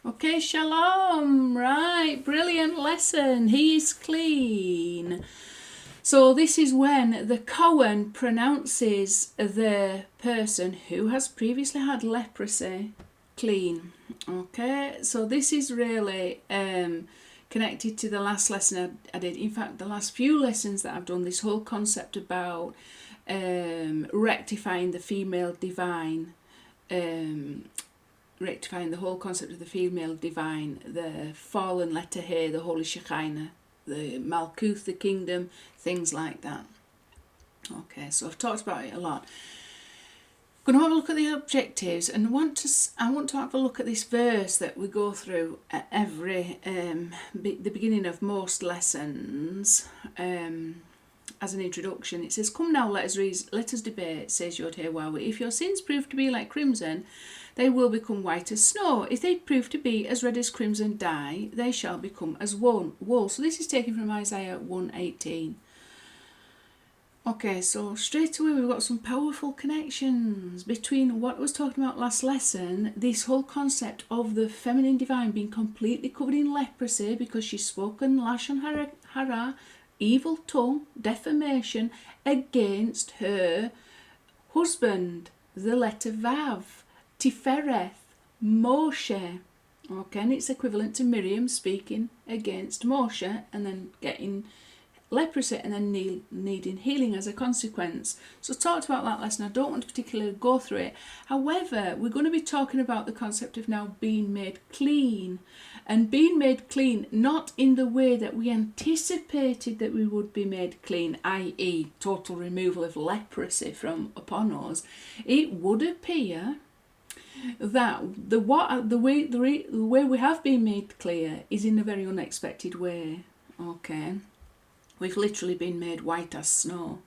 Okay, shalom. Right, brilliant lesson. He is clean. So this is when the Cohen pronounces the person who has previously had leprosy clean. Okay, so this is really connected to the last lesson I did. In fact, the last few lessons that I've done, this whole concept about rectifying the female divine, rectifying the whole concept of the female divine, the fallen letter He, the holy Shekinah, the Malkuth, the kingdom, things like that. Okay, so I've talked about it a lot. I'm going to have a look at the objectives, and I want to have a look at this verse that we go through at every the beginning of most lessons. As an introduction, it says, "Come now, let us debate, says Yod-Heh-Wah-Weh. If your sins prove to be like crimson, they will become white as snow. If they prove to be as red as crimson dye, they shall become as wool." So this is taken from Isaiah 1:18. Okay, so straight away we've got some powerful connections between what I was talking about last lesson, this whole concept of the feminine divine being completely covered in leprosy because she's spoken Lashon Hara, evil tongue, defamation against her husband, the letter Vav, Tifereth, Moshe. Okay, and it's equivalent to Miriam speaking against Moshe and then getting leprosy and then needing healing as a consequence. So I talked about that lesson. I don't want to particularly go through it. However, we're going to be talking about the concept of now being made clean, and being made clean not in the way that we anticipated that we would be made clean, i.e. total removal of leprosy from upon us. It would appear that the way we have been made clear is in a very unexpected way. Okay, we've literally been made white as snow.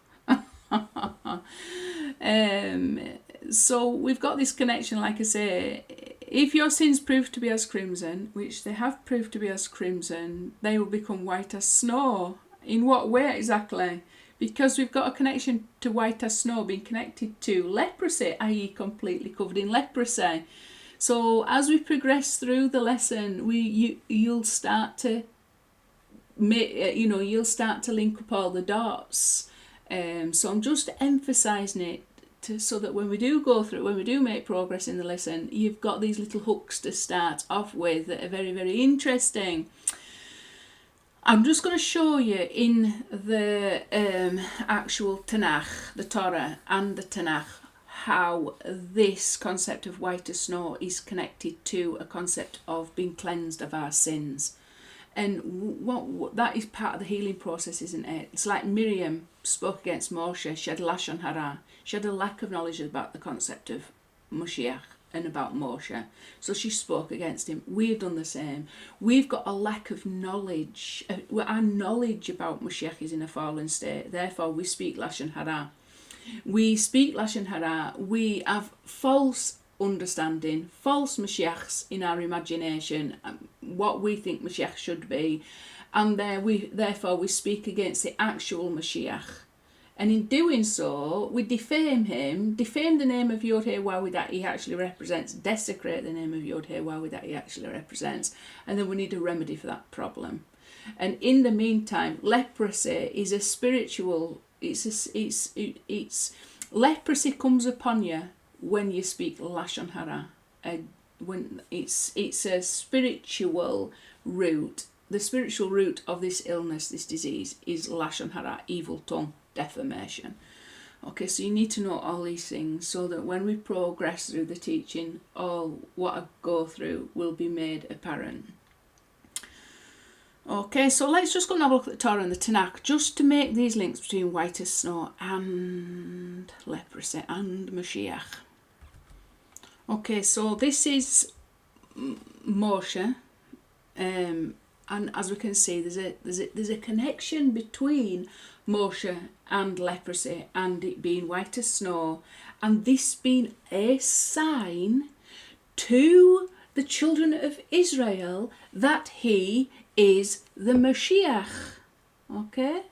So we've got this connection, like I say. If your sins prove to be as crimson, which they have proved to be as crimson, they will become white as snow. In what way exactly? Because we've got a connection to white as snow being connected to leprosy, i.e. completely covered in leprosy. So as we progress through the lesson, you'll start to link up all the dots. So I'm just emphasising it so that when we do make progress in the lesson, you've got these little hooks to start off with that are very, very interesting. I'm just going to show you in the actual Tanakh, the Torah and the Tanakh, how this concept of white as snow is connected to a concept of being cleansed of our sins. And what that is part of the healing process, isn't it? It's like Miriam spoke against Moshe. She had Lashon Hara. She had a lack of knowledge about the concept of Moshiach and about Moshe. So she spoke against him. We've done the same. We've got a lack of knowledge. Our knowledge about Moshiach is in a fallen state. Therefore, we speak Lashon Hara. We speak Lashon Hara. We have false understanding, false Mashiachs in our imagination, what we think Mashiach should be, and therefore we speak against the actual Mashiach. And in doing so, we defame him, defame the name of Yod-Heh-Wah-Weh that he actually represents, desecrate the name of Yod-Heh-Wah-Weh that he actually represents, and then we need a remedy for that problem. And in the meantime, leprosy is a spiritual. It's leprosy comes upon you when you speak Lashon Hara. When it's a spiritual root. The spiritual root of this illness, this disease, is Lashon Hara, evil tongue, defamation. Okay, so you need to know all these things so that when we progress through the teaching, all what I go through will be made apparent. Okay, so let's just go and have a look at the Torah and the Tanakh just to make these links between white as snow and leprosy and Mashiach. Okay, so this is Moshe, and as we can see, there's a connection between Moshe and leprosy and it being white as snow, and this being a sign to the children of Israel that he is the Mashiach. Okay,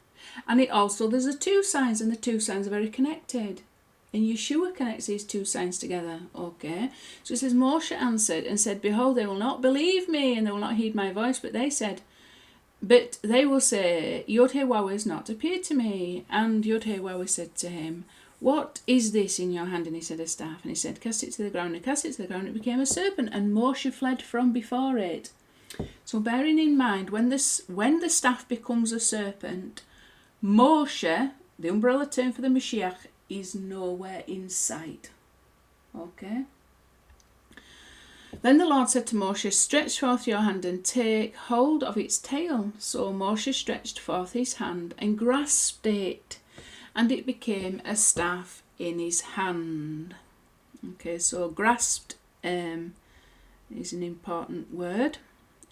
and it also there's the two signs, and the two signs are very connected. And Yeshua connects these two signs together, okay? So it says, Moshe answered and said, behold, they will not believe me, and they will not heed my voice. But they will say, Yod-Heh-Wah has not appeared to me. And Yod-Heh-Wah said to him, what is this in your hand? And he said, a staff. And he said, cast it to the ground. And cast it to the ground, it became a serpent, and Moshe fled from before it. So bearing in mind, when the staff becomes a serpent, Moshe, the umbrella term for the Mashiach, is nowhere in sight. Okay? Then the Lord said to Moshe, stretch forth your hand and take hold of its tail. So Moshe stretched forth his hand and grasped it, and it became a staff in his hand. Okay, so grasped is an important word,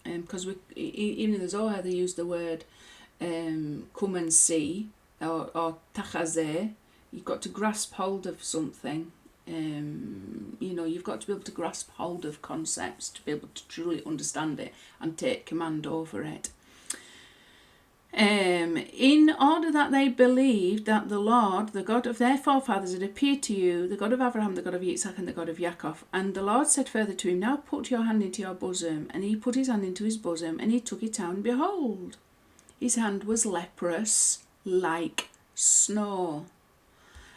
because even in the Zohar they use the word come and see, or tachazeh. You've got to grasp hold of something. You've got to be able to grasp hold of concepts to be able to truly understand it and take command over it. In order that they believed that the Lord, the God of their forefathers, had appeared to you, the God of Abraham, the God of Yitzhak, and the God of Yaakov. And the Lord said further to him, now put your hand into your bosom. And he put his hand into his bosom, and he took it out, and behold, his hand was leprous like snow.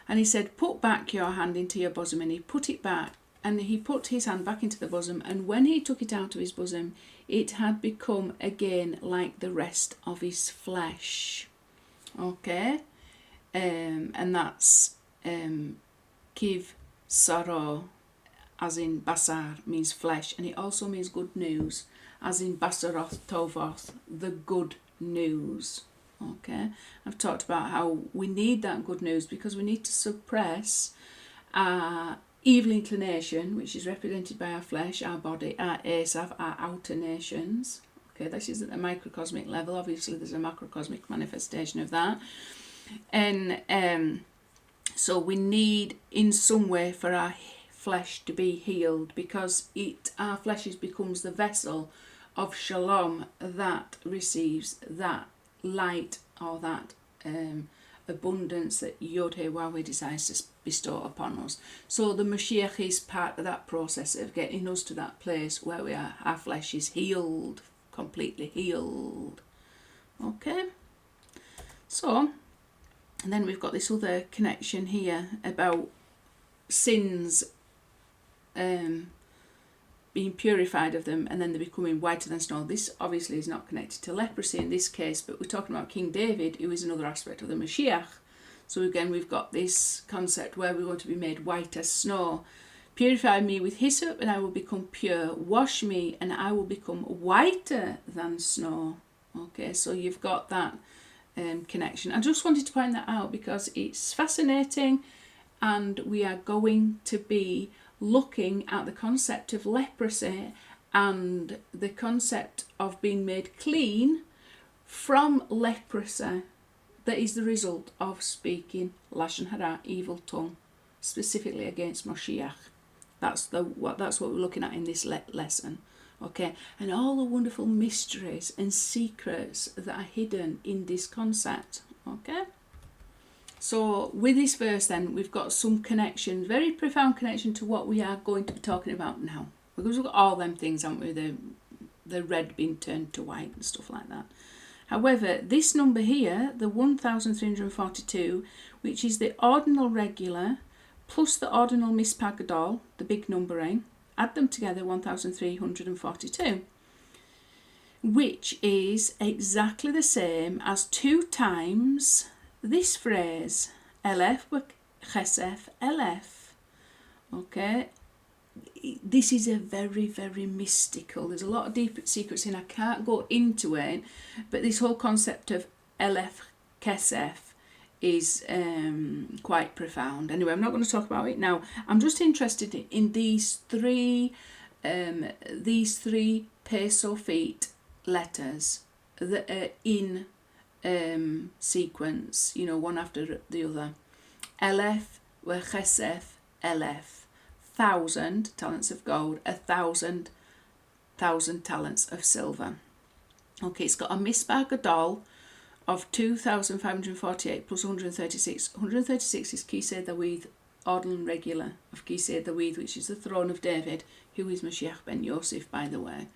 And he said, put back your hand into your bosom. And he put it back, and he put his hand back into the bosom. And when he took it out of his bosom, it had become again like the rest of his flesh. Okay? And that's kiv saro, as in basar, means flesh. And it also means good news, as in basaroth tovoth, the good news. Okay, I've talked about how we need that good news because we need to suppress our evil inclination, which is represented by our flesh, our body, our Esav, our outer nations. Okay, this is at the microcosmic level. Obviously, there's a macrocosmic manifestation of that. And so we need in some way for our flesh to be healed, because our flesh becomes the vessel of shalom that receives that light or that abundance that Yod-Heh-Wah desires to bestow upon us. So the Mashiach is part of that process of getting us to that place where our flesh is healed, completely healed. Okay? So, and then we've got this other connection here about sins being purified of them, and then they're becoming whiter than snow. This obviously is not connected to leprosy in this case, but we're talking about King David, who is another aspect of the Mashiach. So again, we've got this concept where we're going to be made white as snow. Purify me with hyssop, and I will become pure. Wash me, and I will become whiter than snow. Okay, so you've got that connection. I just wanted to point that out because it's fascinating, and we are going to be looking at the concept of leprosy and the concept of being made clean from leprosy that is the result of speaking Lashon Hara, evil tongue, specifically against Moshiach. That's what we're looking at in this lesson. Okay, and all the wonderful mysteries and secrets that are hidden in this concept. Okay. So with this verse then, we've got some connection, very profound connection to what we are going to be talking about now. Because we've got all them things, haven't we? The red being turned to white and stuff like that. However, this number here, the 1342, which is the ordinal regular, plus the ordinal mispah gadol, the big numbering, add them together, 1342. Which is exactly the same as 2 times this phrase, Aleph chesef Aleph. Okay, this is a very, very mystical. There's a lot of deep secrets in. I can't go into it, but this whole concept of Aleph chesef is quite profound. Anyway, I'm not going to talk about it now. I'm just interested in these three Pesofit letters that are in sequence, one after the other. Aleph, chesef, Aleph. 1,000 talents of gold, 1,000 talents of silver. Okay, it's got a mispah gadol of 2,548 plus 136. 136 is kisei David ordinary and regular, of Kisei David, which is the throne of David, who is Moshiach Ben Yosef, by the way.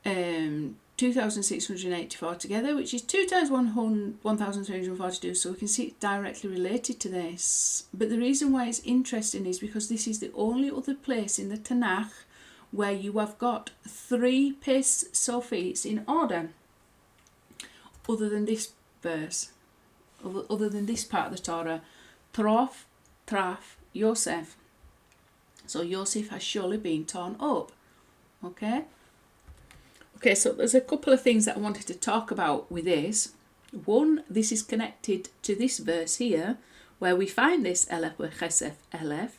2,684 together, which is 2 times 1,342, so we can see it directly related to this. But the reason why it's interesting is because this is the only other place in the Tanakh where you have got 3 Pes Sophis in order, other than this verse, other than this part of the Torah, Trof, Traf, Yosef. So Yosef has surely been torn up. Okay, so there's a couple of things that I wanted to talk about with this. One, this is connected to this verse here, where we find this Aleph Chesef Aleph.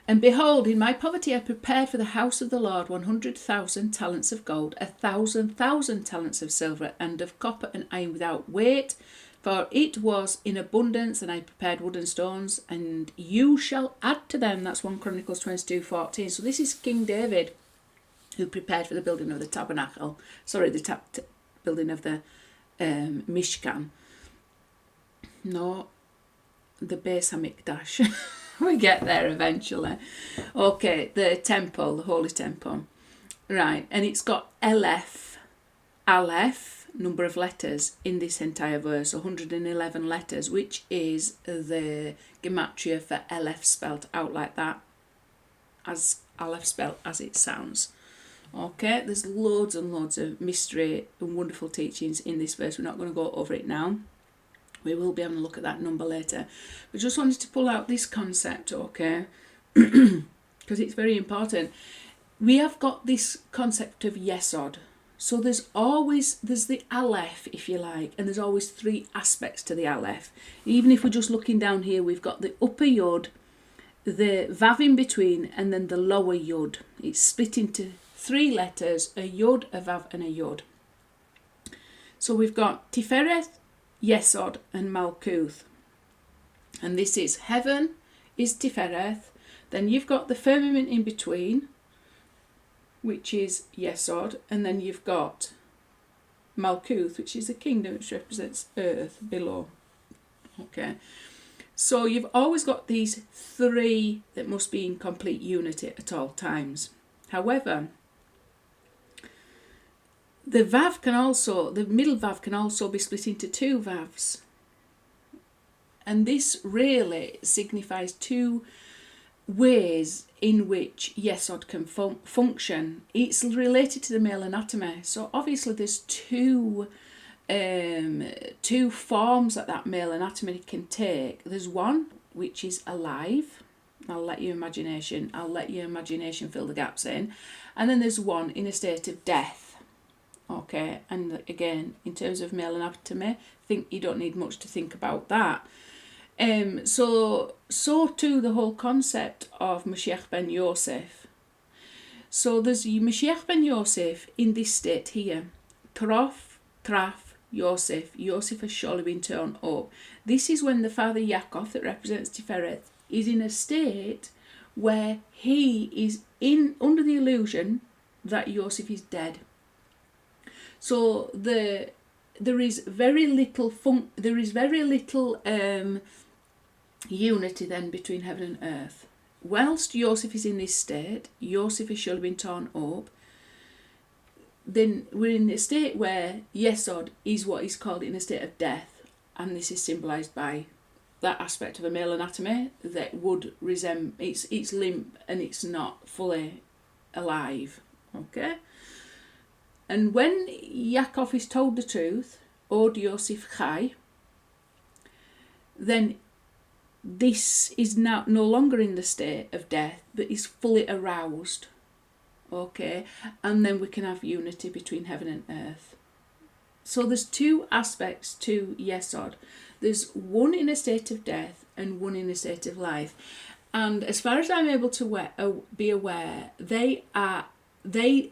And behold, in my poverty I prepared for the house of the Lord 100,000 talents of gold, 1,000 talents of silver, and of copper and iron without weight, for it was in abundance, and I prepared wood and stones, and you shall add to them. That's 1 Chronicles 22:14. So this is King David, who prepared for the building of the tabernacle. Building of the Mishkan. No, the Beis Hamikdash. We get there eventually. Okay, the temple, the holy temple. Right, and it's got Aleph, number of letters in this entire verse, 111 letters, which is the gematria for Aleph spelt out like that, as Aleph spelt as it sounds. Okay, there's loads and loads of mystery and wonderful teachings in this verse. We're not going to go over it now. We will be having a look at that number later. But just wanted to pull out this concept, okay, because it's very important. We have got this concept of Yesod. So there's the Aleph, if you like, and there's always 3 aspects to the Aleph. Even if we're just looking down here, we've got the upper Yod, the Vav in between, and then the lower Yod. It's split into 3 letters, a Yod, a Vav, and a Yod. So we've got Tiferet, Yesod, and Malkuth. And this is heaven is Tiferet. Then you've got the firmament in between, which is Yesod, and then you've got Malkuth, which is the kingdom, which represents earth below. Okay, so you've always got these 3 that must be in complete unity at all times. However, the middle Vav can also be split into 2 Vavs. And this really signifies 2 ways in which Yesod can function. It's related to the male anatomy. So obviously there's 2 forms that male anatomy can take. There's one which is alive. I'll let your imagination fill the gaps in. And then there's one in a state of death. Okay, and again, in terms of male anatomy, I think you don't need much to think about that. So too the whole concept of Moshiach Ben Yosef. So there's Moshiach Ben Yosef in this state here. Trof, Traf, Yosef. Yosef has surely been turned up. This is when the father Yaakov, that represents Tiferet, is in a state where he is under the illusion that Yosef is dead. So there is very little unity then between heaven and earth. Whilst Yosef is in this state, Yosef has surely been torn up. Then we're in a state where Yesod is what is called in a state of death, and this is symbolised by that aspect of a male anatomy that would resemble it's limp and it's not fully alive. Okay. And when Yaakov is told the truth, Od Yosef Chai, then this is now no longer in the state of death, but is fully aroused. Okay, and then we can have unity between heaven and earth. So there's 2 aspects to Yesod. There's one in a state of death and one in a state of life. And as far as I'm able to be aware, they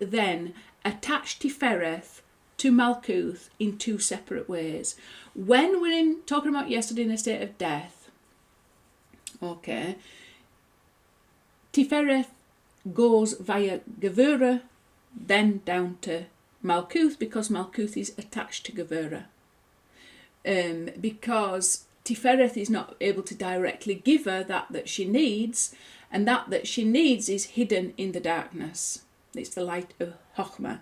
then attach Tifereth to Malkuth in 2 separate ways. When we're talking about yesterday in a state of death, okay, Tifereth goes via Gevurah, then down to Malkuth, because Malkuth is attached to Gevurah. Because Tifereth is not able to directly give her that she needs, and that she needs is hidden in the darkness. It's the light of Chokhmah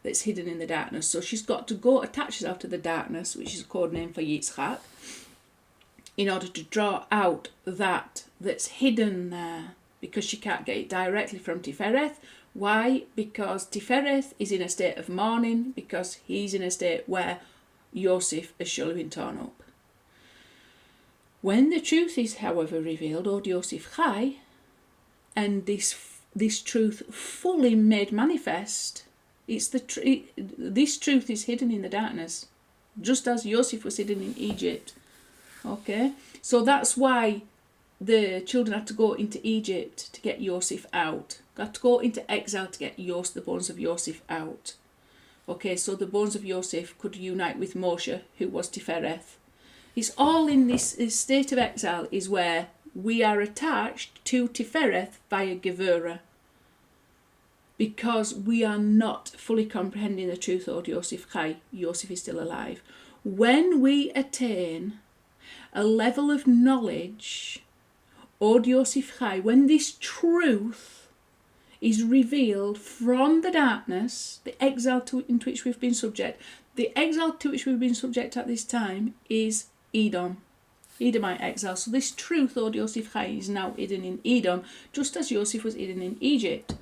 that's hidden in the darkness. So she's got to go attach herself to the darkness, which is a code name for Yitzchak, in order to draw out that's hidden there, because she can't get it directly from Tifereth. Why? Because Tifereth is in a state of mourning, because he's in a state where Yosef has surely been torn up. When the truth is, however, revealed, Od Yosef Chai, and this truth fully made manifest, this truth is hidden in the darkness, just as Yosef was hidden in Egypt. Okay, so that's why the children had to go into Egypt to get Yosef out. Got to go into exile to get the bones of Yosef out. Okay, so the bones of Yosef could unite with Moshe, who was Tifereth. It's all in this state of exile is where we are attached to Tifereth via Gevurah, because we are not fully comprehending the truth of Yosef Chai. Yosef is still alive. When we attain a level of knowledge, Od Yosef Chai, when this truth is revealed from the darkness, the exile into which we've been subject. The exile to which we've been subject at this time is Edom, Edomite exile. So this truth, Od Yosef Chai, is now hidden in Edom, just as Yosef was hidden in Egypt.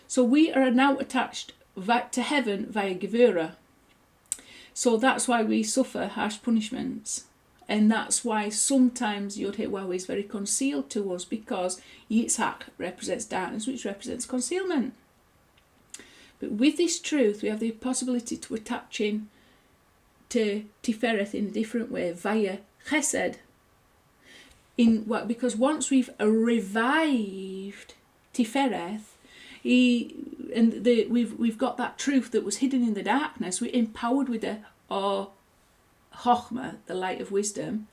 So we are now attached to heaven via Gevurah. So that's why we suffer harsh punishments. And that's why sometimes Yod-Heh-Waw is very concealed to us, because Yitzhak represents darkness, which represents concealment. But with this truth, we have the possibility to attach in to Tifereth in a different way, via Chesed. Because once we've revived Tifereth, we've got that truth that was hidden in the darkness, we're empowered with the Chokhmah, the light of wisdom,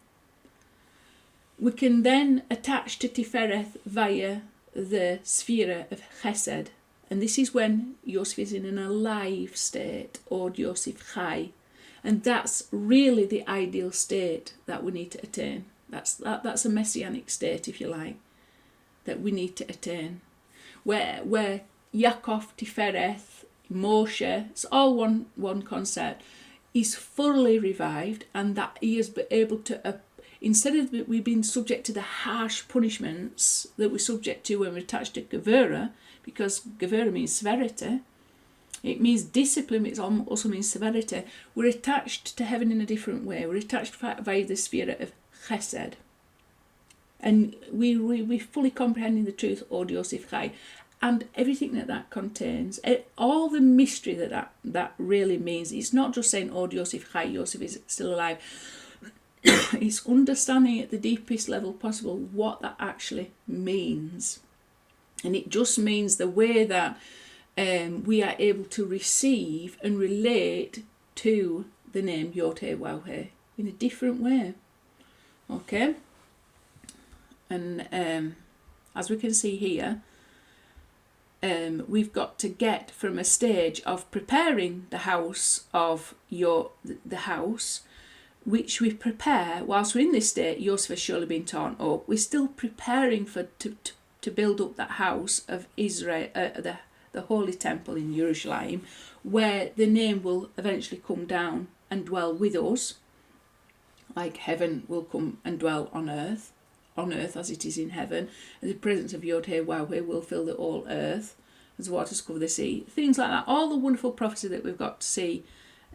we can then attach to Tifereth via the sphere of Chesed. And this is when Yosef is in an alive state, Od Yosef Chai. And that's really the ideal state that we need to attain. That's a messianic state, if you like, that we need to attain. Where Yaakov, Tifereth, Moshe, it's all one concept, is fully revived, and that he is able to, instead of we've been subject to the harsh punishments that we're subject to when we're attached to Gevurah, because Gevurah means severity, it means discipline, it also means severity. We're attached to heaven in a different way. We're attached via the sphere of Chesed. And we're fully comprehending the truth, Od Yosef Chai, and everything that contains, all the mystery that really means. It's not just saying, Od Yosef Chai, Yosef is still alive. It's understanding at the deepest level possible what that actually means. And it just means the way that we are able to receive and relate to the name Yod-Heh-Waw in a different way. Okay? And as we can see here, we've got to get from a stage of preparing the house the house, which we prepare whilst we're in this state. Yosef has surely been torn up. We're still preparing to build up that house of Israel, the holy temple in Jerusalem, where the name will eventually come down and dwell with us, like heaven will come and dwell on earth as it is in heaven, and the presence of Yod-Heh-Waw will fill the whole earth as the waters cover the sea, things like that, all the wonderful prophecy that we've got to see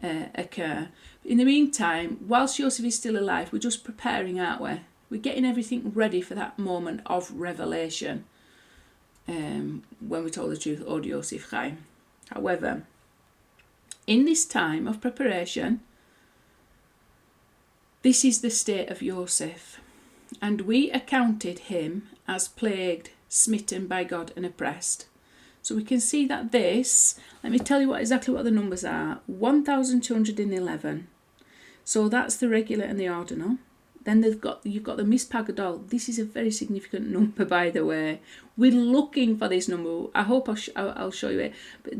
occur. In the meantime, whilst Yosef is still alive, we're just preparing, aren't we? We're getting everything ready for that moment of revelation, when we told the truth, Od Yosef Chai. However, in this time of preparation, this is the state of Yosef. And we accounted him as plagued, smitten by God and oppressed. So we can see that this, let me tell you exactly what the numbers are, 1,211. So that's the regular and the ordinal. Then you've got the Mispagadol. This is a very significant number, by the way. We're looking for this number. I hope I'll show you it. But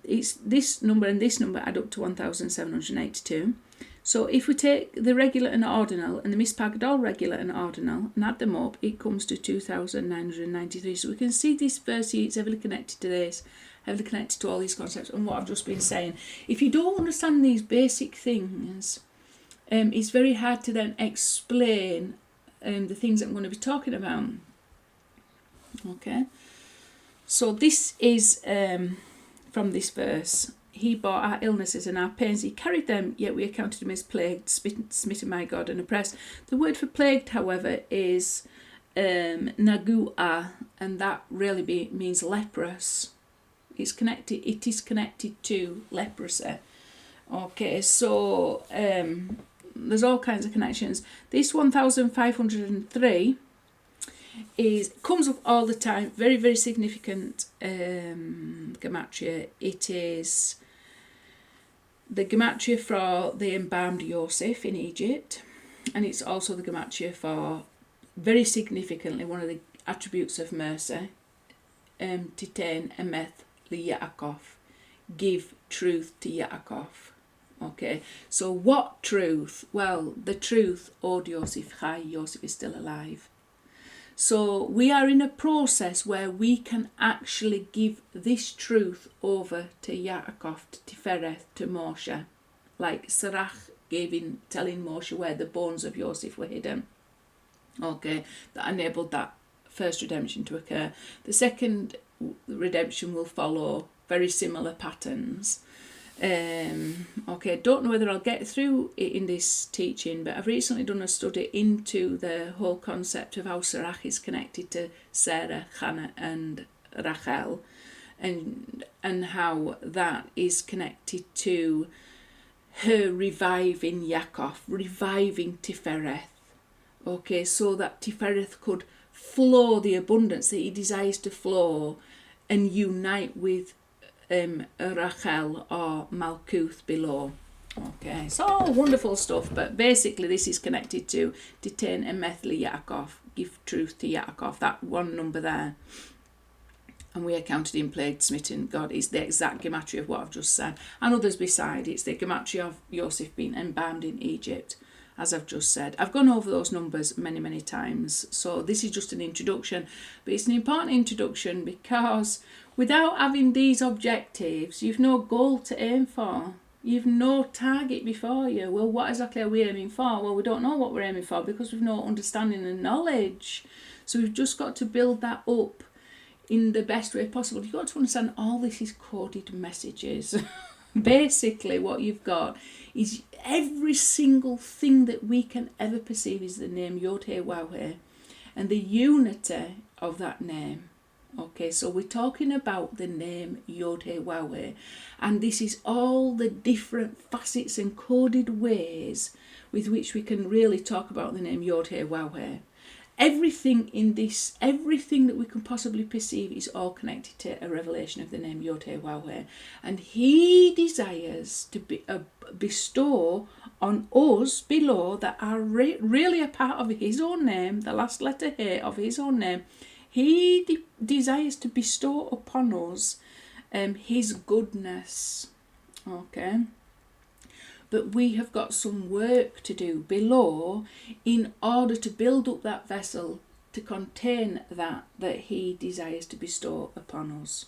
it's this number and this number add up to 1,782. So if we take the regular and ordinal and the mispagdol regular and ordinal and add them up, it comes to 2,993. So we can see this verse here, it's heavily connected to this, heavily connected to all these concepts and what I've just been saying. If you don't understand these basic things, it's very hard to then explain the things that I'm going to be talking about. Okay, so this is from this verse. He bore our illnesses and our pains, he carried them, yet we accounted him as plagued, smitten by God and oppressed. The word for plagued, however, is nagua, and that really means leprous. It is connected to leprosy. Okay, so there's all kinds of connections. This 1503 comes up all the time, very, very significant gematria. It is the gematria for the embalmed Yosef in Egypt, and it's also the gematria for, very significantly, one of the attributes of mercy, Titain Emeth Yaakov, give truth to Yaakov. Okay, so what truth? Well, the truth, Od Yosef Chai, Yosef is still alive. So we are in a process where we can actually give this truth over to Yaakov, to Tifereth, to Moshe, like Sarach telling Moshe where the bones of Yosef were hidden. Okay, that enabled that first redemption to occur. The second redemption will follow very similar patterns. Okay, don't know whether I'll get through it in this teaching, but I've recently done a study into the whole concept of how Sarach is connected to Sarah, Hannah and Rachel, and how that is connected to her reviving Yaakov, reviving Tifereth. Okay, so that Tifereth could flow the abundance that he desires to flow and unite with Rachel or Malkuth below. Okay, so wonderful stuff, but basically this is connected to Titain and Methli Yaakov, give truth to Yaakov, that one number there. And we are counted in plagued, smitten. God is the exact gematria of what I've just said, and others beside. It's the gematria of Yosef being embalmed in Egypt, as I've just said. I've gone over those numbers many, many times, so this is just an introduction, but it's an important introduction because without having these objectives, you've no goal to aim for. You've no target before you. Well, what exactly are we aiming for? Well, we don't know what we're aiming for because we've no understanding and knowledge. So we've just got to build that up in the best way possible. You've got to understand all this is coded messages. Basically, what you've got is every single thing that we can ever perceive is the name Yod-Heh-Waw-Heh and the unity of that name. Okay, so we're talking about the name Yod-Heh-Waw-Heh, and this is all the different facets and coded ways with which we can really talk about the name Yod-Heh-Waw-Heh. Everything in this, everything that we can possibly perceive is all connected to a revelation of the name Yod-Heh-Waw-Heh, and he desires to bestow on us below that are really a part of his own name, the last letter He of his own name. He desires to bestow upon us his goodness. Okay, but we have got some work to do below in order to build up that vessel to contain that he desires to bestow upon us.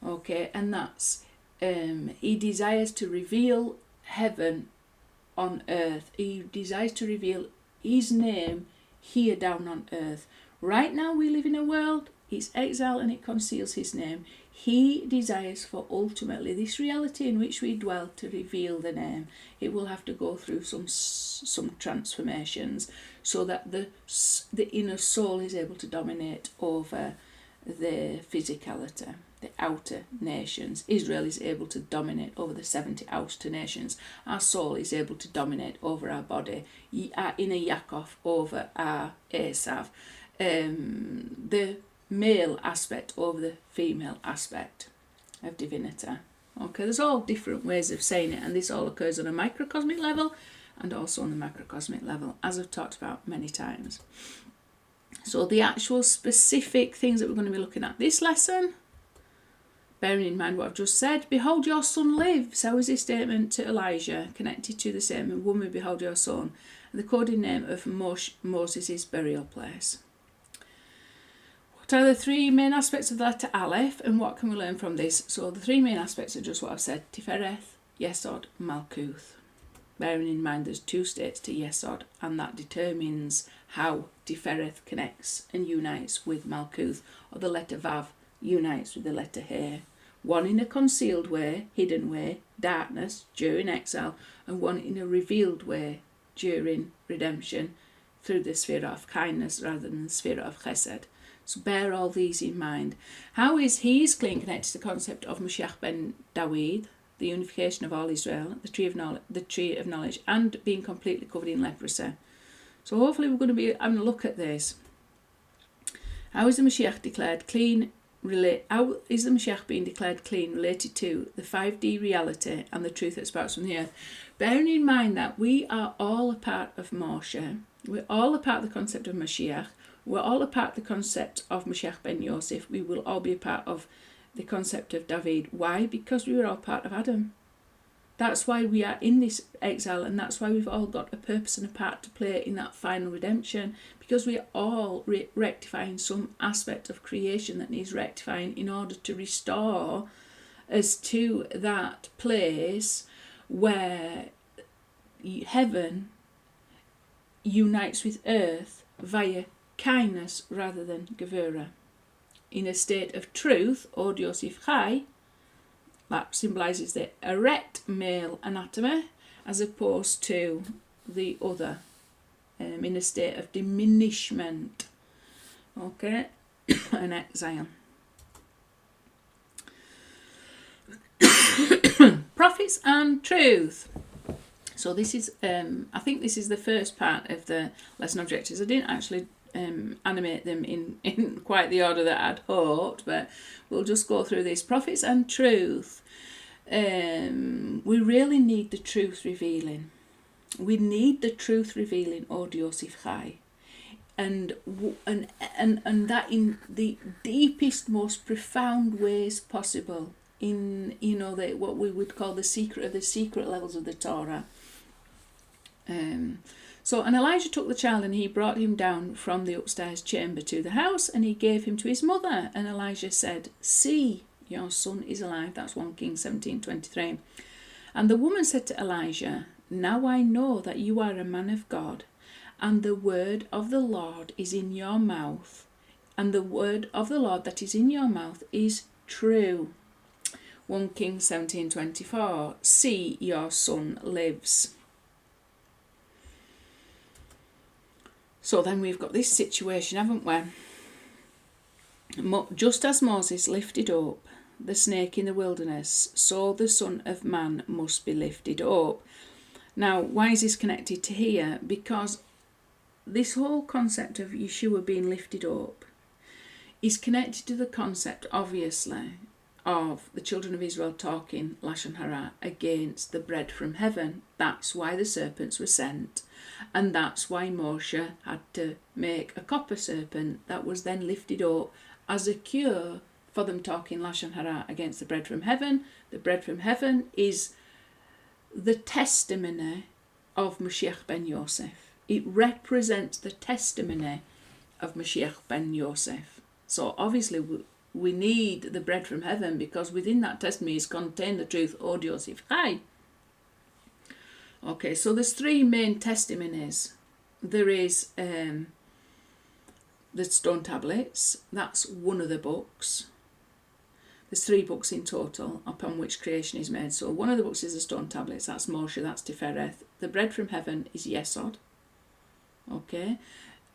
Okay, and that's he desires to reveal heaven on earth. He desires to reveal his name here down on earth. Right now we live in a world, it's exile and it conceals his name. He desires for ultimately this reality in which we dwell to reveal the name. It will have to go through some transformations so that the inner soul is able to dominate over the physicality, the outer nations. Israel is able to dominate over the 70 outer nations. Our soul is able to dominate over our body. Our inner Yaakov over our Esav. The male aspect over the female aspect of divinity. Okay, there's all different ways of saying it, and this all occurs on a microcosmic level and also on the macrocosmic level, as I've talked about many times. So the actual specific things that we're going to be looking at this lesson, bearing in mind what I've just said, behold your son lives. How is this statement to Elijah connected to the statement, woman, behold your son, and the coded name of Moses' burial place? What are the three main aspects of the letter Aleph, and what can we learn from this? So the three main aspects are just what I've said, Tifereth, Yesod, Malkuth. Bearing in mind there's two states to Yesod, and that determines how Tifereth connects and unites with Malkuth, or the letter Vav unites with the letter He. One in a concealed way, hidden way, darkness, during exile, and one in a revealed way, during redemption, through the sphere of kindness rather than the sphere of chesed. So bear all these in mind. How is he clean connected to the concept of Moshiach Ben David, the unification of all Israel, the tree of knowledge, and being completely covered in leprosy? So hopefully we're going to be having a look at this. How is the Mashiach declared clean? How is the Mashiach being declared clean related to the 5D reality and the truth that sprouts from the earth? Bearing in mind that we are all a part of Moshe, we're all a part of the concept of Mashiach, we're all a part of the concept of Moshiach Ben Yosef, we will all be a part of the concept of David. Why? Because we were all part of Adam. That's why we are in this exile, and that's why we've all got a purpose and a part to play in that final redemption, because we are all rectifying some aspect of creation that needs rectifying in order to restore us to that place where heaven unites with earth via kindness rather than gevura. In a state of truth, Od Yosef Chai, that symbolises the erect male anatomy, as opposed to the other, in a state of diminishment, okay, and exile. Prophets and truth. So this is, I think this is the first part of the lesson objectives. I didn't actually animate them in quite the order that I'd hoped, but we'll just go through this. Prophets and truth. We really need the truth revealing. We need the truth revealing, Od Yosef Chai, and that in the deepest, most profound ways possible. In what we would call the secret levels of the Torah. So, and Elijah took the child, and he brought him down from the upstairs chamber to the house, and he gave him to his mother. And Elijah said, "See, your son is alive." That's 1 Kings 17:23. And the woman said to Elijah, "Now I know that you are a man of God, and the word of the Lord is in your mouth, and the word of the Lord that is in your mouth is true." 1 Kings 17:24. See, your son lives. So then we've got this situation, haven't we? Just as Moses lifted up the snake in the wilderness, so the Son of Man must be lifted up. Now, why is this connected to here? Because this whole concept of Yeshua being lifted up is connected to the concept, obviously, of the children of Israel talking Lashon Hara against the bread from heaven. That's why the serpents were sent, and that's why Moshe had to make a copper serpent that was then lifted up as a cure for them talking Lashon Hara against the bread from heaven. The bread from heaven is the testimony of Moshiach Ben Yosef. It represents the testimony of Moshiach Ben Yosef. So obviously we need the bread from heaven, because within that testimony is contained the truth, Od Yosef Chai. Okay, so there's three main testimonies. There is the stone tablets. That's one of the books. There's 3 books in total upon which creation is made. So one of the books is the stone tablets. That's Moshe, that's Tifereth. The bread from heaven is Yesod, okay,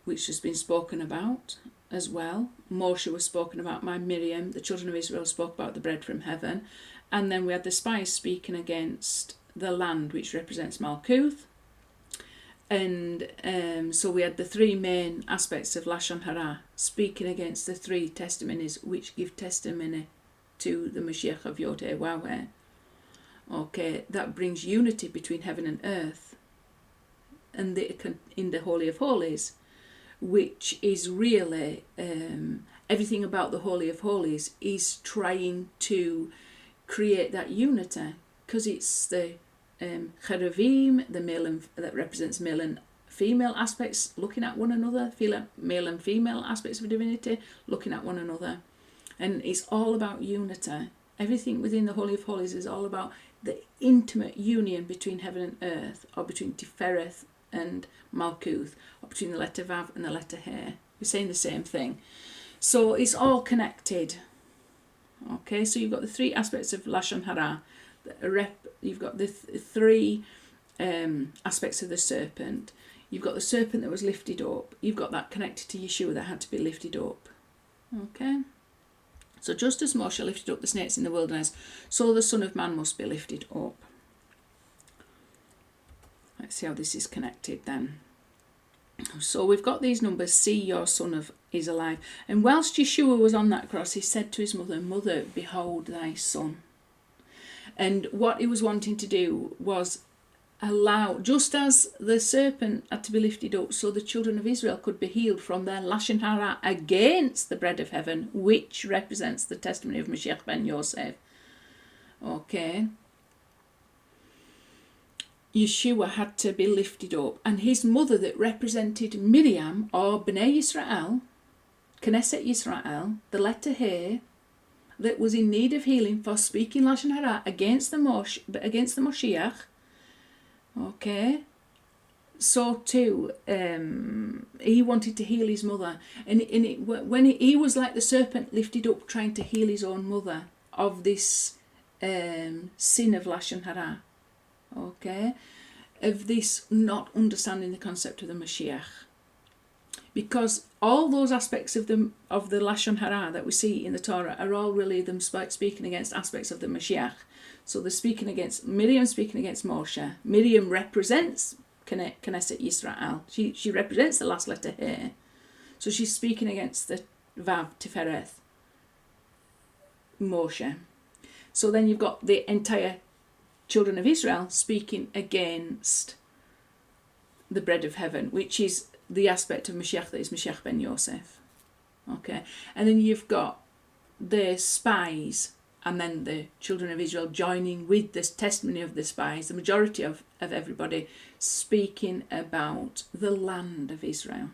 which has been spoken about as well. Moshe was spoken about by Miriam. The children of Israel spoke about the bread from heaven. And then we had the spies speaking against the land, which represents Malkuth. And so we had the 3 main aspects of Lashon Hara speaking against the 3 testimonies which give testimony to the Mashiach of Yod-Heh Wah-Weh. Okay, that brings unity between heaven and earth, and in the Holy of Holies, which is really everything about the Holy of Holies is trying to create that unity, because it's the cheruvim, the male and that represents male and female aspects looking at one another, male and female aspects of divinity looking at one another, and it's all about unity. Everything within the Holy of Holies is all about the intimate union between heaven and earth, or between Tifereth and Malkuth, or between the letter Vav and the letter He. We're saying the same thing. So it's all connected. Okay, so you've got the three aspects of Lashon Hara. You've got the three aspects of the serpent. You've got the serpent that was lifted up. You've got that connected to Yeshua that had to be lifted up. Okay? So just as Moshe lifted up the snakes in the wilderness, so the Son of Man must be lifted up. Let's see how this is connected then. So we've got these numbers. See, your son is alive. And whilst Yeshua was on that cross, he said to his mother, Mother, behold thy son. And what he was wanting to do was allow, just as the serpent had to be lifted up so the children of Israel could be healed from their Lashon Hara against the bread of heaven, which represents the testimony of Moshiach Ben Yosef. Okay. Yeshua had to be lifted up, and his mother that represented Miriam, or Bnei Yisrael, Knesset Yisrael, the letter He, that was in need of healing for speaking Lashon Hara against the Moshiach. Okay, so too, he wanted to heal his mother, and when he was like the serpent lifted up, trying to heal his own mother of this sin of Lashon Hara. Okay, of this not understanding the concept of the Mashiach, because all those aspects of the Lashon Hara that we see in the Torah are all really them speaking against aspects of the Mashiach. So they're speaking against Miriam, speaking against Moshe. Miriam represents Knesset Yisrael. She represents the last letter here, so she's speaking against the Vav Tifereth, Moshe. So then you've got the entire children of Israel speaking against the bread of heaven, which is the aspect of Mashiach that is Moshiach Ben Yosef. Okay, and then you've got the spies, and then the children of Israel joining with this testimony of the spies, the majority of everybody speaking about the land of Israel,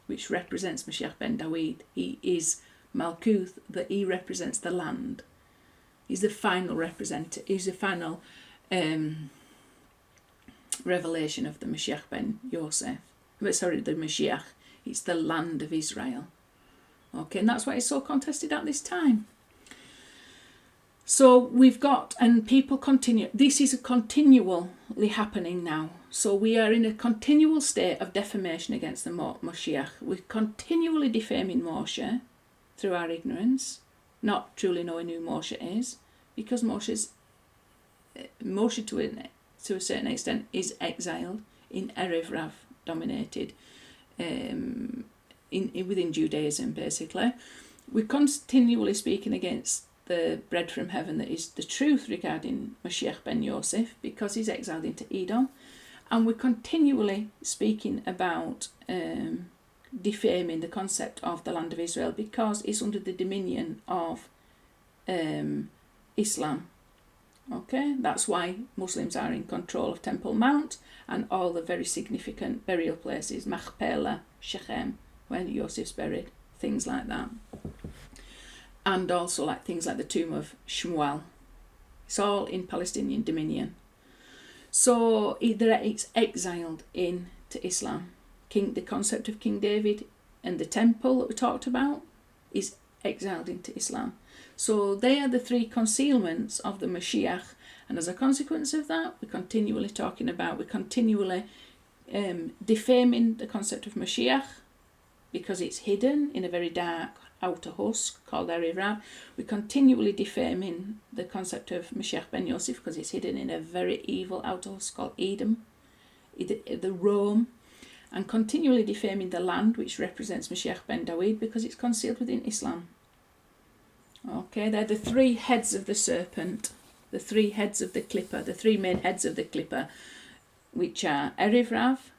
which represents Moshiach Ben David. He is Malkuth, that he represents the land. He's the final representative. He's the final revelation of the Mashiach Ben Yosef. Sorry, the Mashiach. It's the land of Israel. Okay, and that's why it's so contested at this time. So we've got, and people continue, this is continually happening now. So we are in a continual state of defamation against the Moshiach. We're continually defaming Moshe through our ignorance, not truly knowing who Moshe is, because Moshe to a certain extent is exiled in Erev Rav dominated within Judaism, basically. We're continually speaking against the bread from heaven that is the truth regarding Moshiach Ben Yosef, because he's exiled into Edom, and we're continually speaking about defaming the concept of the land of Israel, because it's under the dominion of Islam. Okay, that's why Muslims are in control of Temple Mount and all the very significant burial places, Machpelah, Shechem, where Yosef's buried, things like that. And also like things like the tomb of Shmuel. It's all in Palestinian dominion. So it's exiled into Islam. The concept of King David and the temple that we talked about is exiled into Islam. So they are the three concealments of the Mashiach, and as a consequence of that, we're continually defaming the concept of Mashiach, because it's hidden in a very dark outer husk called Erev Rav. We're continually defaming the concept of Moshiach Ben Yosef, because it's hidden in a very evil outer husk called Edom, the Rome, and continually defaming the land, which represents Moshiach Ben David, because it's concealed within Islam. Okay, they're the three heads of the serpent, the three heads of the clipper, the three main heads of the clipper, which are Erev Rav,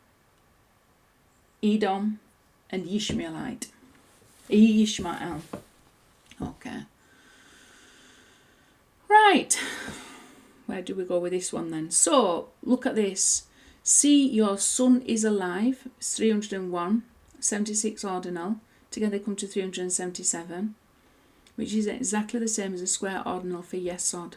Edom, and Ishmaelite. Ishmael. Okay. Right. Where do we go with this one then? So, look at this. See, your son is alive. It's 301. 76 ordinal. Together come to 377. Which is exactly the same as a square ordinal for Yesod.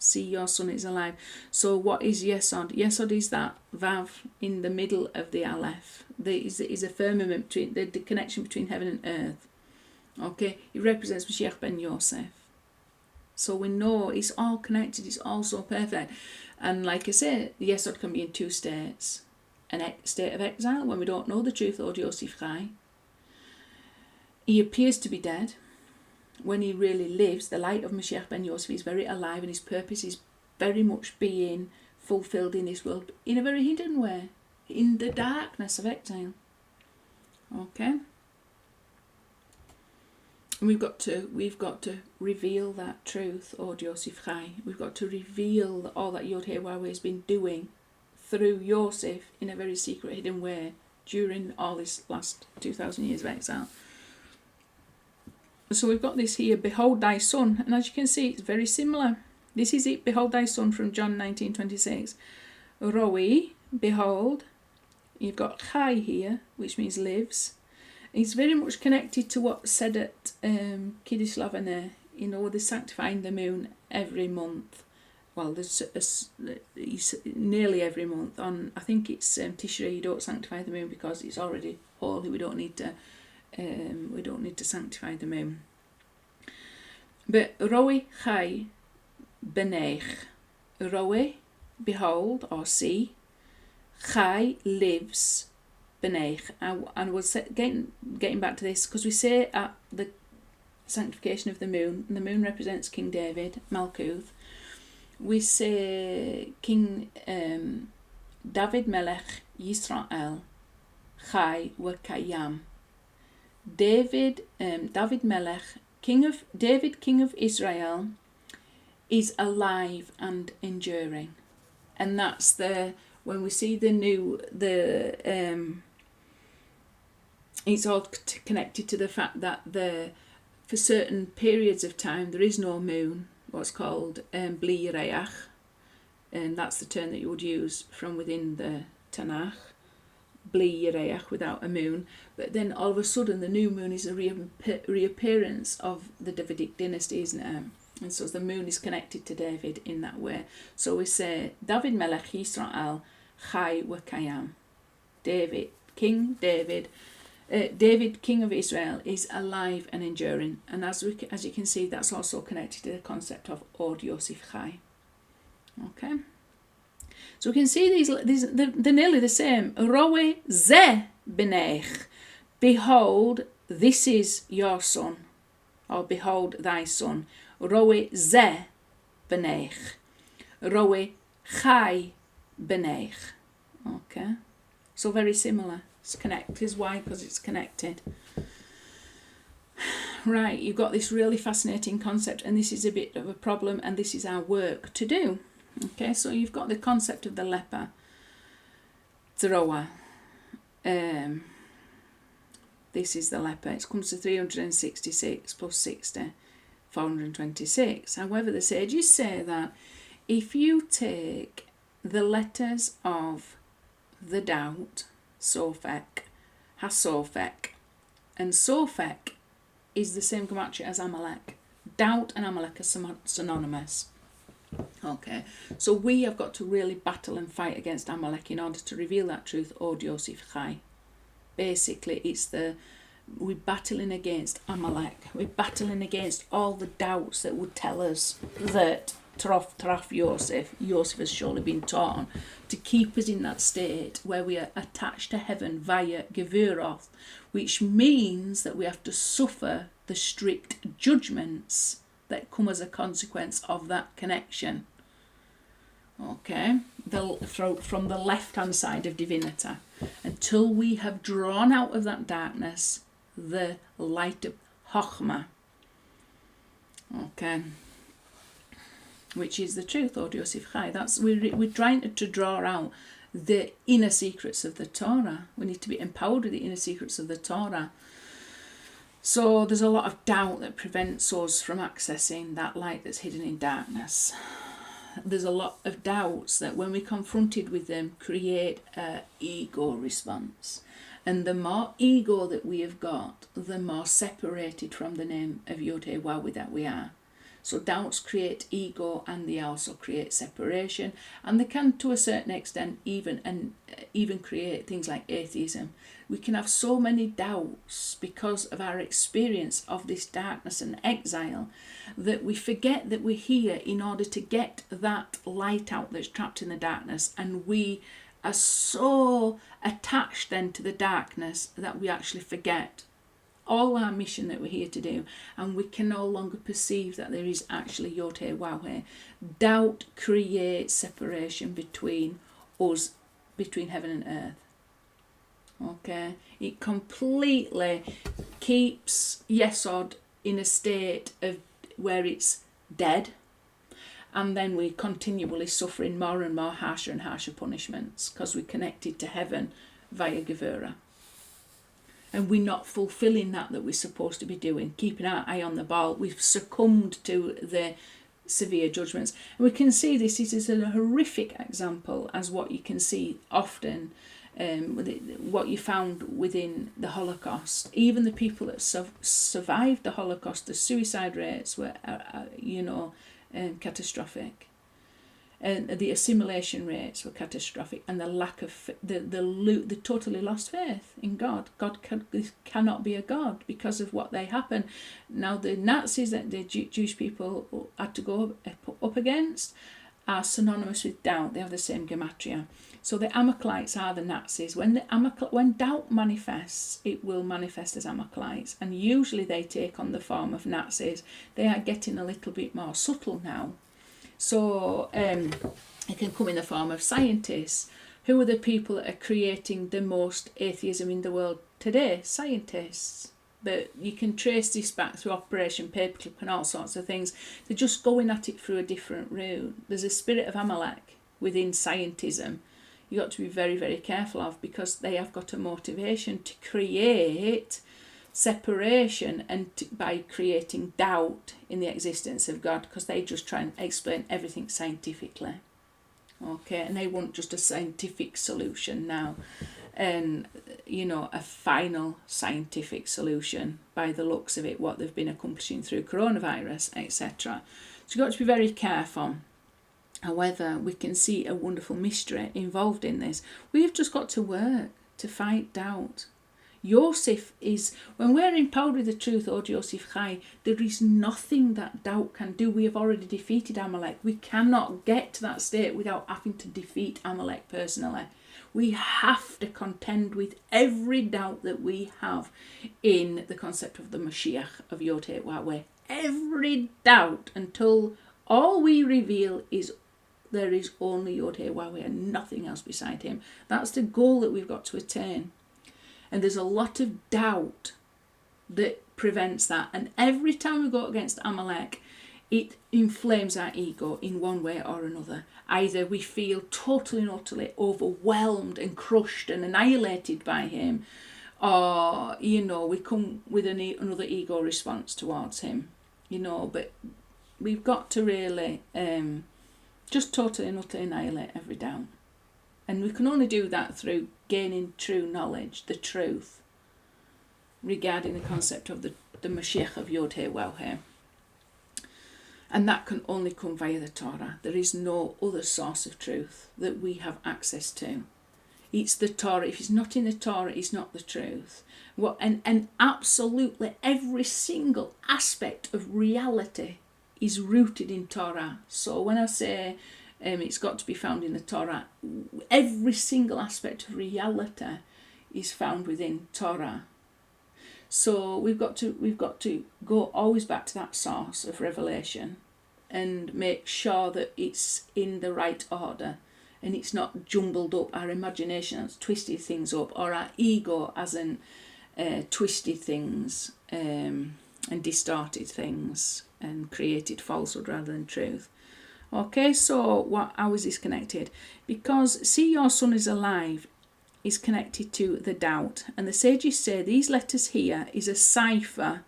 See, your son is alive. So what is Yesod? Yesod is that Vav in the middle of the Aleph. There is a firmament between the connection between heaven and earth. Okay, it represents Moshiach Ben Yosef. So we know it's all connected, it's all so perfect. And like I say, the Yesod can be in two states. An state of exile, when we don't know the truth, or Yosef Chai. He appears to be dead. When he really lives, the light of Moshiach Ben Yosef is very alive, and his purpose is very much being fulfilled in this world in a very hidden way, in the darkness of exile. Okay? And we've got to reveal that truth, or Yosef Chai. We've got to reveal all that Yod Heh Wah has been doing through Yosef in a very secret, hidden way during all this last 2,000 years of exile. So we've got this here, behold thy son, and as you can see, it's very similar. This is it, behold thy son from John 19:26. Roi, behold, you've got Chai here, which means lives. It's very much connected to what's said at Kiddush Lavaneh, they're sanctifying the moon every month. Well, there's nearly every month. On, I think it's Tishrei, you don't sanctify the moon because it's already holy. We don't need to sanctify the moon. But Roi Chai Benech. Roi, behold or see. Chai lives. Benech. And we'll getting back to this, because we say at the sanctification of the moon, and the moon represents King David, Malkuth. We say King David Melech Yisrael Chai Wakayam. David Melech, King of Israel, is alive and enduring, and that's when we see it's all connected to the fact that for certain periods of time there is no moon, what's called Bli Reach, and that's the term that you would use from within the Tanakh. Bli Reach, without a moon. But then all of a sudden the new moon is a reappearance of the Davidic dynasty, isn't it? And so the moon is connected to David in that way. So we say David Melech Yisrael Chai Wakayam. David, King of Israel, is alive and enduring. And as you can see, that's also connected to the concept of Od Yosef Chai. Okay? So we can see they're nearly the same. Roe ze benech. Behold, this is your son. Or behold thy son. Roe ze benech. Roe chai benech. Okay. So very similar. It's connected. Why? Because it's connected. Right, you've got this really fascinating concept, and this is a bit of a problem, and this is our work to do. Okay, so you've got the concept of the leper, Zeroah. This is the leper. It comes to 366 plus 60, 426. However, the sages say that if you take the letters of the doubt, Sophek, Hasophek, and Sophek is the same gematria as Amalek. Doubt and Amalek are synonymous. Okay, so we have got to really battle and fight against Amalek in order to reveal that truth, Od Yosef Chai. Basically, we're battling against Amalek. We're battling against all the doubts that would tell us that Traf Yosef has surely been taught on, to keep us in that state where we are attached to heaven via Gevuroth, which means that we have to suffer the strict judgments that come as a consequence of that connection. Okay, from the left-hand side of divinity, until we have drawn out of that darkness the light of Chochmah. Okay, which is the truth, Od Yosef Chai. That's we're trying to draw out the inner secrets of the Torah. We need to be empowered with the inner secrets of the Torah. So there's a lot of doubt that prevents us from accessing that light that's hidden in darkness. There's a lot of doubts that when we're confronted with them create an ego response. And the more ego that we have got, the more separated from the name of Yod-Heh-Wah-Weh that we are. So doubts create ego, and they also create separation, and they can, to a certain extent, even create things like atheism. We can have so many doubts because of our experience of this darkness and exile that we forget that we're here in order to get that light out that's trapped in the darkness, and we are so attached then to the darkness that we actually forget all our mission that we're here to do, and we can no longer perceive that there is actually Yod-Heh-Wah-Weh. Doubt creates separation between us, between heaven and earth. Okay, it completely keeps Yesod in a state of where it's dead, and then we're continually suffering more and more harsher and harsher punishments because we're connected to heaven via Gevurah. And we're not fulfilling that we're supposed to be doing, keeping our eye on the ball. We've succumbed to the severe judgments. And we can see this is a horrific example, as what you can see often, what you found within the Holocaust. Even the people that survived the Holocaust, the suicide rates were, catastrophic. And the assimilation rates were catastrophic, and the lack of the totally lost faith in God. God cannot be a God because of what they happen. Now the Nazis that the Jewish people had to go up against are synonymous with doubt. They have the same gematria. So the Amalekites are the Nazis. When doubt manifests, it will manifest as Amalekites, and usually they take on the form of Nazis. They are getting a little bit more subtle now. So it can come in the form of scientists. Who are the people that are creating the most atheism in the world today? Scientists. But you can trace this back through Operation Paperclip and all sorts of things. They're just going at it through a different route. There's a spirit of Amalek within scientism. You've got to be very, very careful of, because they have got a motivation to create separation and by creating doubt in the existence of God, because they just try and explain everything scientifically. Okay, and they want just a scientific solution now, and a final scientific solution by the looks of it, what they've been accomplishing through coronavirus, etc. So you've got to be very careful. However, we can see a wonderful mystery involved in this. We've just got to work to fight doubt. Yosef is, when we're empowered with the truth, O Yosef Chai, there is nothing that doubt can do. We have already defeated Amalek. We cannot get to that state without having to defeat Amalek personally. We have to contend with every doubt that we have in the concept of the Mashiach of Yod-Heh-Wah-Weh. Every doubt, until all we reveal is there is only Yod-Heh-Wah-Weh and nothing else beside him. That's the goal that we've got to attain. And there's a lot of doubt that prevents that. And every time we go against Amalek, it inflames our ego in one way or another. Either we feel totally and utterly overwhelmed and crushed and annihilated by him, or, we come with another ego response towards him. But we've got to really just totally and utterly annihilate every doubt. And we can only do that through gaining true knowledge, the truth, regarding the concept of the Mashiach of Yod-Heh-Wah-Weh. And that can only come via the Torah. There is no other source of truth that we have access to. It's the Torah. If it's not in the Torah, it's not the truth. And absolutely every single aspect of reality is rooted in Torah. So when I say it's got to be found in the Torah, every single aspect of reality is found within Torah. So we've got to go always back to that source of revelation and make sure that it's in the right order and it's not jumbled up. Our imagination has twisted things up, or our ego hasn't twisted things and distorted things and created falsehood rather than truth. Okay, so how is this connected? Because see, your son is alive is connected to the doubt. And the sages say these letters here is a cipher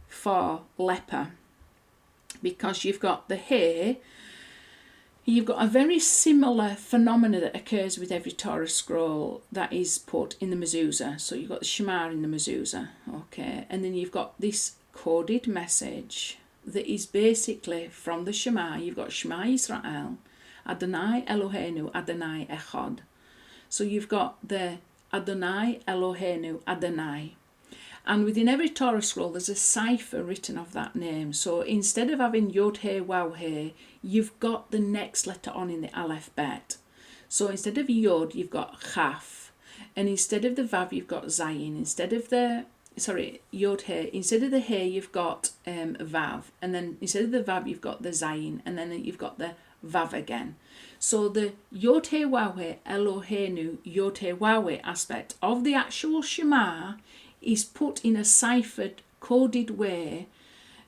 for leper. Because you've got the He, you've got a very similar phenomena that occurs with every Torah scroll that is put in the Mezuzah. So you've got the Shema in the Mezuzah, okay? And then you've got this coded message that is basically from the Shema. You've got Shema Yisrael, Adonai Eloheinu, Adonai Echad. So you've got the Adonai Eloheinu, Adonai. And within every Torah scroll, there's a cipher written of that name. So instead of having Yod He Waw He, you've got the next letter on in the Aleph Bet. So instead of Yod, you've got Chaf. And instead of the Vav, you've got Zayin. Instead of the, Yod He, instead of the He, you've got Vav. And then instead of the Vav, you've got the Zayin. And then you've got the Vav again. So the Yod He Waw He, Eloheinu, Yod He Waw He aspect of the actual Shema is put in a ciphered, coded way.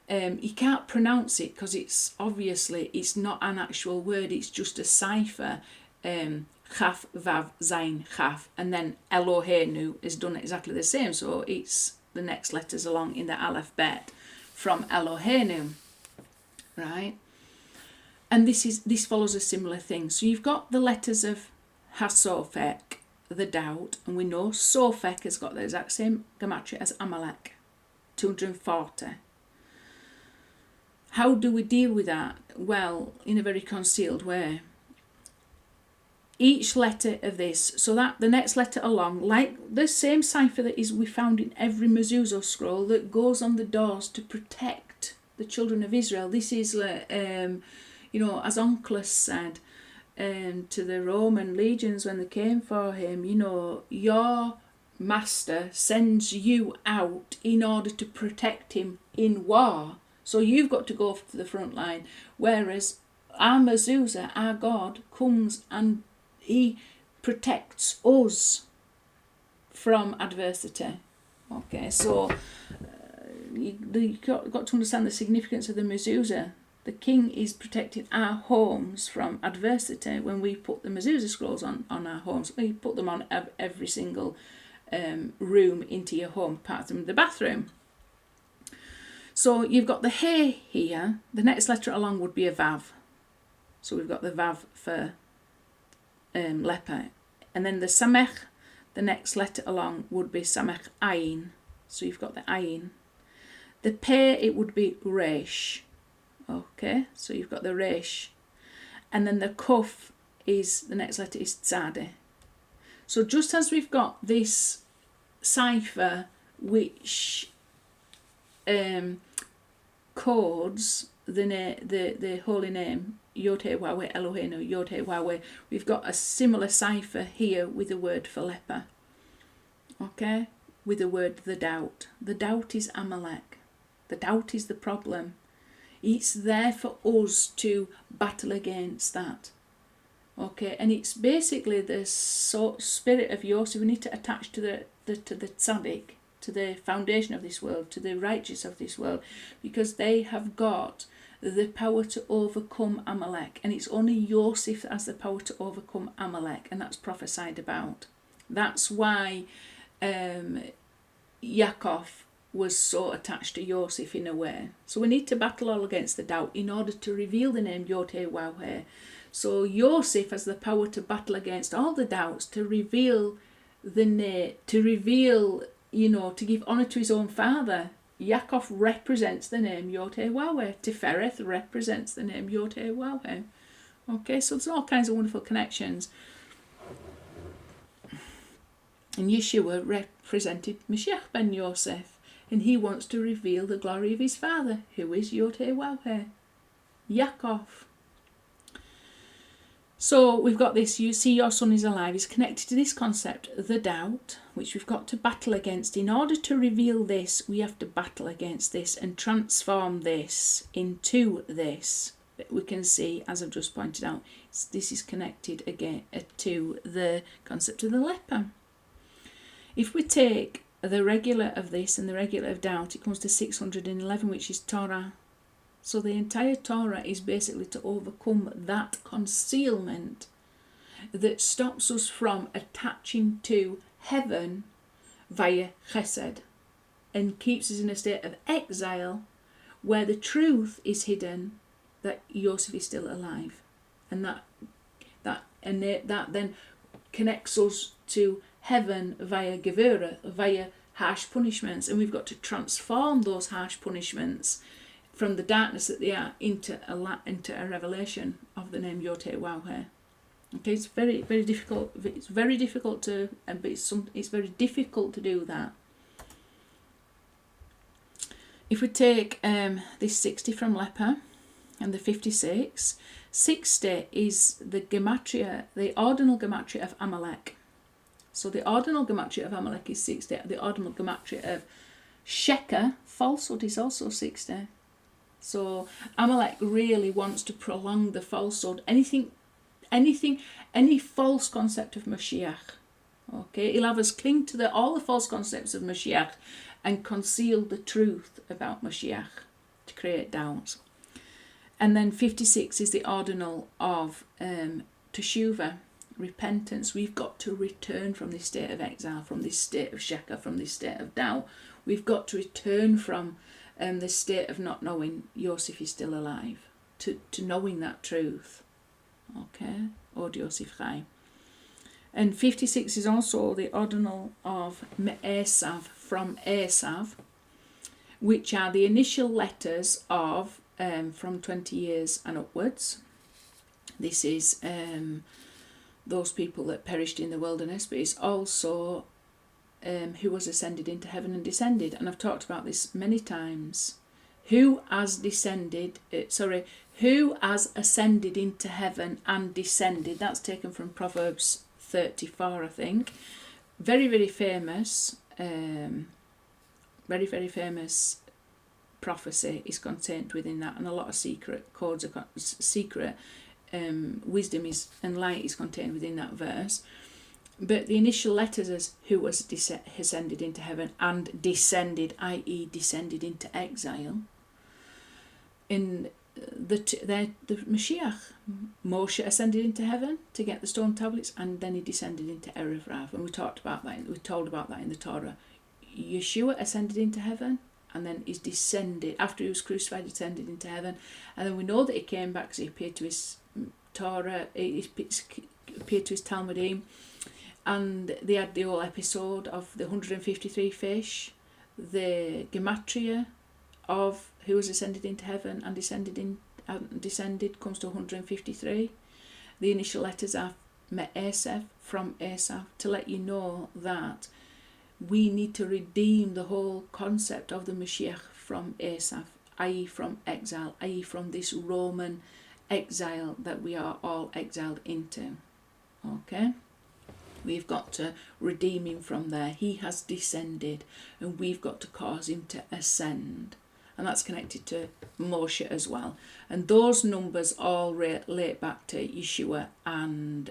You can't pronounce it because it's not an actual word, it's just a cipher. Chaf, Vav, Zayin, Chaf, and then Eloheinu is done exactly the same. So it's the next letters along in the Aleph Bet from Eloheinu, right? And this follows a similar thing. So you've got the letters of Hasofek, the doubt, and we know Sofek has got the exact same gematria as Amalek, 240. How do we deal with that? Well, in a very concealed way. Each letter of this, so that the next letter along, like the same cipher that we found in every Mezuzah scroll that goes on the doors to protect the children of Israel. This is, as Onkelos said, to the Roman legions when they came for him, your master sends you out in order to protect him in war. So you've got to go to the front line. Whereas our Mezuzah, our God, comes and he protects us from adversity. Okay, so you've got to understand the significance of the Mezuzah. The king is protecting our homes from adversity. When we put the Mezuzah scrolls on our homes, we put them on every single room into your home, apart from the bathroom. So you've got the He here. The next letter along would be a Vav. So we've got the Vav for leper. And then the Samech, the next letter along would be Samech Ayin. So you've got the Ayin. The Peh, it would be Resh. Okay, so you've got the Resh. And then the Kuf is, the next letter is Tzadeh. So just as we've got this cipher which codes the holy name, Yod He Waw He Eloheinu, Yod He Waw He, we've got a similar cipher here with the word for leper. Okay, with the word the doubt. The doubt is Amalek. The doubt is the problem. It's there for us to battle against that. Okay, and it's basically the spirit of Yosef. We need to attach to the tzaddik, to the foundation of this world, to the righteous of this world, because they have got the power to overcome Amalek, and it's only Yosef that has the power to overcome Amalek, and that's prophesied about. That's why Yaakov was so attached to Yosef in a way. So we need to battle all against the doubt in order to reveal the name Yod He Waw He. So Yosef has the power to battle against all the doubts, to reveal the name, to reveal, to give honour to his own father. Yaakov represents the name Yod He Waw He. Tifereth represents the name Yod He Waw He. Okay, so there's all kinds of wonderful connections. And Yeshua represented Moshiach Ben Yosef, and he wants to reveal the glory of his father, who is Yod He Waw He, Yaakov. So we've got this, you see your son is alive, is connected to this concept, the doubt, which we've got to battle against. In order to reveal this, we have to battle against this and transform this into this. We can see, as I've just pointed out, this is connected again to the concept of the leper. If we take the regular of this and the regular of doubt, it comes to 611, which is Torah. So the entire Torah is basically to overcome that concealment. that stops us from attaching to heaven via chesed, and keeps us in a state of exile where the truth is hidden that Yosef is still alive, and that then connects us to heaven via gevurah, via harsh punishments, and we've got to transform those harsh punishments from the darkness that they are into a revelation of the name Yod Heh Waw Heh. Okay, it's very difficult. It's very difficult to, but it's very difficult to do that. If we take this 60 from Leper and the 56, 60 is the gematria, the ordinal gematria of Amalek. So the ordinal gematria of Amalek is 60. The ordinal gematria of Sheker, falsehood, is also 60. So Amalek really wants to prolong the falsehood. Any false concept of Mashiach. Okay, he'll have us cling to all the false concepts of Mashiach and conceal the truth about Mashiach to create doubts. And then 56 is the ordinal of Teshuvah, repentance. We've got to return from this state of exile, from this state of Sheker, from this state of doubt. We've got to return from the state of not knowing Yosef is still alive to knowing that truth. Okay, Od Yosef Chai. And 56 is also the ordinal of Me'esav, from Esav, which are the initial letters of from 20 years and upwards. This is those people that perished in the wilderness, but it's also who was ascended into heaven and descended. And I've talked about this many times. Who has ascended into heaven and descended? That's taken from Proverbs 34, I think. Very famous. Very famous prophecy is contained within that, and a lot of secret wisdom and light is contained within that verse. But the initial letters is who was ascended into heaven and descended, i.e. descended into exile. In the Mashiach, Moshe ascended into heaven to get the stone tablets, and then he descended into Erev Rav, and we talked about that. We told about that in the Torah. Yeshua ascended into heaven, and then he's descended after he was crucified. Descended into heaven, and then we know that he came back because he appeared to his Torah. He appeared to his Talmudim, and they had the whole episode of the 153 fish, the gematria of who was ascended into heaven and descended comes to 153. The initial letters are Me'esef, from Esav, to let you know that we need to redeem the whole concept of the Mashiach from Esav, i.e. from exile, i.e. from this Roman exile that we are all exiled into. Okay? We've got to redeem him from there. He has descended, and we've got to cause him to ascend. And that's connected to Moshe as well. And those numbers all relate back to Yeshua and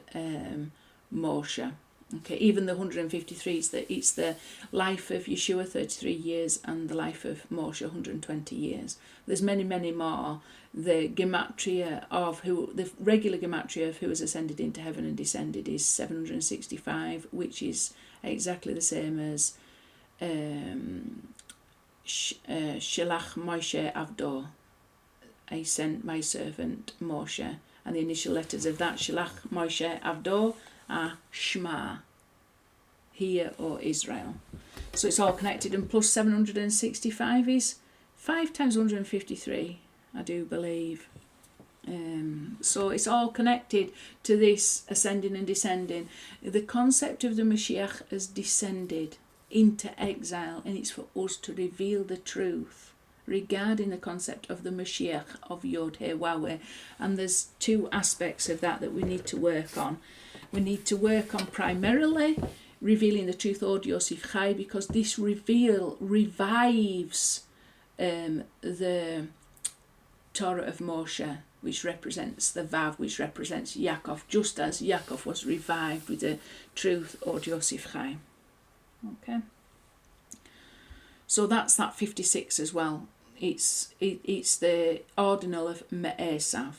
Moshe. Okay, even the 153 it's the life of Yeshua, 33 years, and the life of Moshe, 120 years. There's many more. The gematria of the regular gematria of who has ascended into heaven and descended is 765, which is exactly the same as Shelach Moshe Avdo, I sent my servant Moshe, and the initial letters of that Shelach Moshe Avdo are Shema, hear, O Israel. So it's all connected, and plus 765 is 5 times 153, I do believe. So it's all connected to this ascending and descending. The concept of the Mashiach has descended into exile, and it's for us to reveal the truth regarding the concept of the Mashiach of Yod Heh Waw Heh. And there's two aspects of that we need to work on. We need to work on primarily revealing the truth Od Yosef Chai, because this revives the Torah of Moshe, which represents the Vav, which represents Yaakov, just as Yaakov was revived with the truth Od Yosef Chai. Okay, so that's that 56 as well. It's the ordinal of Me'esav,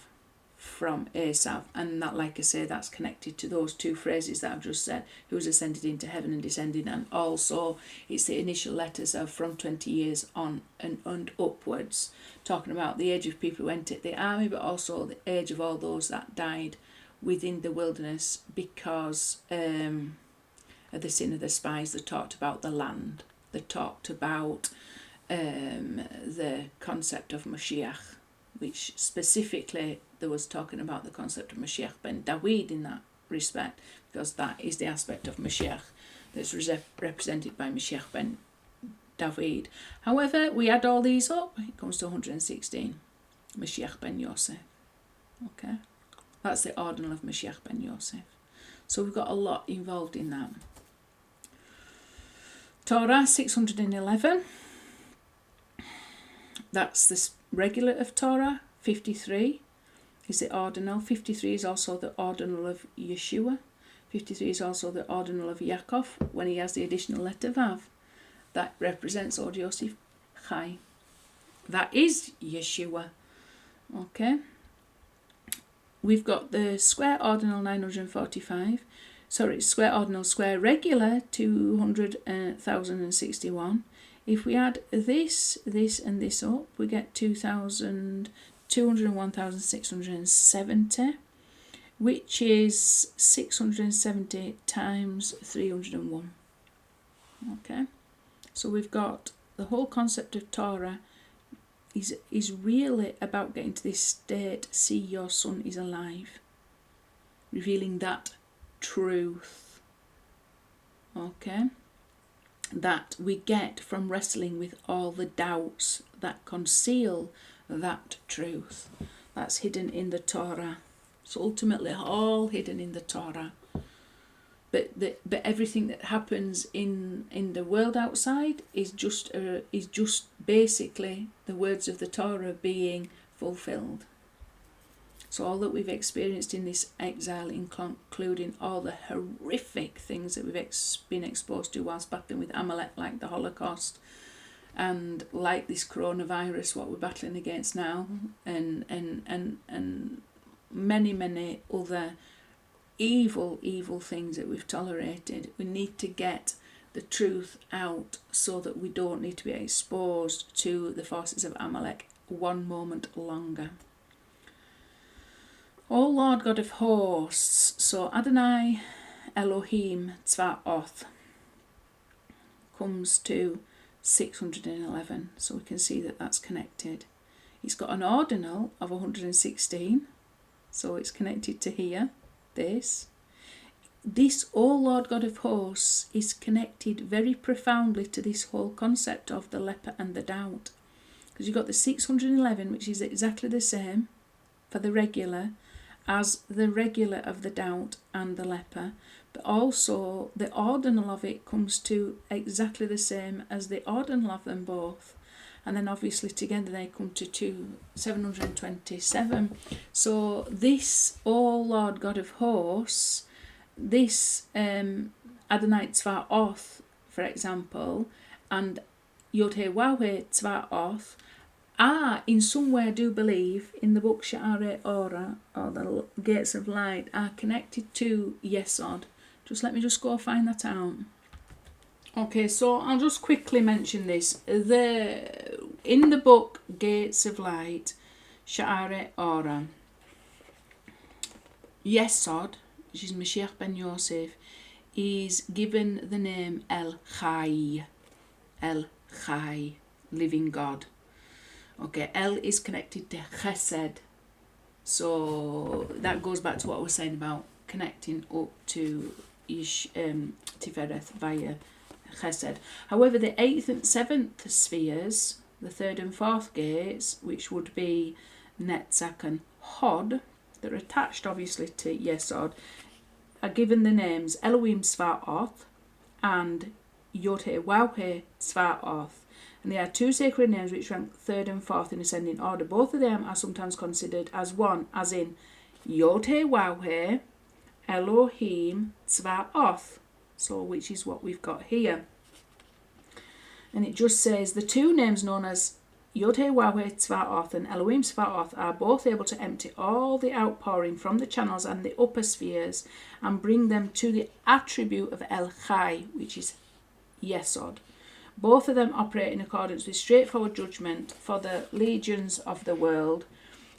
from Esav, and that, like I say, that's connected to those two phrases that I've just said, who has ascended into heaven and descended, and also it's the initial letters of from 20 years on and upwards, talking about the age of people who entered the army, but also the age of all those that died within the wilderness because of the sin of the spies. That talked about the land, that talked about the concept of Mashiach, which specifically there was talking about the concept of Moshiach Ben David in that respect, because that is the aspect of Mashiach that's represented by Moshiach Ben David. However, we add all these up, it comes to 116. Moshiach Ben Yosef. Okay, that's the ordinal of Moshiach Ben Yosef. So we've got a lot involved in that. Torah 611. That's the regular of Torah. 53 is the ordinal. 53 is also the ordinal of Yeshua. 53 is also the ordinal of Yaakov when he has the additional letter Vav. That represents Od Yosef Chai. That is Yeshua. Okay. We've got the square ordinal 945. Sorry, square ordinal, square regular 200,061. If we add this, and this up, we get 201,670, which is 670 times 301. Okay, so we've got the whole concept of Torah is really about getting to this state, see your son is alive, revealing that truth. Okay, that we get from wrestling with all the doubts that conceal that truth. That's hidden in the Torah. It's ultimately all hidden in the Torah. But everything that happens in the world outside is just basically the words of the Torah being fulfilled. So all that we've experienced in this exile, including all the horrific things that we've been exposed to whilst battling with Amalek, like the Holocaust, and like this coronavirus, what we're battling against now, and many other evil things that we've tolerated. We need to get the truth out so that we don't need to be exposed to the forces of Amalek one moment longer. O Lord God of hosts, so Adonai Elohim Tzvaoth comes to 611, so we can see that that's connected. It's got an ordinal of 116, so it's connected to here, this. This, O Lord God of hosts, is connected very profoundly to this whole concept of the leper and the doubt. Because you've got the 611, which is exactly the same for the regular as the regular of the doubt and the leper, but also the ordinal of it comes to exactly the same as the ordinal of them both, and then obviously together they come to 727. So this, O Lord God of hosts, this Adonai Tzvaoth, for example, and Yod-Heh-Wah-Heh Tzvaoth in some way I do believe in the book Sha'arei Ora, or the Gates of Light, are connected to Yesod. Let me go find that out. Okay, so I'll just quickly mention this. In the book Gates of Light, Sha'arei Ora, Yesod, which is Moshiach Ben Yosef, is given the name El Chai, living God. Okay, El is connected to Chesed, so that goes back to what I was saying about connecting up to Tifereth via Chesed. However, the 8th and 7th spheres, the 3rd and 4th gates, which would be Netzach and Hod, that are attached obviously to Yesod, are given the names Elohim Tzvaoth and Yod-Heh-Wah-Heh Tzvaoth. And they are two sacred names which rank 3rd and 4th in ascending order. Both of them are sometimes considered as one, as in Yod-Heh-Wah-Heh Elohim Tzvaoth, so which is what we've got here. And it just says the two names known as Yod-Heh-Wah-Heh Tzva'oth and Elohim Tzva'oth are both able to empty all the outpouring from the channels and the upper spheres and bring them to the attribute of El Chai, which is Yesod. Both of them operate in accordance with straightforward judgment for the legions of the world.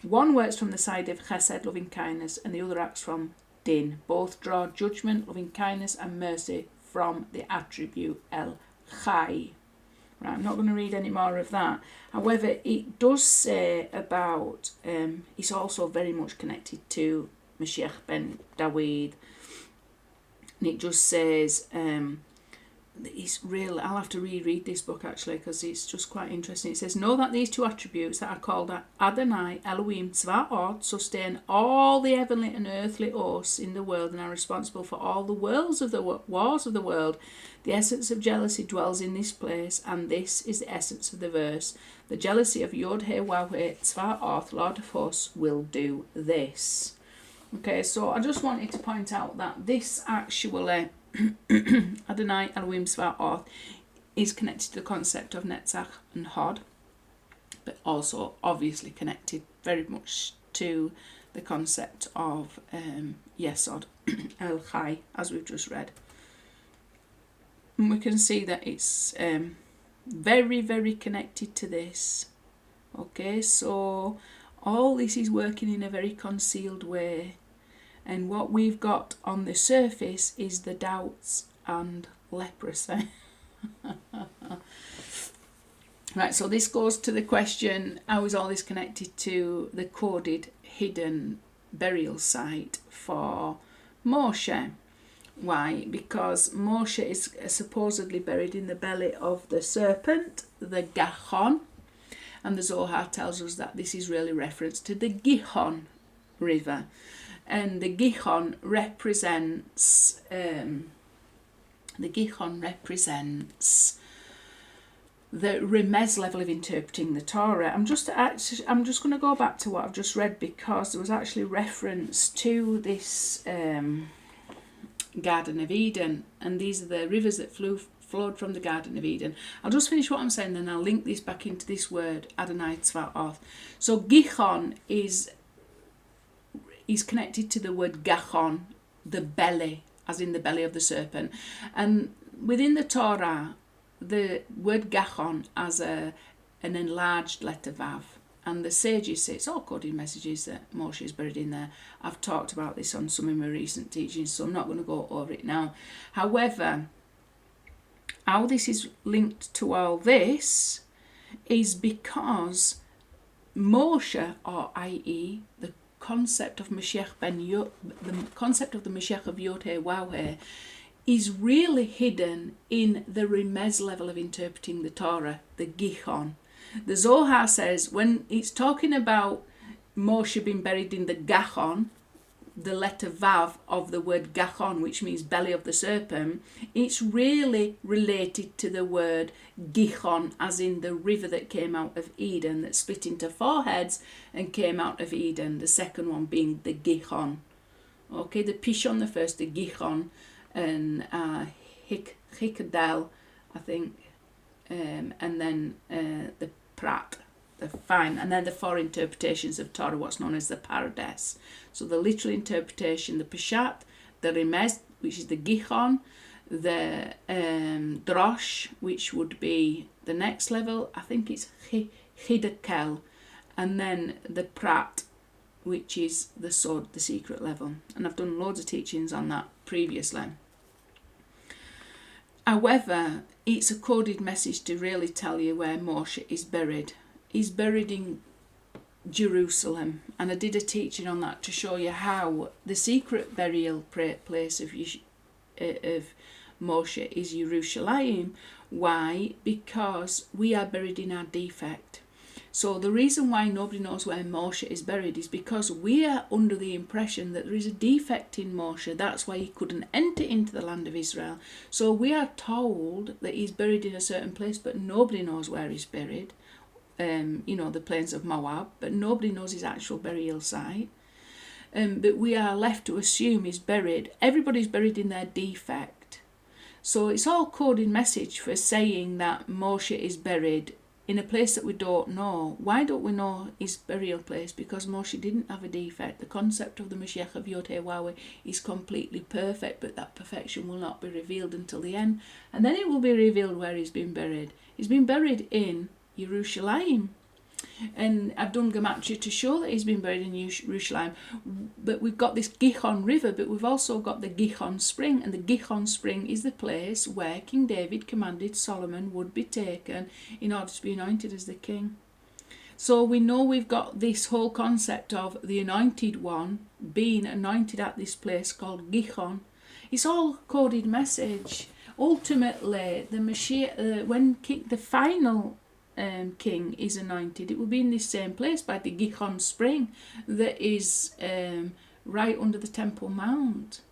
One works from the side of Chesed, loving kindness, and the other acts from Din. Both draw judgment, loving kindness, and mercy from the attribute El Chai. Right, I'm not going to read any more of that. However, it does say about, it's also very much connected to Moshiach Ben David. And it just says, it's real. I'll have to reread this book actually because it's just quite interesting. It says, know that these two attributes that are called Adonai, Elohim, Tzva'ot sustain all the heavenly and earthly hosts in the world and are responsible for all the wars of the world. The essence of jealousy dwells in this place, and this is the essence of the verse. The jealousy of Yod-Heh-Wah-Heh Tzva'ot, Lord of hosts, will do this. Okay, so I just wanted to point out that this actually Adonai Elohim Tzva'oth is connected to the concept of Netzach and Hod, but also obviously connected very much to the concept of Yesod, El Chai, as we've just read. And we can see that it's very, very connected to this. Okay, so all this is working in a very concealed way. And what we've got on the surface is the doubts and leprosy. Right, so this goes to the question, how is all this connected to the coded hidden burial site for Moshe? Why? Because Moshe is supposedly buried in the belly of the serpent, the Gachon, and the Zohar tells us that this is really reference to the Gihon river. And the Gihon represents the Remez level of interpreting the Torah. I'm just going to go back to what I've just read because there was actually reference to this Garden of Eden, and these are the rivers that flowed from the Garden of Eden. I'll just finish what I'm saying, then I'll link this back into this word Adonai Tzva'oth. So Gihon is connected to the word Gachon, the belly, as in the belly of the serpent. And within the Torah, the word Gachon has an enlarged letter Vav. And the sages say, it's all coded messages that Moshe is buried in there. I've talked about this on some of my recent teachings, so I'm not going to go over it now. However, how this is linked to all this is because Moshe, or i.e. the concept of Moshiach the concept of the Mashiach of Yod-Heh-Wah-Heh is really hidden in the Remez level of interpreting the Torah, the Gihon. The Zohar says when it's talking about Moshe being buried in the Gachon, the letter Vav of the word Gachon, which means belly of the serpent, it's really related to the word Gihon, as in the river that came out of Eden, that split into 4 heads and came out of Eden, the second one being the Gihon. Okay, the Pishon, the first, the Gihon, and Hikadel, I think, and then the Prat, the fine, and then the 4 interpretations of Torah, what's known as the Pardes. So the literal interpretation, the Peshat, the Remez, which is the Gihon, the Drosh, which would be the next level, I think it's Chidakel, and then the Prat, which is the Sod, the secret level. And I've done loads of teachings on that previously. However, it's a coded message to really tell you where Moshe is buried. He's buried in Jerusalem, and I did a teaching on that to show you how the secret burial place of Moshe is Yerushalayim. Why? Because we are buried in our defect. So the reason why nobody knows where Moshe is buried is because we are under the impression that there is a defect in Moshe. That's why he couldn't enter into the land of Israel. So we are told that he's buried in a certain place, but nobody knows where he's buried. The plains of Moab, but nobody knows his actual burial site. But we are left to assume he's buried. Everybody's buried in their defect. So it's all coded message for saying that Moshe is buried in a place that we don't know. Why don't we know his burial place? Because Moshe didn't have a defect. The concept of the Mashiach of Yod Heh Wawe is completely perfect, but that perfection will not be revealed until the end. And then it will be revealed where he's been buried. He's been buried in Jerusalem. And I've done gematria to show that he's been buried in Jerusalem. But we've got this Gihon river, but we've also got the Gihon spring. And the Gihon spring is the place where King David commanded Solomon would be taken in order to be anointed as the king. So we know we've got this whole concept of the anointed one being anointed at this place called Gihon. It's all coded message. Ultimately, the Mashiach, when the final king is anointed, it will be in this same place by the Gihon spring that is right under the Temple Mount.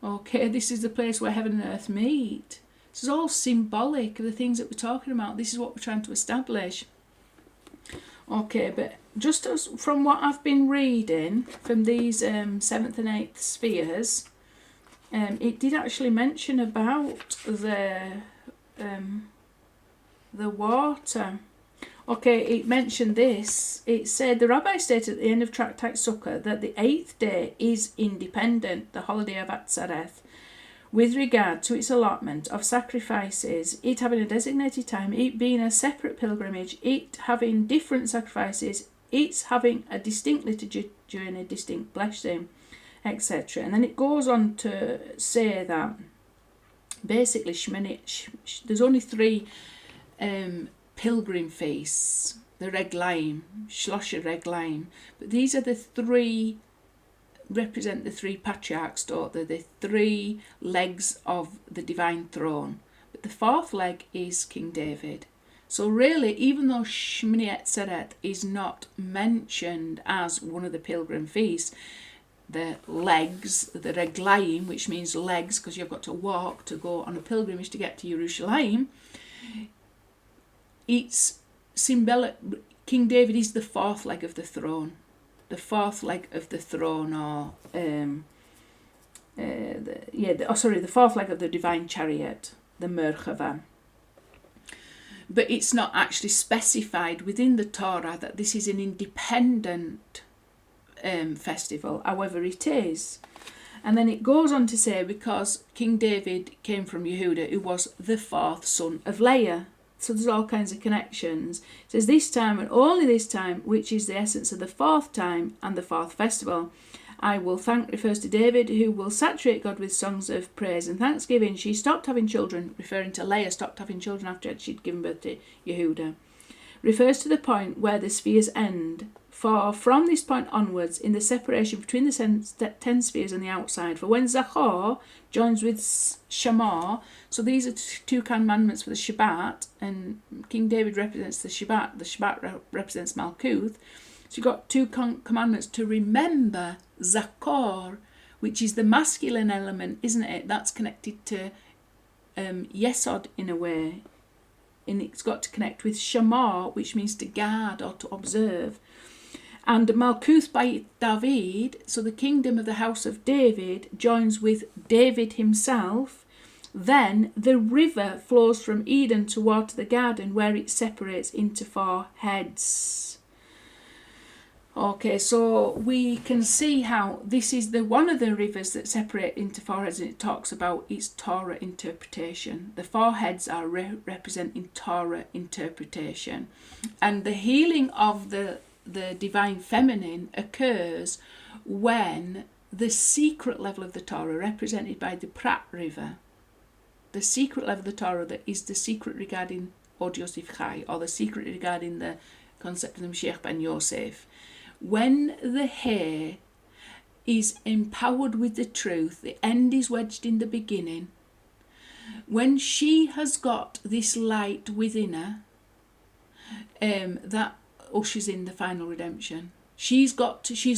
Okay, this is the place where heaven and earth meet. This is all symbolic of the things that we're talking about. This is what we're trying to establish. Okay, but just as from what I've been reading from these 7th and 8th spheres, it did actually mention about the water. Okay, it mentioned this. It said, the rabbi stated at the end of Tractate Sukkah that the 8th day is independent, the holiday of Atzareth, with regard to its allotment of sacrifices, it having a designated time, it being a separate pilgrimage, it having different sacrifices, it's having a distinct liturgy during a distinct blessing, etc. And then it goes on to say that basically there's only 3 pilgrim feasts, the Reglaim, Shlosha Reglaim, but these are the 3, represent the 3 patriarchs, don't they? The 3 legs of the divine throne. But the 4th leg is King David. So really, even though Shmini Atzeret is not mentioned as one of the pilgrim feasts, the legs, the Reglaim, which means legs because you've got to walk to go on a pilgrimage to get to Jerusalem, it's symbolic. King David is the 4th leg of the throne. The 4th leg of the throne, or the 4th leg of the divine chariot, the Merkava. But it's not actually specified within the Torah that this is an independent festival. However, it is. And then it goes on to say, because King David came from Yehuda, who was the 4th son of Leah. So there's all kinds of connections. It says this time and only this time, which is the essence of the 4th time and the 4th festival. I will thank refers to David, who will saturate God with songs of praise and thanksgiving. She stopped having children, referring to Leah, stopped having children after she'd given birth to Yehuda. Refers to the point where the spheres end. For from this point onwards, in the separation between the 10 spheres and the outside, for when Zachor joins with Shamar, so these are 2 commandments for the Shabbat, and King David represents the Shabbat represents Malkuth. So you've got 2 commandments to remember Zachor, which is the masculine element, isn't it? That's connected to Yesod in a way, and it's got to connect with Shamar, which means to guard or to observe. And Malkuth by David, so the kingdom of the house of David, joins with David himself. Then the river flows from Eden toward the garden, where it separates into 4 heads. Okay, so we can see how this is one of the rivers that separate into 4 heads, and it talks about its Torah interpretation. The 4 heads are representing Torah interpretation. And the healing of the divine feminine occurs when the secret level of the Torah, represented by the Prat River, the secret level of the Torah that is the secret regarding Od Yosef Chai, or the secret regarding the concept of the Moshiach Ben Yosef, when the hair is empowered with the truth, the end is wedged in the beginning, when she has got this light within her, that ushers in the final redemption. She's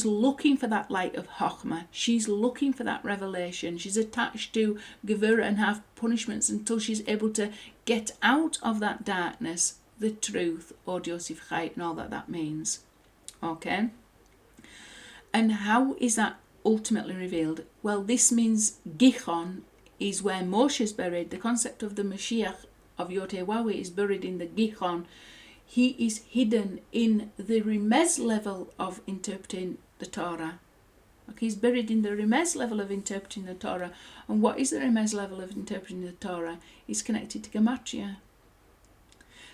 looking for that light of Chokhmah. She's looking for that revelation. She's attached to Gevurah and have punishments until she's able to get out of that darkness, the truth, Od Yosef Chai, and all that means. Okay? And how is that ultimately revealed? Well, this means Gihon is where Moshe is buried. The concept of the Mashiach of Yod-Heh-Waw-Heh is buried in the Gichon. He is hidden in the Remez level of interpreting the Torah. Okay, he's buried in the Remez level of interpreting the Torah. And what is the Remez level of interpreting the Torah? It's connected to Gematria.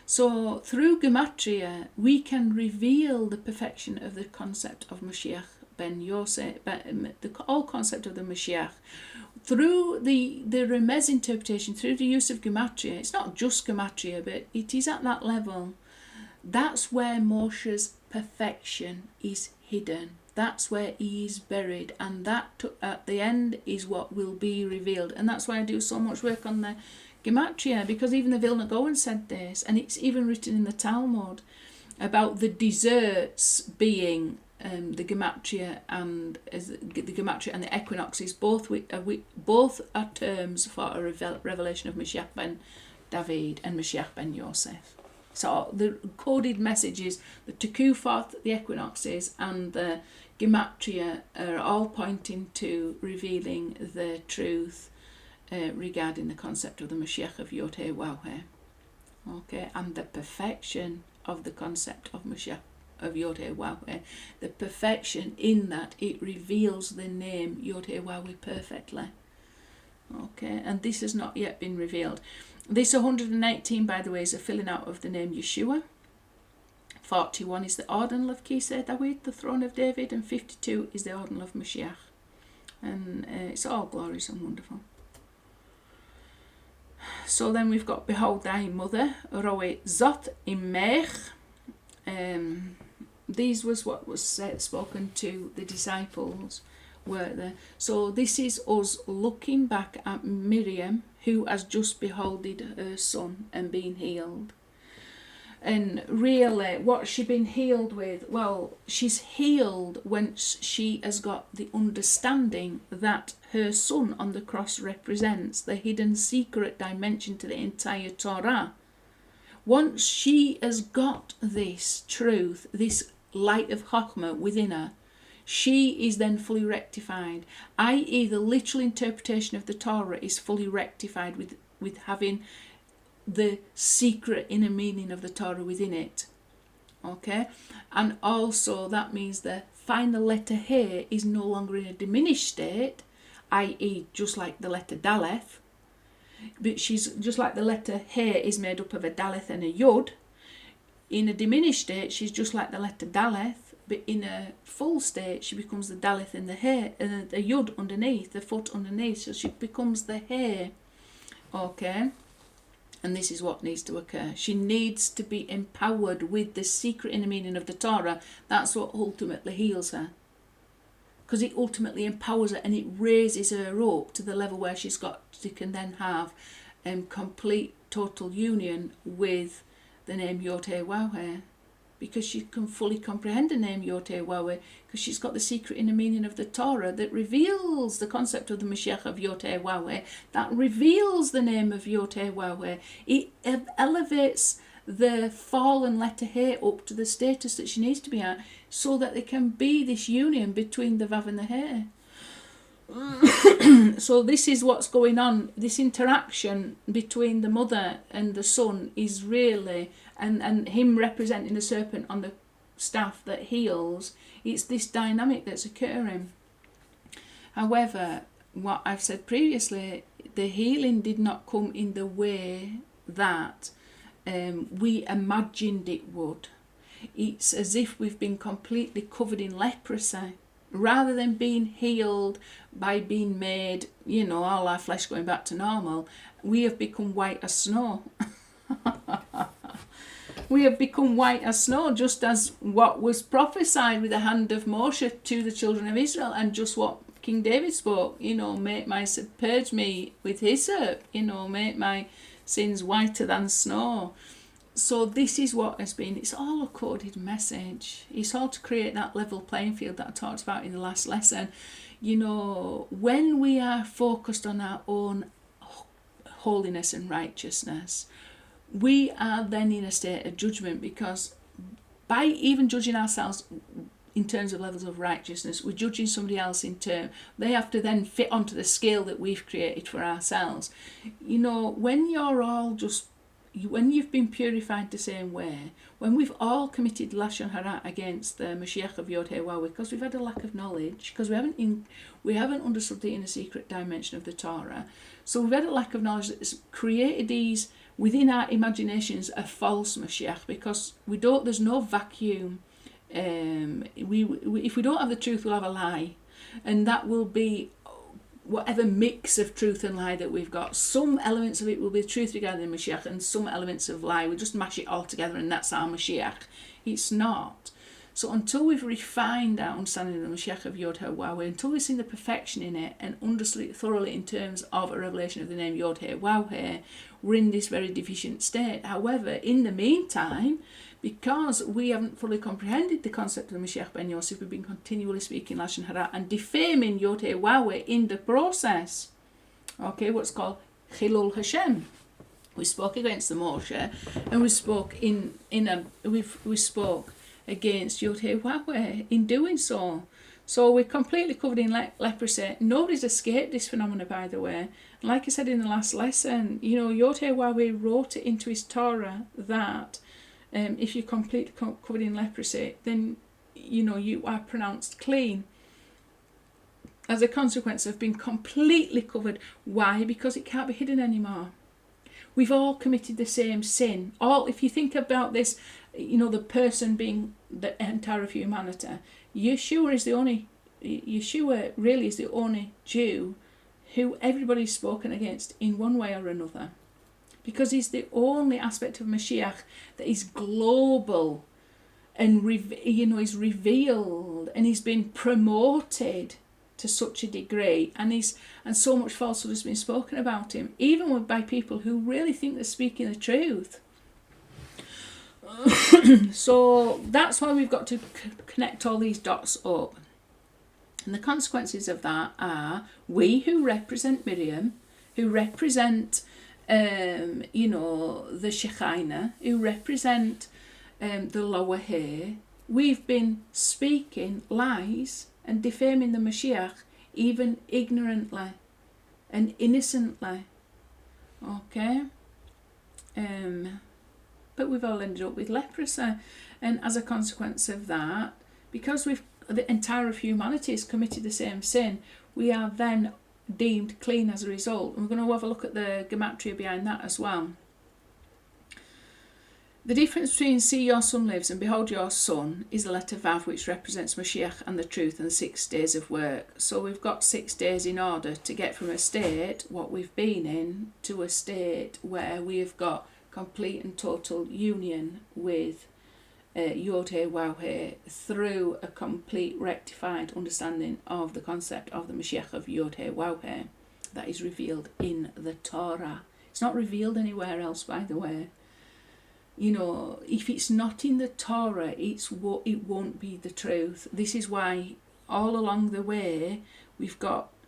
So through Gematria, we can reveal the perfection of the concept of Moshiach Ben Yosef, the whole concept of the Mashiach. Through the Remez interpretation, through the use of Gematria, it's not just Gematria, but it is at that level. That's where Moshe's perfection is hidden. That's where he is buried, and that at the end is what will be revealed. And that's why I do so much work on the Gematria, because even the Vilna Gaon said this, and it's even written in the Talmud about the desserts being the Gematria and the equinoxes. Both are terms for a revelation of Moshiach Ben David and Moshiach Ben Yosef. So the coded messages, the Tekufot, the equinoxes, and the Gematria are all pointing to revealing the truth regarding the concept of the Mashiach of Yod-Heh-Waw-Heh. Okay, and the perfection of the concept of Mashiach of Yod-Heh-Waw-Heh. The perfection in that it reveals the name Yod-Heh-Waw-Heh perfectly. Okay, and this has not yet been revealed. This 118, by the way, is a filling out of the name Yeshua. 41 is the ordinal of Kisei David, the throne of David, and 52 is the ordinal of Mashiach. And it's all glorious and wonderful. So then we've got Behold thy mother, Roe Zot Imech. These was what was spoken to the disciples. Were there. So this is us looking back at Miriam, who has just beholded her son and been healed. And really, what's she been healed with? Well, she's healed once she has got the understanding that her son on the cross represents the hidden secret dimension to the entire Torah. Once she has got this truth, this light of Chokhmah within her, she is then fully rectified, i.e. the literal interpretation of the Torah is fully rectified with having the secret inner meaning of the Torah within it. Okay? And also that means the final letter He is no longer in a diminished state, i.e. just like the letter Daleth, but she's just like the letter He is made up of a Daleth and a Yod. In a diminished state, she's just like the letter Daleth, but in a full state, she becomes the Daleth and the He, and the Yod underneath, the foot underneath, so she becomes the He. Okay? And this is what needs to occur. She needs to be empowered with the secret inner meaning of the Torah. That's what ultimately heals her. Because it ultimately empowers her and it raises her up to the level where she can then have complete, total union with the name Yod-Heh-Waw-Heh. Because she can fully comprehend the name Yod-Heh-Waw-Heh, because she's got the secret inner meaning of the Torah that reveals the concept of the Mashiach of Yod-Heh-Waw-Heh, that reveals the name of Yod-Heh-Waw-Heh. It elevates the fallen letter He up to the status that she needs to be at, so that there can be this union between the Vav and the He. So this is what's going on. This interaction between the mother and the son is really, and him representing the serpent on the staff that heals, it's this dynamic that's occurring. However, what I've said previously, the healing did not come in the way that we imagined it would. It's as if we've been completely covered in leprosy. Rather than being healed by being made, all our flesh going back to normal, we have become white as snow. We have become white as snow, just as what was prophesied with the hand of Moshe to the children of Israel, and just what King David spoke, purge me with hyssop, make my sins whiter than snow. So this is what has been, it's all a coded message. It's all to create that level playing field that I talked about in the last lesson. When we are focused on our own holiness and righteousness, we are then in a state of judgment, because by even judging ourselves in terms of levels of righteousness, we're judging somebody else in turn. They have to then fit onto the scale that we've created for ourselves. When you're all just when you've been purified the same way, when we've all committed Lashon Hara against the Mashiach of Yod Heh Waw, because we've had a lack of knowledge, because we haven't understood the inner secret dimension of the Torah, so we've had a lack of knowledge that's created these within our imaginations a false Mashiach, because there's no vacuum. If we don't have the truth, we'll have a lie, and that will be whatever mix of truth and lie that we've got. Some elements of it will be truth regarding the Mashiach, and some elements of lie. We just mash it all together and that's our Mashiach. It's not. So until we've refined our understanding of the Mashiach of Yod Heh Waw, until we've seen the perfection in it and understood it thoroughly in terms of a revelation of the name Yod Heh Waw, we're in this very deficient state. However, in the meantime, because we haven't fully comprehended the concept of the Moshiach Ben Yosef, we've been continually speaking Lashon Hara and defaming Yod Heh Waw in the process. Okay, what's called Chilul Hashem. We spoke against the Moshe, and we spoke we spoke against Yod Heh Waw in doing so. So we're completely covered in leprosy. Nobody's escaped this phenomenon, by the way. And like I said in the last lesson, Yod Heh Waw wrote it into his Torah that if you're completely covered in leprosy, then you are pronounced clean as a consequence of being completely covered. Why? Because it can't be hidden anymore. We've all committed the same sin. If you think about this, the person being the entire of humanity, Yeshua really is the only Jew who everybody's spoken against in one way or another, because he's the only aspect of Mashiach that is global and is revealed, and he's been promoted to such a degree, and so much falsehood has been spoken about him, even by people who really think they're speaking the truth. So that's why we've got to connect all these dots up. And the consequences of that are we who represent Miriam, who represent the Shekinah, who represent the lower hair, we've been speaking lies and defaming the Mashiach, even ignorantly and innocently. Okay? But we've all ended up with leprosy. And as a consequence of that, because the entire of humanity has committed the same sin, we are then deemed clean as a result. And we're going to have a look at the gematria behind that as well. The difference between see your son lives and behold your son is the letter Vav, which represents Mashiach and the truth and 6 days of work. So we've got 6 days in order to get from a state, what we've been in, to a state where we have got complete and total union with Yod Heh Waw through a complete rectified understanding of the concept of the Mashiach of Yod Heh Waw that is revealed in the Torah. It's not revealed anywhere else, by the way. If it's not in the Torah, it won't be the truth. This is why all along the way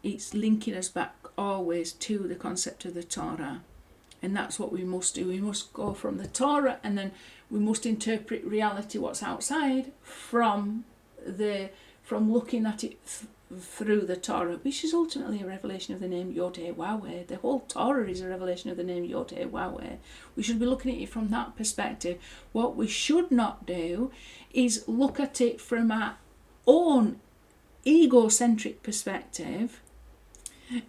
it's linking us back always to the concept of the Torah. And that's what we must do. We must go from the Torah, and then we must interpret reality, what's outside, from looking at it through the Torah, which is ultimately a revelation of the name Yod Heh Waw. The whole Torah is a revelation of the name Yod Heh Waw. We should be looking at it from that perspective. What we should not do is look at it from our own egocentric perspective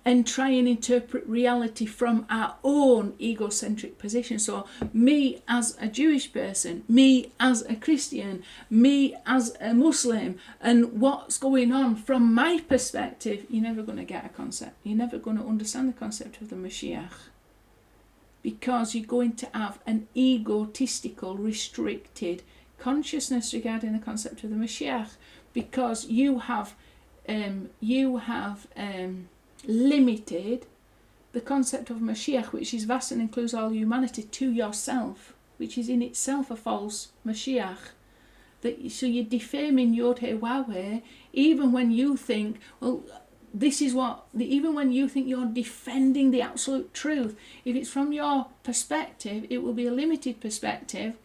and try and interpret reality from our own egocentric position. So me as a Jewish person, me as a Christian, me as a Muslim, and what's going on from my perspective, you're never going to get a concept. You're never going to understand the concept of the Mashiach, because you're going to have an egotistical, restricted consciousness regarding the concept of the Mashiach, because you have limited the concept of Mashiach, which is vast and includes all humanity, to yourself, which is in itself a false Mashiach. So you're defaming Yod Heh Waw, even when you think, even when you think you're defending the absolute truth. If it's from your perspective, it will be a limited perspective,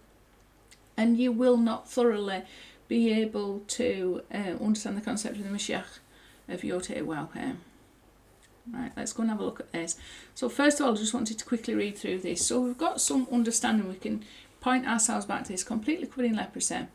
and you will not thoroughly be able to understand the concept of the Mashiach of Yod Heh Waw. Right, let's go and have a look at this. So first of all, I just wanted to quickly read through this. So we've got some understanding. We can point ourselves back to this, completely covered in leprosy.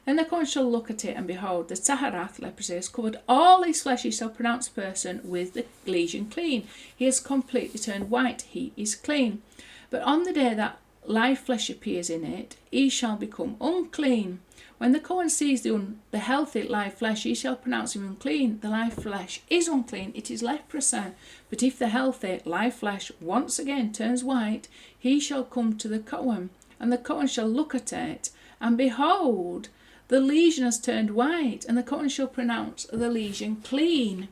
Then the Kohen shall look at it, and behold, the Taharath, leprosy, has covered all his flesh. He shall pronounce the person with the lesion clean. He has completely turned white. He is clean. But on the day that live flesh appears in it, he shall become unclean. When the Kohen sees the healthy live flesh, he shall pronounce him unclean. The live flesh is unclean, it is leprosy. But if the healthy live flesh once again turns white, he shall come to the Kohen, and the Kohen shall look at it, and behold, the lesion has turned white, and the Kohen shall pronounce the lesion clean.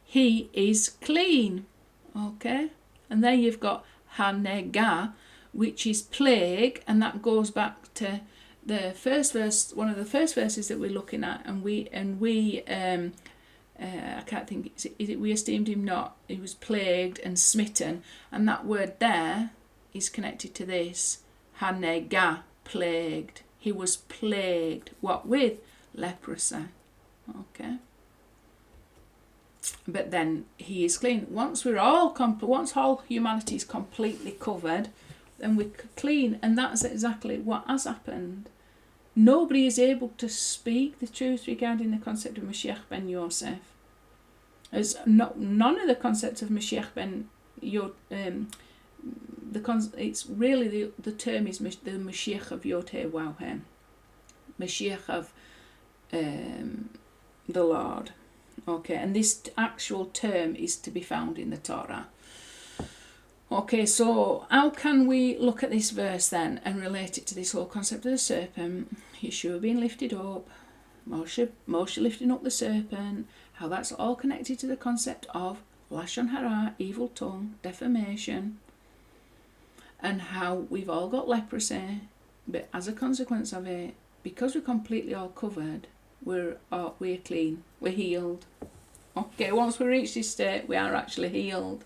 He is clean. Okay? And then you've got Hanegah, which is plague, and that goes back to the first verse, one of the first verses that we're looking at, and we I can't think, is it we esteemed him not, he was plagued and smitten, and that word there is connected to this, Hanegah, plagued. He was plagued, what with? Leprosy. Okay. But then he is clean. Once all humanity is completely covered, then we're clean, and that's exactly what has happened. Nobody is able to speak the truth regarding the concept of Moshiach Ben Yosef. As none of the concepts of Moshiach Ben it's really the term is the Mashiach of Yod-Heh Waw-Heh, Mashiach of the Lord. Okay, and this actual term is to be found in the Torah. Okay, so how can we look at this verse then and relate it to this whole concept of the serpent? Yeshua being lifted up, Moshe lifting up the serpent, how that's all connected to the concept of Lashon Hara, evil tongue, defamation, and how we've all got leprosy, but as a consequence of it, because we're completely all covered, we're clean, we're healed. Okay, once we reach this state, we are actually healed.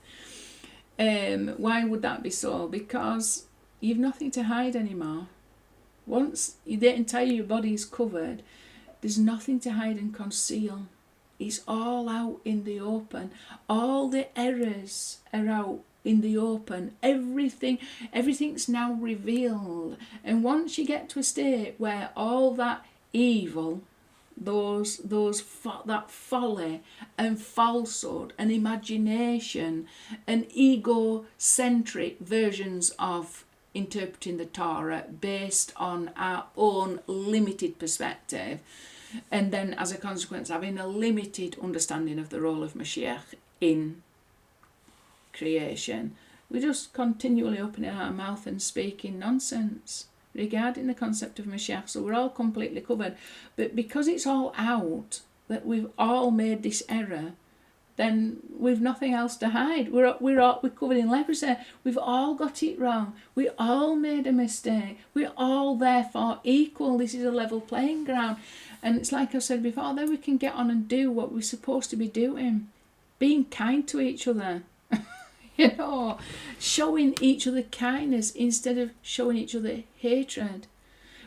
Why would that be so? Because you've nothing to hide anymore. Once the entire body is covered, there's nothing to hide and conceal. It's all out in the open. All the errors are out in the open. Everything's now revealed. And once you get to a state where all that evil, that folly and falsehood and imagination and egocentric versions of interpreting the Torah based on our own limited perspective, and then as a consequence having a limited understanding of the role of Mashiach in creation, we're just continually opening our mouth and speaking nonsense regarding the concept of Mashiach. So we're all completely covered, but because it's all out, that we've all made this error, then we've nothing else to hide. We're covered in leprosy. We've all got it wrong. We all made a mistake. We're all therefore equal. This is a level playing ground. And it's like I said before, then we can get on and do what we're supposed to be doing. Being kind to each other. Showing each other kindness instead of showing each other hatred.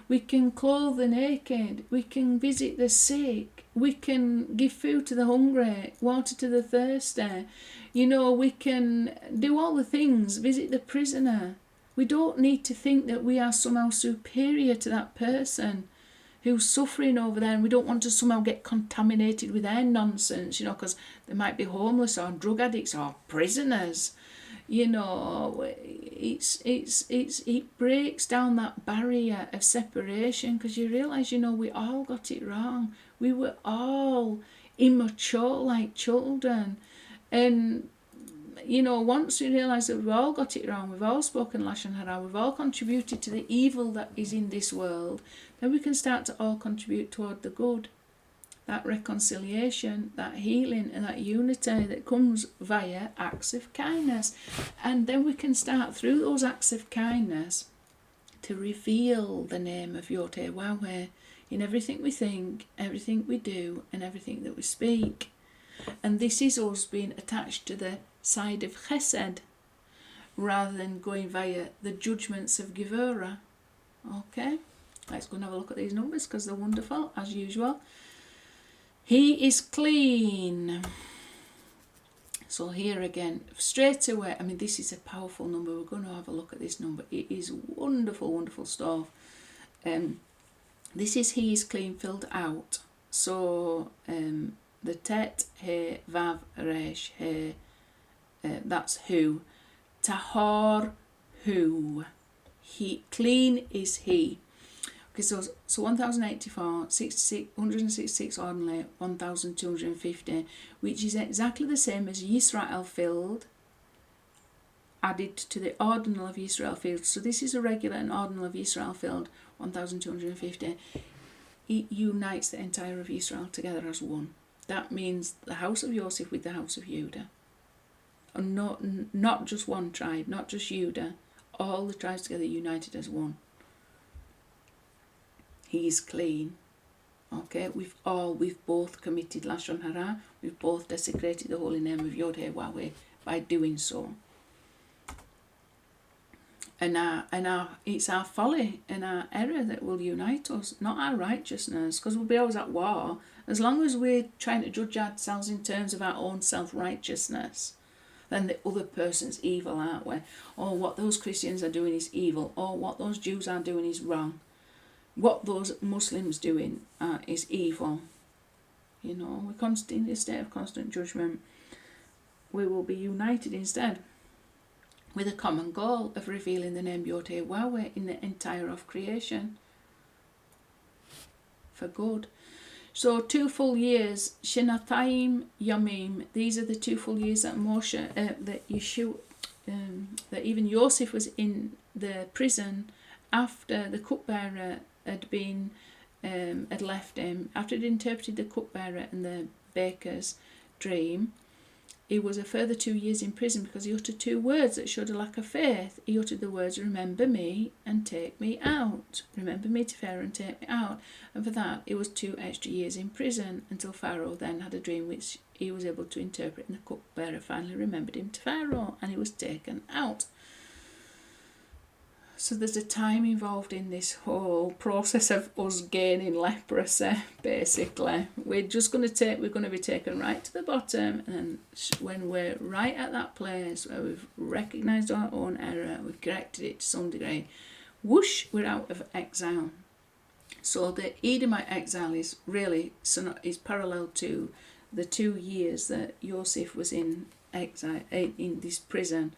We can clothe the naked. We can visit the sick. We can give food to the hungry, water to the thirsty. We can do all the things, visit the prisoner. We don't need to think that we are somehow superior to that person who's suffering over there, and we don't want to somehow get contaminated with their nonsense, because they might be homeless or drug addicts or prisoners. It breaks down that barrier of separation, because you realise, we all got it wrong. We were all immature like children. And, once we realise that we've all got it wrong, we've all spoken Lashon Hara, we've all contributed to the evil that is in this world, then we can start to all contribute toward the good. That reconciliation, that healing and that unity that comes via acts of kindness. And then we can start through those acts of kindness to reveal the name of Yod-Heh Waw-Heh in everything we think, everything we do, and everything that we speak. And this is us being attached to the side of Chesed rather than going via the judgments of Gevurah. Okay, let's go and have a look at these numbers because they're wonderful as usual. He is clean. So here again, straight away, I mean, this is a powerful number. We're going to have a look at this number. It is wonderful, wonderful stuff. This is he is clean, filled out. So the tet, he, vav, resh, he, that's who. Tahor, who. He, clean is he. Okay, so 1084, 166 ordinary, 1250, which is exactly the same as Yisrael filled, added to the ordinal of Yisrael filled. So this is a regular and ordinal of Yisrael filled, 1250. It unites the entire of Israel together as one. That means the house of Yosef with the house of Judah. And not just one tribe, not just Judah, all the tribes together united as one. He is clean. Okay, we've both committed Lashon Hara, we've both desecrated the holy name of Yod-Heh-Wah-Weh by doing so. And it's our folly and our error that will unite us, not our righteousness, because we'll be always at war. As long as we're trying to judge ourselves in terms of our own self-righteousness, then the other person's evil, aren't we? Or what those Christians are doing is evil, or what those Jews are doing is wrong. What those Muslims doing is evil. You know, we're constantly in a state of constant judgment. We will be united instead with a common goal of revealing the name Yod-Heh-Wah-Weh in the entire of creation for good. So 2 full years, Shinatayim Yamim, these are the 2 full years that Moshe, that Yeshua, that even Yosef was in the prison after the cupbearer had left him, after he'd interpreted the cupbearer and the baker's dream. He was a further 2 years in prison because he uttered 2 words that showed a lack of faith. He uttered the words, remember me and take me out. Remember me to Pharaoh and take me out. And for that, he was 2 extra years in prison until Pharaoh then had a dream which he was able to interpret, and the cupbearer finally remembered him to Pharaoh and he was taken out. So there's a time involved in this whole process of us gaining leprosy, basically. We're going to be taken right to the bottom, and then when we're right at that place where we've recognised our own error, we've corrected it to some degree, whoosh, we're out of exile. So the Edomite exile is parallel to the 2 years that Yosef was in exile, in this prison,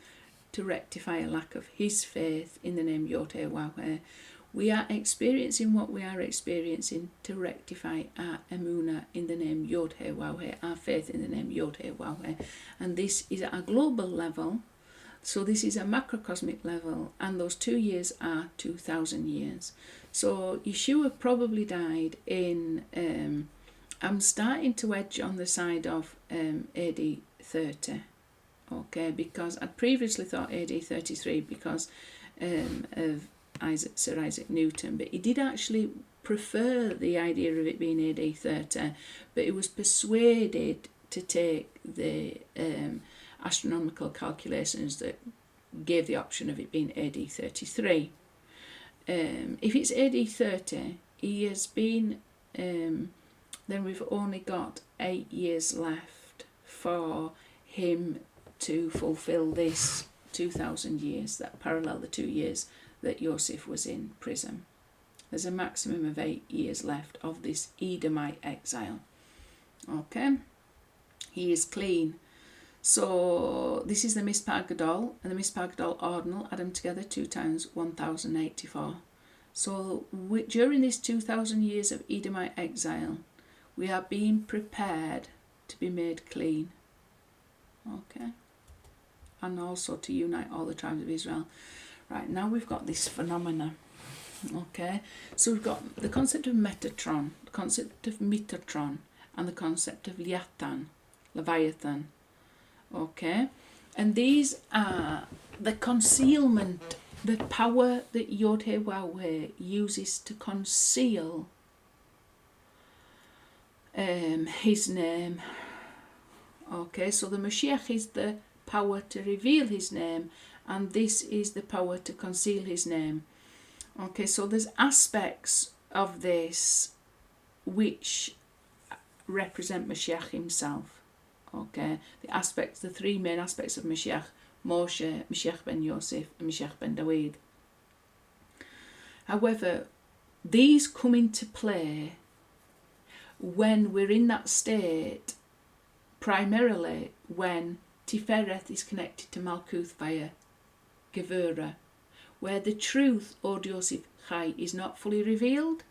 to rectify a lack of his faith in the name Yod-Heh-Wah-Weh. We are experiencing what we are experiencing to rectify our emunah in the name Yod-Heh-Wah-Weh, our faith in the name Yod-Heh-Wah-Weh. And this is at a global level, so this is a macrocosmic level, and those 2 years are 2,000 years. So Yeshua probably died in, I'm starting to edge on the side of AD 30. Okay, because I'd previously thought AD 33 because of Sir Isaac Newton, but he did actually prefer the idea of it being AD 30, but he was persuaded to take the astronomical calculations that gave the option of it being AD 33. If it's AD 30, he has been, then we've only got 8 years left for him to fulfill this 2,000 years that parallel the 2 years that Yosef was in prison. There's a maximum of 8 years left of this Edomite exile. Okay, he is clean. So this is the Mispar Gadol, and the Mispar Gadol ordinal, add them together 2 times 1084. So during this 2,000 years of Edomite exile, we are being prepared to be made clean. Okay, and also to unite all the tribes of Israel. Right, now we've got this phenomena. Okay, so we've got the concept of Metatron, the concept of Metatron, and the concept of Leviathan. Okay, and these are the concealment, the power that Yod-Heh-Wah-Weh uses to conceal his name. Okay, so the Mashiach is the power to reveal his name, and this is the power to conceal his name. Okay, so there's aspects of this which represent Mashiach himself. Okay, the three main aspects of Mashiach: Moshe, Moshiach Ben Yosef, and Moshiach Ben David. However, these come into play when we're in that state, primarily when Tiferet is connected to Malkuth via Gevurah, where the truth, Od Yosef Chai, is not fully revealed.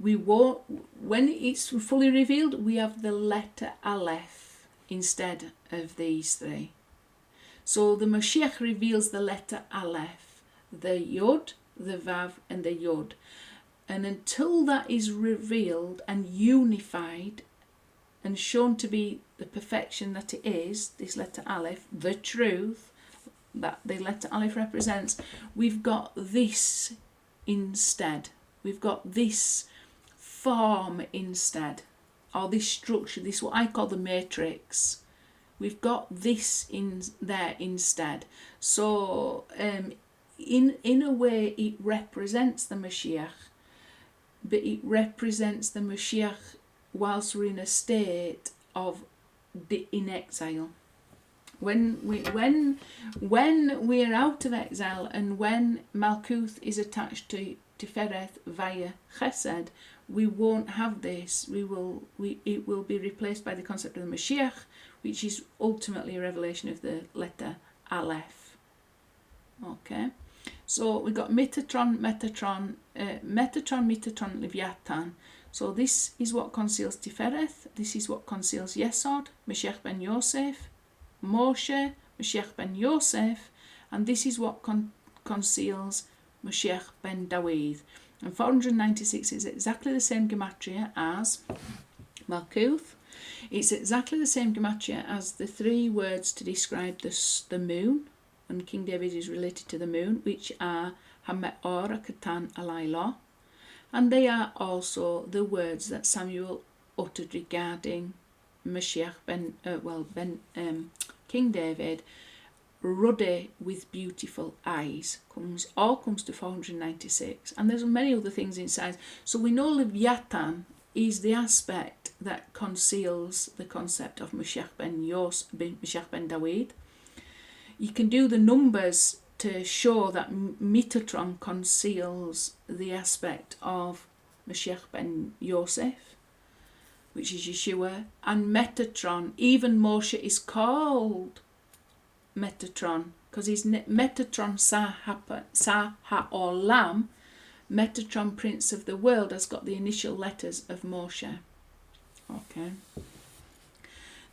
We won't, when it's fully revealed, we have the letter Aleph instead of these three. So the Mashiach reveals the letter Aleph, the Yod, the Vav, and the Yod. And until that is revealed and unified and shown to be the perfection that it is, this letter Aleph, the truth that the letter Aleph represents, we've got this instead. We've got this form instead, or this structure, this what I call the matrix. We've got this in there instead. So in a way it represents the Mashiach, but it represents the Mashiach whilst we're in a state of in exile. When we're out of exile, and when Malkuth is attached to Tiferet via Chesed, we won't have this. It will be replaced by the concept of the Mashiach, which is ultimately a revelation of the letter Aleph. Okay, so we've got Metatron, Metatron, Leviathan. So this is what conceals Tiferet. This is what conceals Yesod, Moshiach Ben Yosef, Moshe, Moshiach Ben Yosef, and this is what conceals Moshiach Ben David. And 496 is exactly the same gematria as Malkuth. It's exactly the same gematria as the three words to describe the moon, and King David is related to the moon, which are Hameor Katan Alayla, and they are also the words that Samuel uttered regarding Mashiach King David, ruddy with beautiful eyes. All comes to 496, and there's many other things inside. So we know Leviathan is the aspect that conceals the concept of Moshiach Ben David. You can do the numbers to show that Metatron conceals the aspect of Moshiach Ben Yosef, which is Yeshua, and Metatron. Even Moshe is called Metatron because he's Metatron Sah HaOlam. Metatron, Prince of the World, has got the initial letters of Moshe. Okay.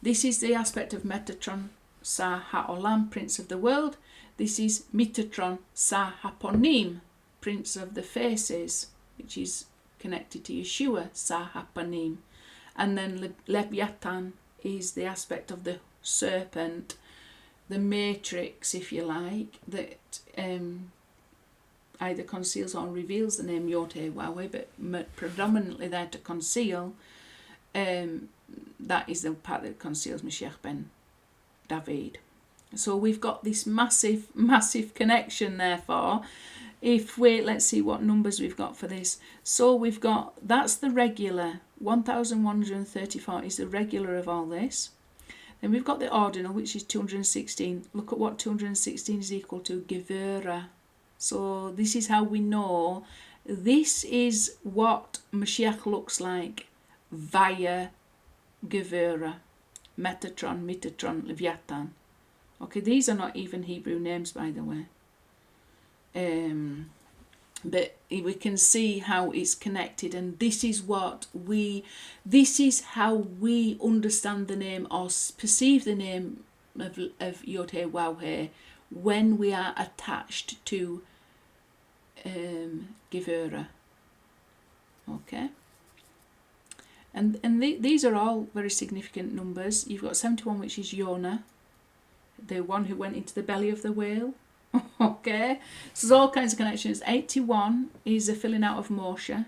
This is the aspect of Metatron Sah HaOlam, Prince of the World. This is Metatron Sah HaPonim, Prince of the Faces, which is connected to Yeshua, Sah HaPonim. And then Leviathan is the aspect of the serpent, the matrix, if you like, that either conceals or reveals the name Yod-Heh-Wah-Weh, but predominantly there to conceal. That is the part that conceals Moshiach Ben David. So we've got this massive connection, therefore. Let's see what numbers we've got for this. So we've got, that's the regular, 1134 is the regular of all this. Then we've got the ordinal, which is 216. Look at what 216 is equal to, Gevurah. So this is how we know this is what Mashiach looks like via Gevurah. Metatron, Leviathan. Okay, these are not even Hebrew names, by the way. But we can see how it's connected, and this is how we understand the name or perceive the name of Yod-Heh-Wah-Heh when we are attached to Gevurah. Okay. And these are all very significant numbers. You've got 71, which is Yonah, the one who went into the belly of the whale. Okay, so there's all kinds of connections. 81 is the filling out of Moshe,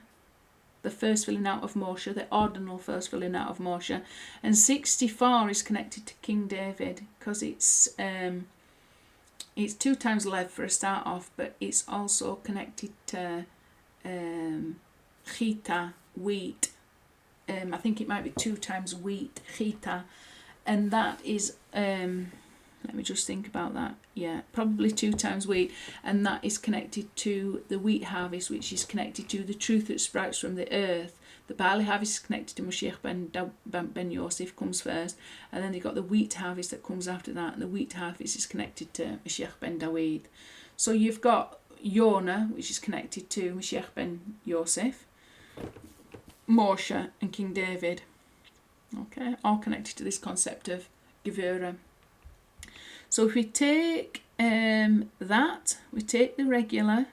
the first filling out of Moshe, the ordinal first filling out of Moshe. And 64 is connected to King David because it's 2 times lev for a start off, but it's also connected to chita, wheat. I think it might be 2 times wheat, chita. and that is, let me just think about that. Yeah, probably 2 times wheat, and that is connected to the wheat harvest, which is connected to the truth that sprouts from the earth. The barley harvest is connected to Moshiach Ben Yosef, comes first, and then you've got the wheat harvest that comes after that, and the wheat harvest is connected to Moshiach Ben David. So you've got Yonah, which is connected to Moshiach Ben Yosef, Moshe and King David. Okay, all connected to this concept of Gevurah. So if we take that, we take the regular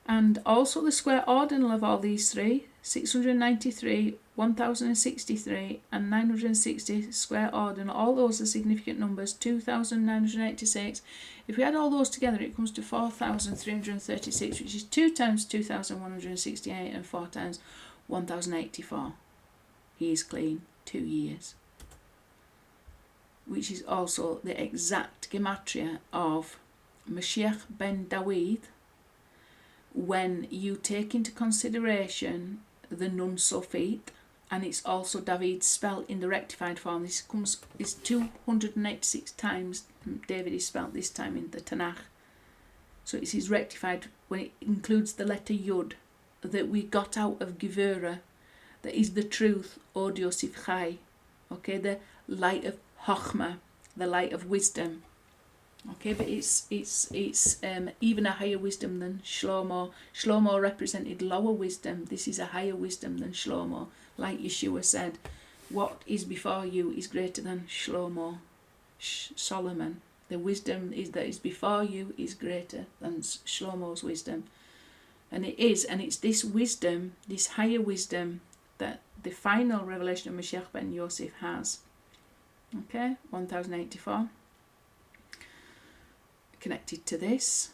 and also the square ordinal of all these three, 693, 1063 and 960 square ordinal, all those are significant numbers, 2986. If we add all those together, it comes to 4336, which is 2 times 2168 and 4 times 1084. He is clean, 2 years. Which is also the exact gematria of Moshiach Ben David when you take into consideration the Nun Sofit, and it's also David's spelled in the rectified form. This 286 times David is spelled this time in the Tanakh. So it's his rectified when it includes the letter Yud that we got out of Gevurah, that is the truth, Od Yosef Chai, okay, the light of Chochmah, the light of wisdom. Okay, but it's even a higher wisdom than Shlomo. Shlomo represented lower wisdom. This is a higher wisdom than Shlomo. Like Yeshua said, what is before you is greater than Shlomo, Solomon. The wisdom that is before you is greater than Shlomo's wisdom. And it's this wisdom, this higher wisdom, that the final revelation of Moshiach Ben Yosef has. Okay, 1084. Connected to this.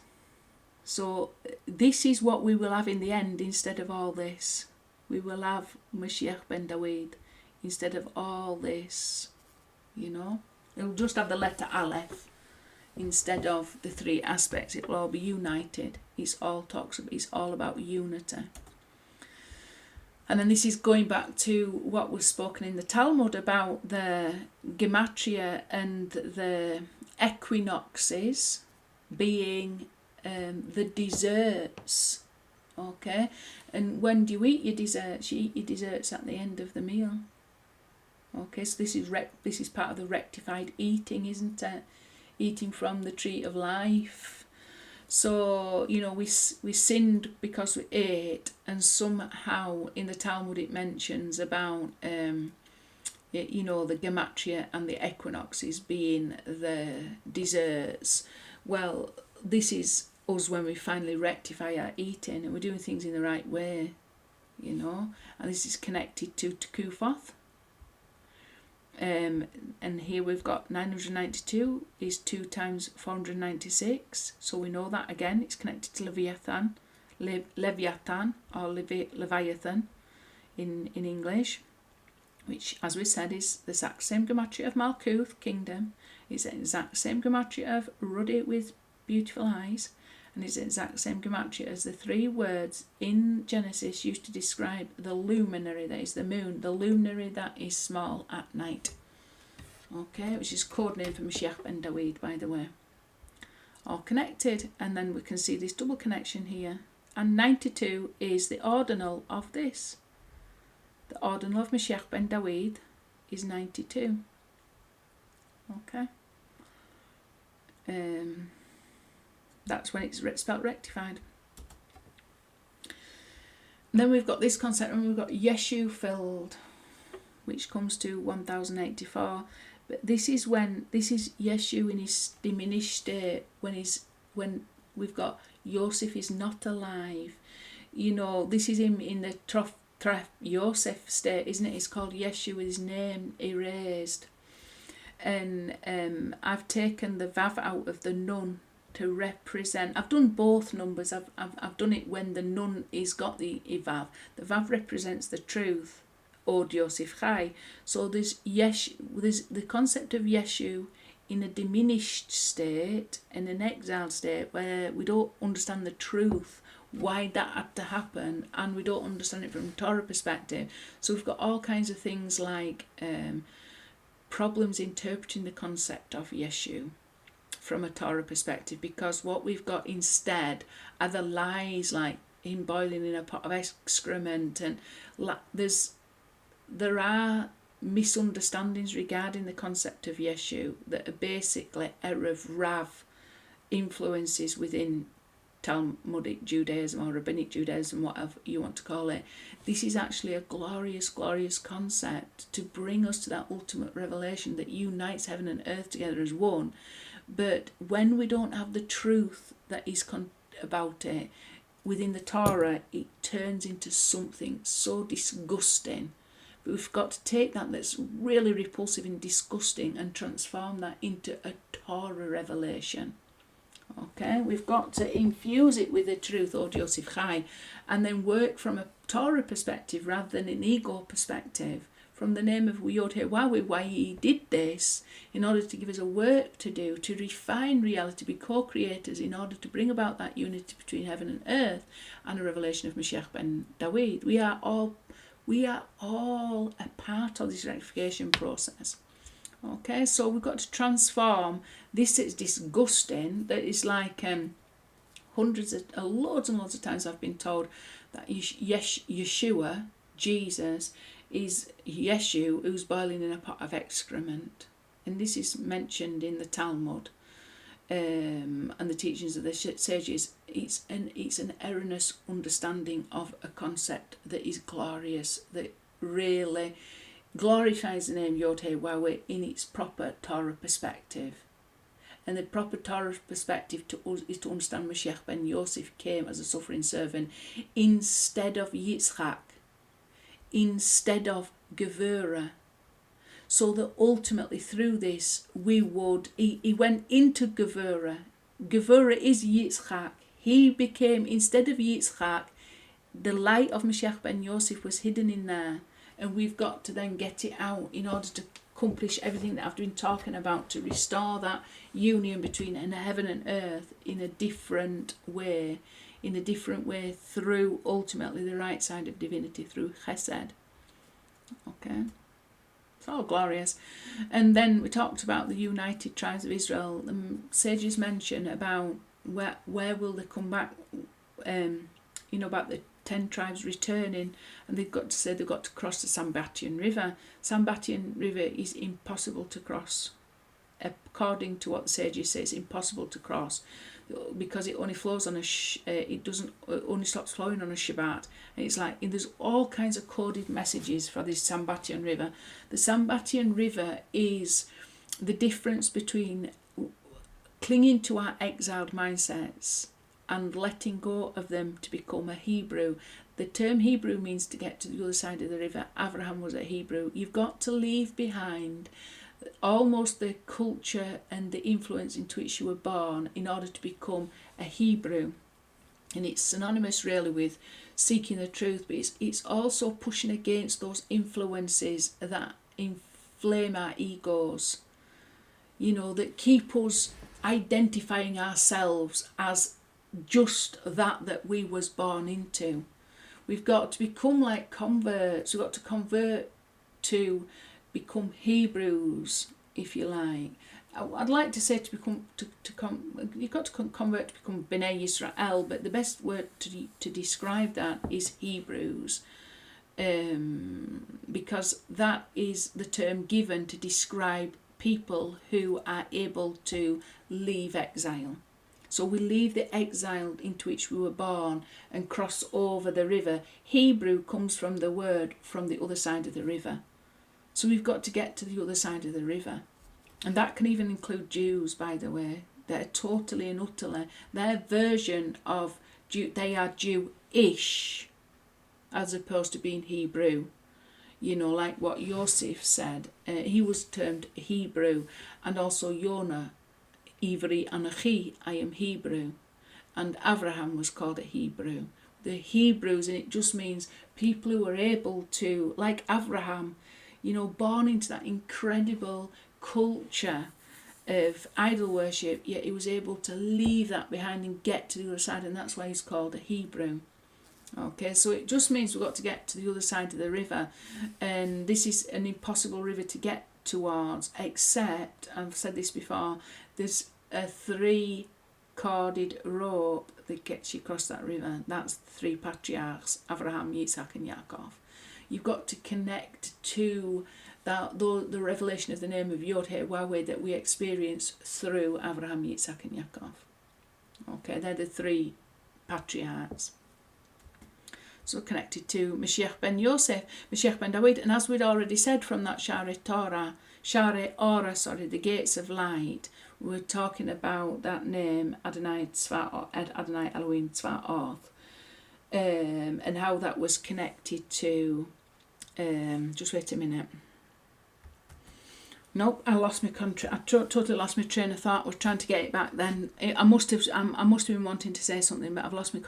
So this is what we will have in the end instead of all this. We will have Moshiach Ben David instead of all this, you know. It'll just have the letter Aleph instead of the 3 aspects. It will all be united. It's all about unity. And then this is going back to what was spoken in the Talmud about the gematria and the equinoxes being the desserts. Okay, and when do you eat your desserts? You eat your desserts at the end of the meal. Okay, so this is part of the rectified eating, isn't it? Eating from the tree of life. So, you know, we sinned because we ate, and somehow in the Talmud it mentions about, you know, the gematria and the equinoxes being the desserts. Well, this is us when we finally rectify our eating and we're doing things in the right way, you know, and this is connected to Tekuphoth. And here we've got 992 is 2 times 496, so we know that again it's connected to Leviathan, Leviathan or Leviathan in English, which, as we said, is the exact same gematria of Malkuth, kingdom. It's the exact same gematria of ruddy with beautiful eyes, and it's the exact same gematria as the 3 words in Genesis used to describe the luminary, that is the moon, the luminary that is small at night. Okay, which is code name for Moshiach Ben David, by the way. All connected, and then we can see this double connection here. And 92 is the ordinal of this. The ordinal of Moshiach Ben David is 92. Okay. That's when it's spelled rectified. Then we've got this concept, and we've got Yeshu filled, which comes to 1084. But this is Yeshu in his diminished state, when we've got Yosef is not alive. You know, this is him in the Trof Yosef state, isn't it? It's called Yeshu with his name erased. And I've taken the Vav out of the Nun to represent. I've done both numbers. I've done it when the Nun is got the Vav. The Vav represents the truth, Od Yosef Chai. So there's the concept of Yeshu in a diminished state, in an exiled state, where we don't understand the truth, why that had to happen, and we don't understand it from a Torah perspective. So we've got all kinds of things like problems interpreting the concept of Yeshu from a Torah perspective, because what we've got instead are the lies like him boiling in a pot of excrement, and there are misunderstandings regarding the concept of Yeshu that are basically Erev Rav influences within Talmudic Judaism or Rabbinic Judaism, whatever you want to call it. This is actually a glorious, glorious concept to bring us to that ultimate revelation that unites heaven and earth together as one. But when we don't have the truth that is about it within the Torah, it turns into something so disgusting. But we've got to take that's really repulsive and disgusting and transform that into a Torah revelation. Okay, we've got to infuse it with the truth, Od Yosef Chai, and then work from a Torah perspective rather than an ego perspective. From the name of Yod Hewawi, why he did this, in order to give us a work to do, to refine reality, be co-creators, in order to bring about that unity between heaven and earth, and a revelation of Moshiach Ben David. We are all a part of this rectification process. Okay, so we've got to transform this. Is disgusting. That is like loads and loads of times I've been told that Yeshua, Jesus, is Yeshu who's boiling in a pot of excrement, and this is mentioned in the Talmud and the teachings of the sages. It's an erroneous understanding of a concept that is glorious, that really glorifies the name Yod He Wawe in its proper Torah perspective. And the proper Torah perspective to us is to understand Mashiach ben Yosef came as a suffering servant instead of Yitzchak, instead of Gevurah, so that ultimately through this he went into Gevurah. Gevurah is Yitzchak. He became, instead of Yitzchak, the light of Mashiach ben Yosef was hidden in there. And we've got to then get it out in order to accomplish everything that I've been talking about, to restore that union between heaven and earth in a different way through ultimately the right side of divinity, through Chesed. Okay, it's all glorious. And then we talked about the united tribes of Israel. The sages mention about where will they come back, about the 10 tribes returning, and they've got to cross the Sambatian River. Sambatian River is impossible to cross. According to what the sages say, it's impossible to cross because it only flows on it only stops flowing on a Shabbat. And it's like, and there's all kinds of coded messages for this Sambatian River. The Sambatian River is the difference between clinging to our exiled mindsets and letting go of them to become a Hebrew. The term Hebrew means to get to the other side of the river. Abraham was a Hebrew. You've got to leave behind almost the culture and the influence into which you were born in order to become a Hebrew. And it's synonymous really with seeking the truth, but it's also pushing against those influences that inflame our egos, that keep us identifying ourselves as just that we was born into. We've got to become like converts. We've got to convert to become Hebrews, if you like. I'd like to say you've got to convert to become Bnei Yisrael, but the best word to describe that is Hebrews, because that is the term given to describe people who are able to leave exile. So we leave the exile into which we were born and cross over the river. Hebrew comes from the word from the other side of the river. So we've got to get to the other side of the river. And that can even include Jews, by the way. They're totally and utterly, their version of they are Jewish as opposed to being Hebrew. Like what Yosef said. He was termed Hebrew, and also Yonah. Ivri Anachi, I am Hebrew, and Abraham was called a Hebrew. The Hebrews, and it just means people who are able to, like Abraham, born into that incredible culture of idol worship, yet he was able to leave that behind and get to the other side, and that's why he's called a Hebrew. Okay, so it just means we've got to get to the other side of the river, and this is an impossible river to get towards, except, I've said this before, there's a 3-corded rope that gets you across that river. That's the 3 patriarchs, Abraham, Yitzhak and Yaakov. You've got to connect to the revelation of the name of Yod-Heh-Wah-Weh that we experience through Abraham, Yitzhak and Yaakov. Okay, they're the 3 patriarchs. So connected to Moshiach Ben Yosef, Moshiach Ben David, and as we'd already said from that chariot Ora, the gates of light, we're talking about that name Adonai Elohim Tzvaot, and how that was connected to. Just wait a minute. Nope, I lost my totally lost my train of thought. I was trying to get it back then. I must have been wanting to say something, but I've lost my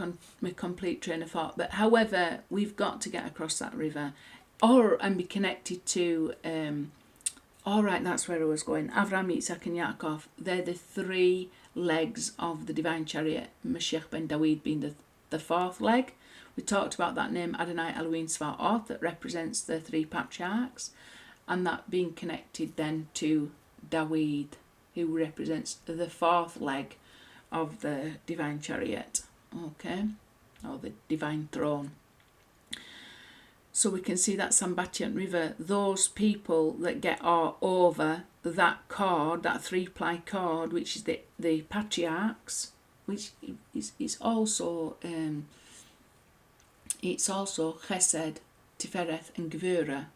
complete train of thought. But however, we've got to get across that river, and be connected to. All right, that's where I was going. Avraham, Yitzhak, and Yaakov. They're the 3 legs of the divine chariot. Moshiach Ben David being the 4th leg. We talked about that name Adonai Elohim Tzvaot that represents the 3 patriarchs. And that being connected then to David, who represents the 4th leg of the divine chariot, okay, or the divine throne. So we can see that Sambatyon River, those people that get over that cord, that 3-ply cord, which is the patriarchs, which is also it's also Chesed, Tifereth and Gevurah.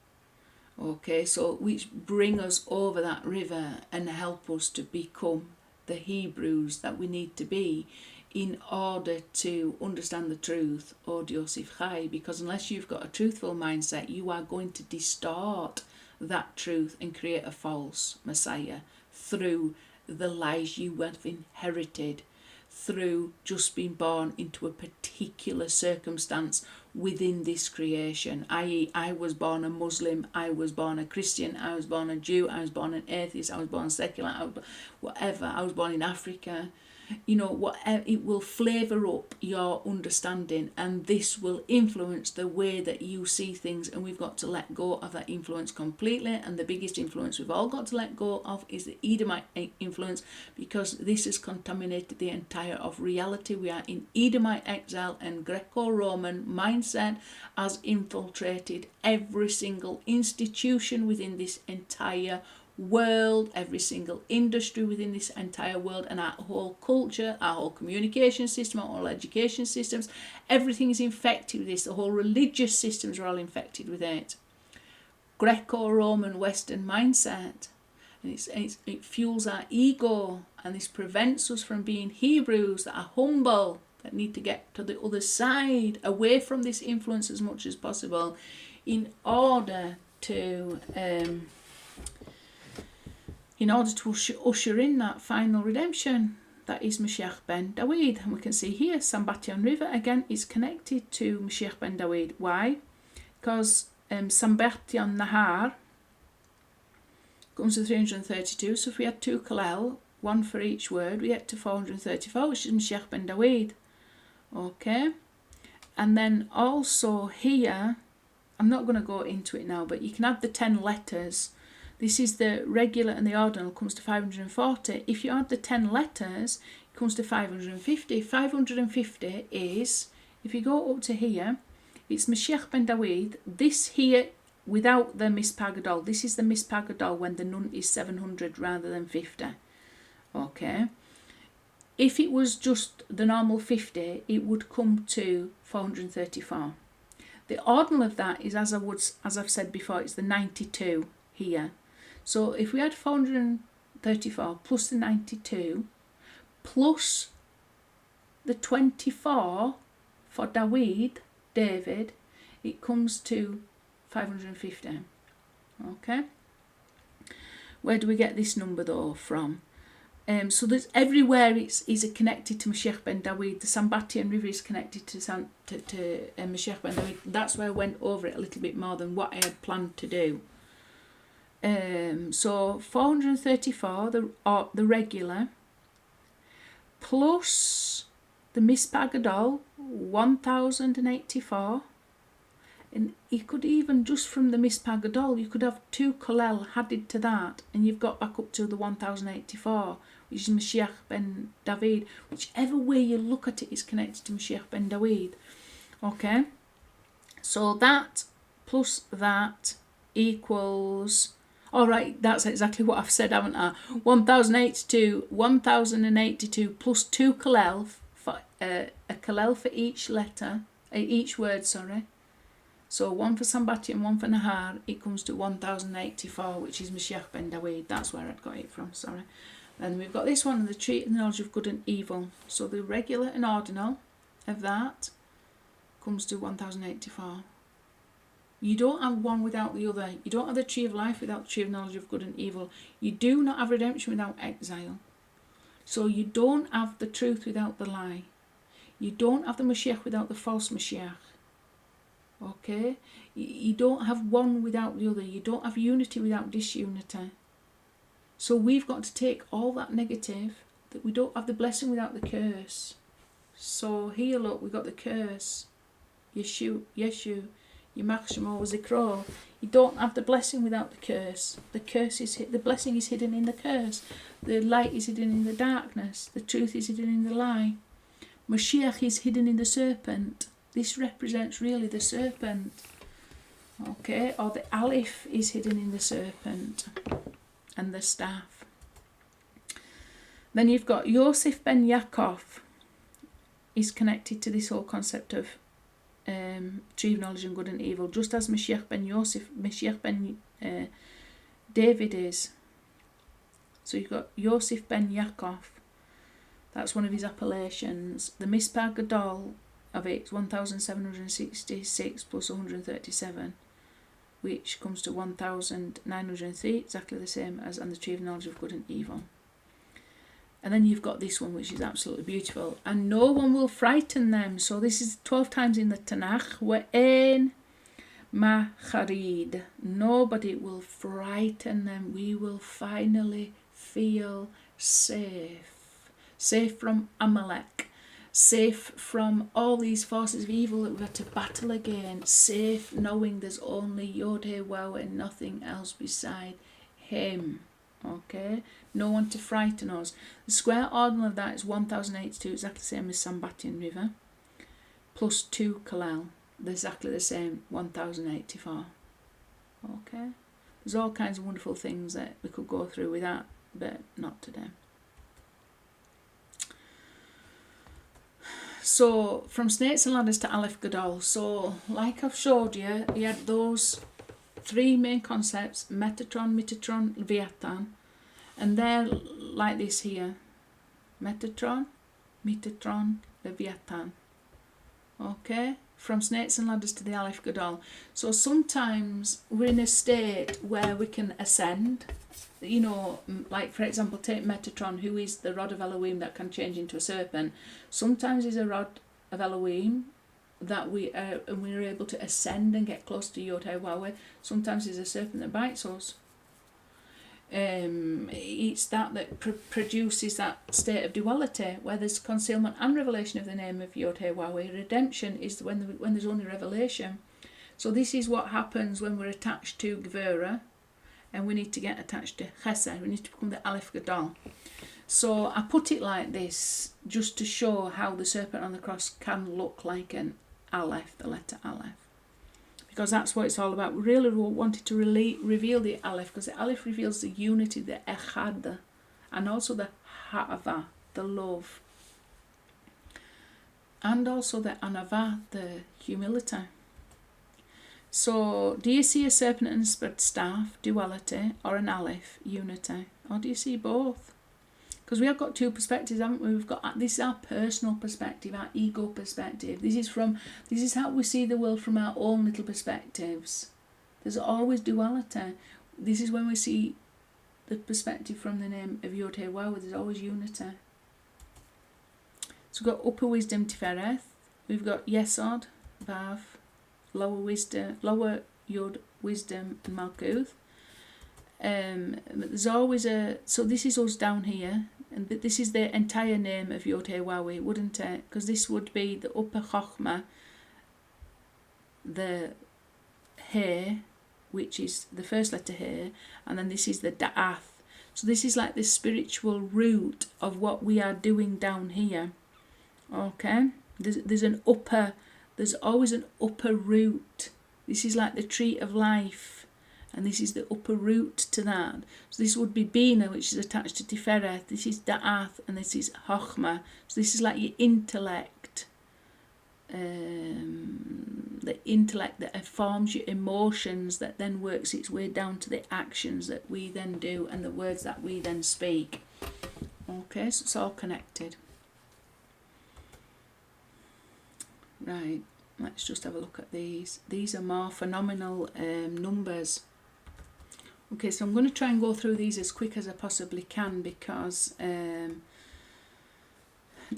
Okay, so which bring us over that river and help us to become the Hebrews that we need to be in order to understand the truth, Od Yosef Chai, because unless you've got a truthful mindset, you are going to distort that truth and create a false Messiah through the lies you have inherited, through just being born into a particular circumstance within this creation, i.e. I was born a Muslim, I was born a Christian, I was born a Jew, I was born an atheist, I was born secular, I was born in Africa. Whatever, it will flavour up your understanding, and this will influence the way that you see things, and we've got to let go of that influence completely. And the biggest influence we've all got to let go of is the Edomite influence, because this has contaminated the entire of reality. We are in Edomite exile, and Greco-Roman mindset has infiltrated every single institution within this entire world, every single industry within this entire world, and our whole culture, our whole communication system, our whole education systems, everything is infected with this. The whole religious systems are all infected with it. Greco-Roman Western mindset, and it fuels our ego, and this prevents us from being Hebrews that are humble, that need to get to the other side, away from this influence as much as possible, in order to usher in that final redemption that is Moshiach Ben David. And we can see here Sambatyon River again is connected to Moshiach Ben David. Why? Because Sambatyon Nahar comes to 332, so if we had 2 Kalel, 1 for each word, we get to 434, which is Moshiach Ben David. Okay, and then also here, I'm not going to go into it now, but you can add the 10 letters. This is the regular and the ordinal, comes to 540. If you add the 10 letters, it comes to 550. 550 is, if you go up to here, it's Moshiach Ben David. This here, without the Mispagadol, this is the Mispagadol when the nun is 700 rather than 50. Okay. If it was just the normal 50, it would come to 434. The ordinal of that is, as I've said before, it's the 92 here. So if we had 434 plus the 92 plus the 24 for David, it comes to 550. Okay. Where do we get this number though from? So there's everywhere is connected to Moshiach Ben David. The Sambatyon River is connected to Moshiach Ben David. That's why I went over it a little bit more than what I had planned to do. So 434, the regular, plus the Mispagadol, 1084, And you could even, just from the Mispar Gadol, you could have 2 Kolel added to that, and you've got back up to the 1084, which is Moshiach Ben David. Whichever way you look at it is connected to Moshiach Ben David. Okay? So that plus that equals... Alright, that's exactly what I've said, haven't I? 1082 plus 2 Kolel, for, a Kolel for each letter, each word, sorry. So one for Sambati and one for Nahar, it comes to 1084, which is Mashiach Ben David. That's where I'd got it from, sorry. And we've got this one, the tree of the knowledge of good and evil. So the regular and ordinal of that comes to 1084. You don't have one without the other. You don't have the tree of life without the tree of knowledge of good and evil. You do not have redemption without exile. So you don't have the truth without the lie. You don't have the Mashiach without the false Mashiach. Okay? You don't have one without the other. You don't have unity without disunity. So we've got to take all that negative, that we don't have the blessing without the curse. So here, look, we've got the curse. Yeshu, Yimach Shemo Zikro. You don't have the blessing without the curse. The blessing is hidden in the curse. The light is hidden in the darkness. The truth is hidden in the lie. Mashiach is hidden in the serpent. This represents really the serpent. Okay, or the Aleph is hidden in the serpent and the staff. Then you've got Yosef Ben Yaakov is connected to this whole concept of tree of knowledge and good and evil, just as Moshiach Ben David is. So you've got Yosef Ben Yaakov. That's one of his appellations. The Mispar Gadol of it is 1766 plus 137, which comes to 1903, exactly the same as and the tree of knowledge of good and evil. And then you've got this one, which is absolutely beautiful. And no one will frighten them. So this is 12 times in the Tanakh. We'en macharid. Nobody will frighten them. We will finally feel safe. Safe from Amalek. Safe from all these forces of evil that we've had to battle against. Safe knowing there's only Yod-Heh-Waw and nothing else beside him. Okay, no one to frighten us. The square ordinal of that is 1082, exactly the same as Sambatian River, plus 2 Kalal, exactly the same, 1084. Okay, there's all kinds of wonderful things that we could go through with that, but not today. So from snakes and ladders to Aleph Gadol. So like I've showed you, you had those 3 main concepts, Metatron, Leviathan, and they're like this here, Metatron, Leviathan. Okay, from snakes and ladders to the Aleph Gadol. So sometimes we're in a state where we can ascend, you know, like for example, take Metatron, who is the rod of Elohim that can change into a serpent. Sometimes he's a rod of Elohim that we're able to ascend and get close to Yod-Heh-Waw. Sometimes there's a serpent that bites us. It's that produces that state of duality where there's concealment and revelation of the name of Yod-Heh-Waw. Redemption is when there's only revelation. So this is what happens when we're attached to Gevurah, and we need to get attached to Chesed. We need to become the Aleph Gadol. So I put it like this just to show how the serpent on the cross can look like an Aleph, the letter Aleph, because that's what it's all about. We really wanted to reveal the Aleph, because the Aleph reveals the unity, the Echad, and also the Ha'ava, the love, and also the Anava, the humility. So do you see a serpent and a spread staff, duality, or an Aleph, unity, or do you see both? Because we have got 2 perspectives, haven't we? We've got, this is our personal perspective, our ego perspective. This is how we see the world from our own little perspectives. There's always duality. This is when we see the perspective from the name of Yod-Heh-Waw, there's always unity. So we've got upper wisdom Tifereth, we've got Yesod, Vav, lower Yod, wisdom, and Malkuth. There's always so this is us down here, and this is the entire name of Yod-Heh-Waw, wouldn't it? Because this would be the upper Chochmah, the He, which is the first letter He, and then this is the Da'ath. So this is like the spiritual root of what we are doing down here. Okay? There's always an upper root. This is like the tree of life, and this is the upper root to that. So this would be Bina, which is attached to Tiferet. This is Da'ath, and this is Chochmah. So this is like your intellect. The intellect that informs your emotions, that then works its way down to the actions that we then do and the words that we then speak. Okay, so it's all connected. Right, let's just have a look at these. These are more phenomenal numbers. Okay, so I'm going to try and go through these as quick as I possibly can, because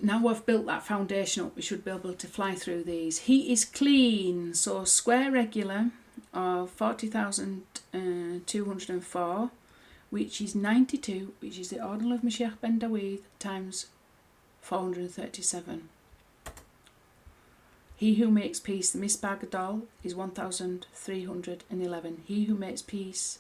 now I've built that foundation up, we should be able to fly through these. He is clean, so square regular of 40,204, which is 92, which is the ordinal of Moshiach Ben David times 437. He who makes peace, the Misbah Gadol, is 1,311. He who makes peace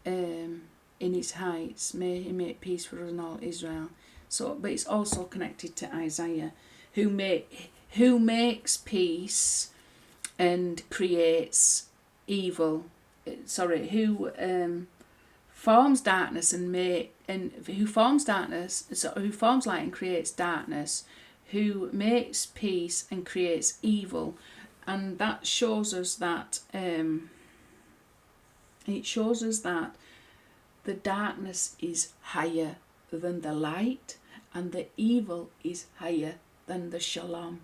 in his heights, may he make peace for us and all Israel. So, but it's also connected to Isaiah, who makes peace and creates evil. Sorry, who forms darkness who forms light and creates darkness, who makes peace and creates evil. And that shows us that the darkness is higher than the light, and the evil is higher than the shalom,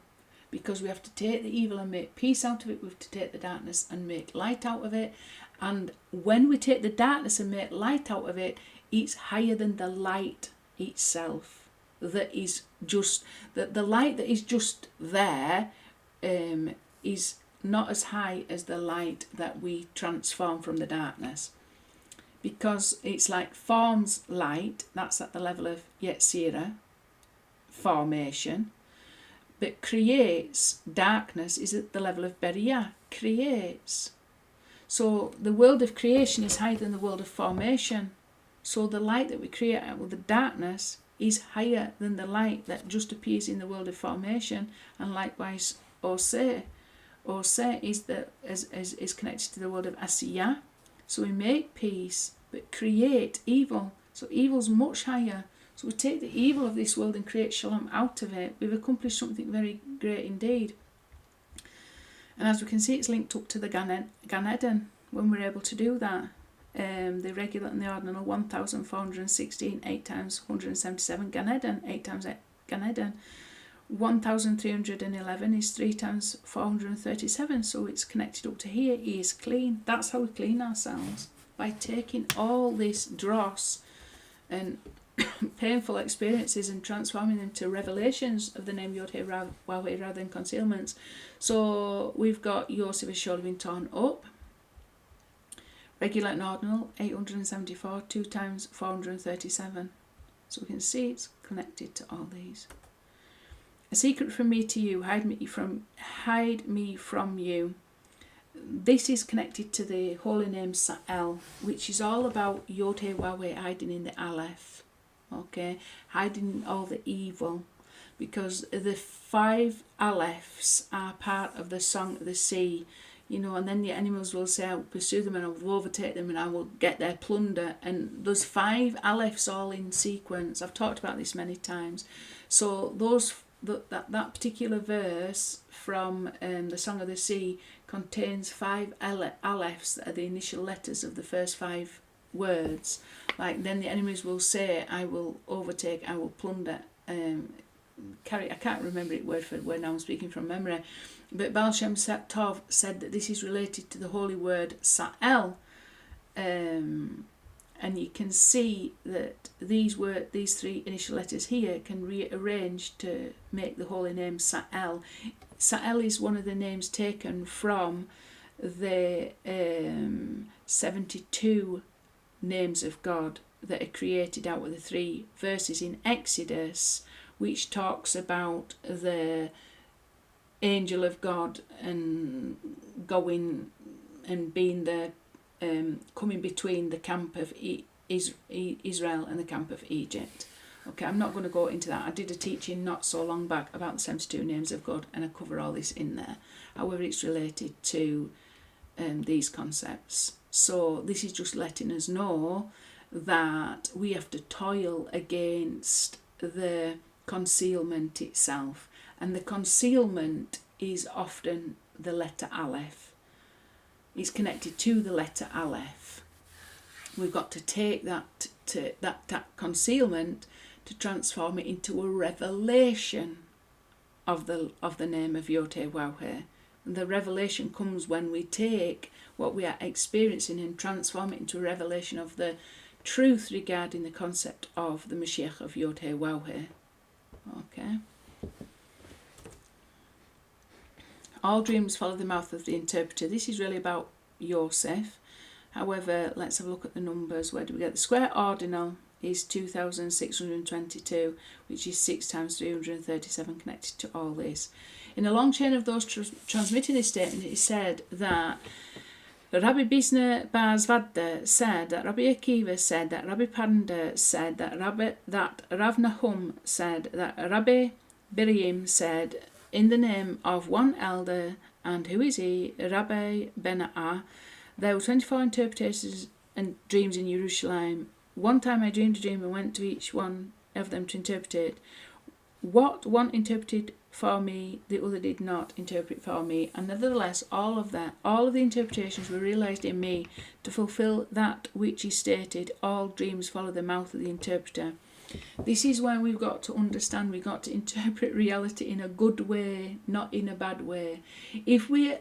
because we have to take the evil and make peace out of it. We have to take the darkness and make light out of it, and when we take the darkness and make light out of it, it's higher than the light itself. That is just the light that is just there is not as high as the light that we transform from the darkness, because it's like forms light, that's at the level of Yetzirah, formation, but creates darkness is at the level of Beriah, creates. So the world of creation is higher than the world of formation. So the light that we create out of the darkness is higher than the light that just appears in the world of formation. And likewise, Oseh is connected to the world of Asiyah. So we make peace, but create evil. So evil's much higher. So we take the evil of this world and create shalom out of it. We've accomplished something very great indeed. And as we can see, it's linked up to the Gan Eden when we're able to do that. The regular and the ordinal, 1,416, 8 times 177, Gan Eden, 8 times Gan Eden. 1,311 is 3 times 437, so it's connected up to here. He is clean. That's how we clean ourselves, by taking all this dross and painful experiences and transforming them to revelations of the name Yod-Heh Wah-Heh rather than concealments. So we've got Yosef has surely been torn up. Regular and ordinal, 874, 2 times 437. So we can see it's connected to all these. A secret from me to you, hide me from you. This is connected to the holy name Sa'el, which is all about Yod-Heh Wah-Heh hiding in the Aleph. Okay, hiding all the evil, because the 5 Alephs are part of the Song of the Sea, and then the animals will say, I will pursue them and I will overtake them and I will get their plunder. And there's 5 Alephs all in sequence. I've talked about this many times. So that particular verse from the Song of the Sea contains 5 Alephs that are the initial letters of the first 5 words. Like, then the enemies will say, I will overtake, I will plunder. I can't remember it word for word now, I'm speaking from memory. But Baal Shem Tov said that this is related to the holy word Sa'el. And you can see that these 3 initial letters here can rearrange to make the holy name Sa'el. Sa'el is one of the names taken from the 72 names of God that are created out of the 3 verses in Exodus, which talks about the angel of God and going and being the coming between the camp of Israel and the camp of Egypt. Okay, I'm not going to go into that. I did a teaching not so long back about the 72 names of God, and I cover all this in there. However, it's related to these concepts. So this is just letting us know that we have to toil against the concealment itself. And the concealment is often the letter Aleph. It's connected to the letter Aleph. We've got to take that concealment to transform it into a revelation of the name of Yod-Heh-Waw-Heh. And the revelation comes when we take what we are experiencing and transform it into a revelation of the truth regarding the concept of the Mashiach of Yod-Heh-Waw-Heh. Okay. All dreams follow the mouth of the interpreter. This is really about Yosef. However, let's have a look at the numbers. Where do we get the square ordinal? Is 2622, which is 6 times 337, connected to all this. In a long chain of those transmitting this statement, it is said that Rabbi Bisna Bar Zvadda said, that Rabbi Akiva said, that Rabbi Panda said, that Rav Nahum said, that Rabbi Biriam said, in the name of one elder, and who is he? Rabbi Bena'ah. There were 24 interpretations and dreams in Jerusalem. One time I dreamed a dream and went to each one of them to interpret it. What one interpreted for me, the other did not interpret for me. And nevertheless, all of the interpretations were realised in me to fulfil that which is stated. All dreams follow the mouth of the interpreter. This is why we've got to understand, we've got to interpret reality in a good way, not in a bad way. If we're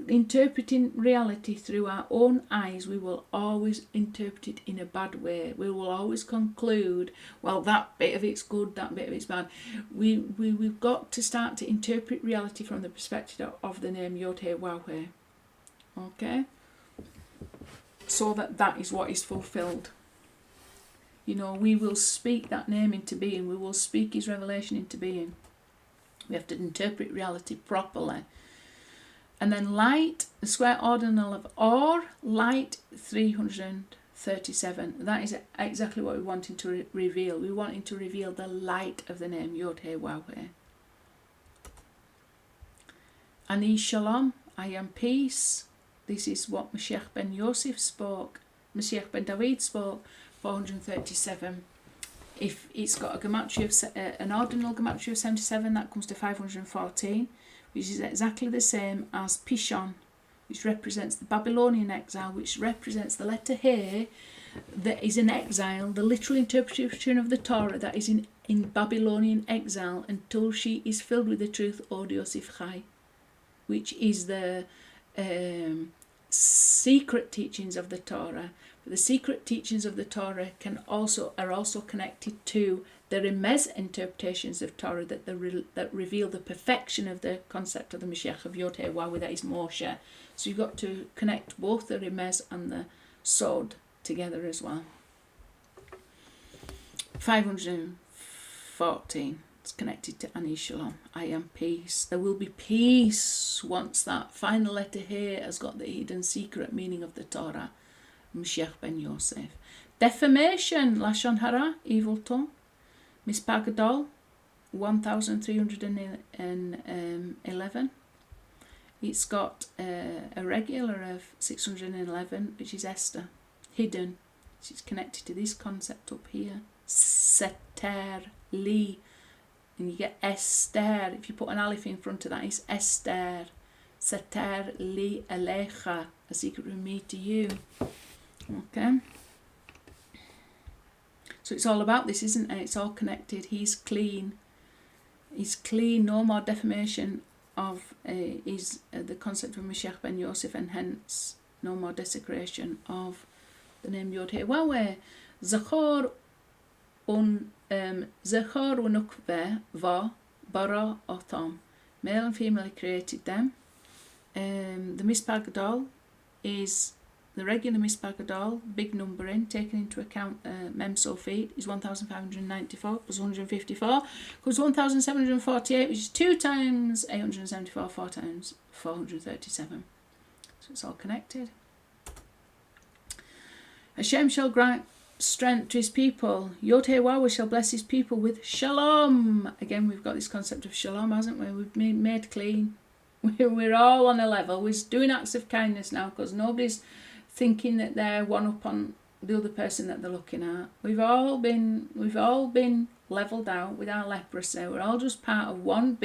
interpreting reality through our own eyes, we will always interpret it in a bad way. We will always conclude, well, that bit of it's good, that bit of it's bad. We've got to start to interpret reality from the perspective of the name Yod-Heh-Waw-Heh. Okay? So that is what is fulfilled. You know, we will speak that name into being. We will speak his revelation into being. We have to interpret reality properly. And then light, the square ordinal of or, light 337. That is exactly what we want him to reveal. We want him to reveal the light of the name Yod-Heh-Waw-Heh. Ani Shalom, I am peace. This is what Moshiach Ben Yosef spoke. Moshiach Ben David spoke. 437. If it's got a gematria of an ordinal gematria of 77, that comes to 514, which is exactly the same as Pishon, which represents the Babylonian exile, which represents the letter He that is in exile, the literal interpretation of the Torah that is in Babylonian exile until she is filled with the truth, Od Yosef Chai, which is the secret teachings of the Torah. But the secret teachings of the Torah are also connected to the Remez interpretations of Torah that reveal the perfection of the concept of the Mashiach of Yod-Heh-Waw-Heh, that is Moshe. So you've got to connect both the Remez and the Sod together as well. 514. It's connected to Ani Shalom. I am peace. There will be peace once that final letter here has got the hidden secret meaning of the Torah. Moshiach Ben Yosef. Defamation, Lashon Hara, evil tongue. Mispar Gadol, 1311. It's got a regular of 611, which is Esther. Hidden. It's connected to this concept up here. Seter li. And you get Esther. If you put an Aleph in front of that, it's Esther. Seter li alecha. A secret from me to you. Okay. So it's all about this, isn't it? It's all connected. He's clean. He's clean. No more defamation of the concept of Moshiach Ben Yosef, and hence no more desecration of the name Yod-Heh-Waw-Heh. Zachor unukve va bara otam. Male and female, he created them. The Mispar Gadol is the regular Mispar Gadol, big numbering, taken into account Mem Sofit, is 1,594 plus 154, equals 1,748, which is 2 times 874, 4 times 437. So So it's all connected. Hashem shall grant strength to his people. Yod-Heh-Wah shall bless his people with shalom. Again, we've got this concept of shalom, hasn't we? We've been made clean. We're all on a level. We're doing acts of kindness now because nobody's thinking that they're one up on the other person that they're looking at. We've all been leveled out with our leprosy. We're all just part of one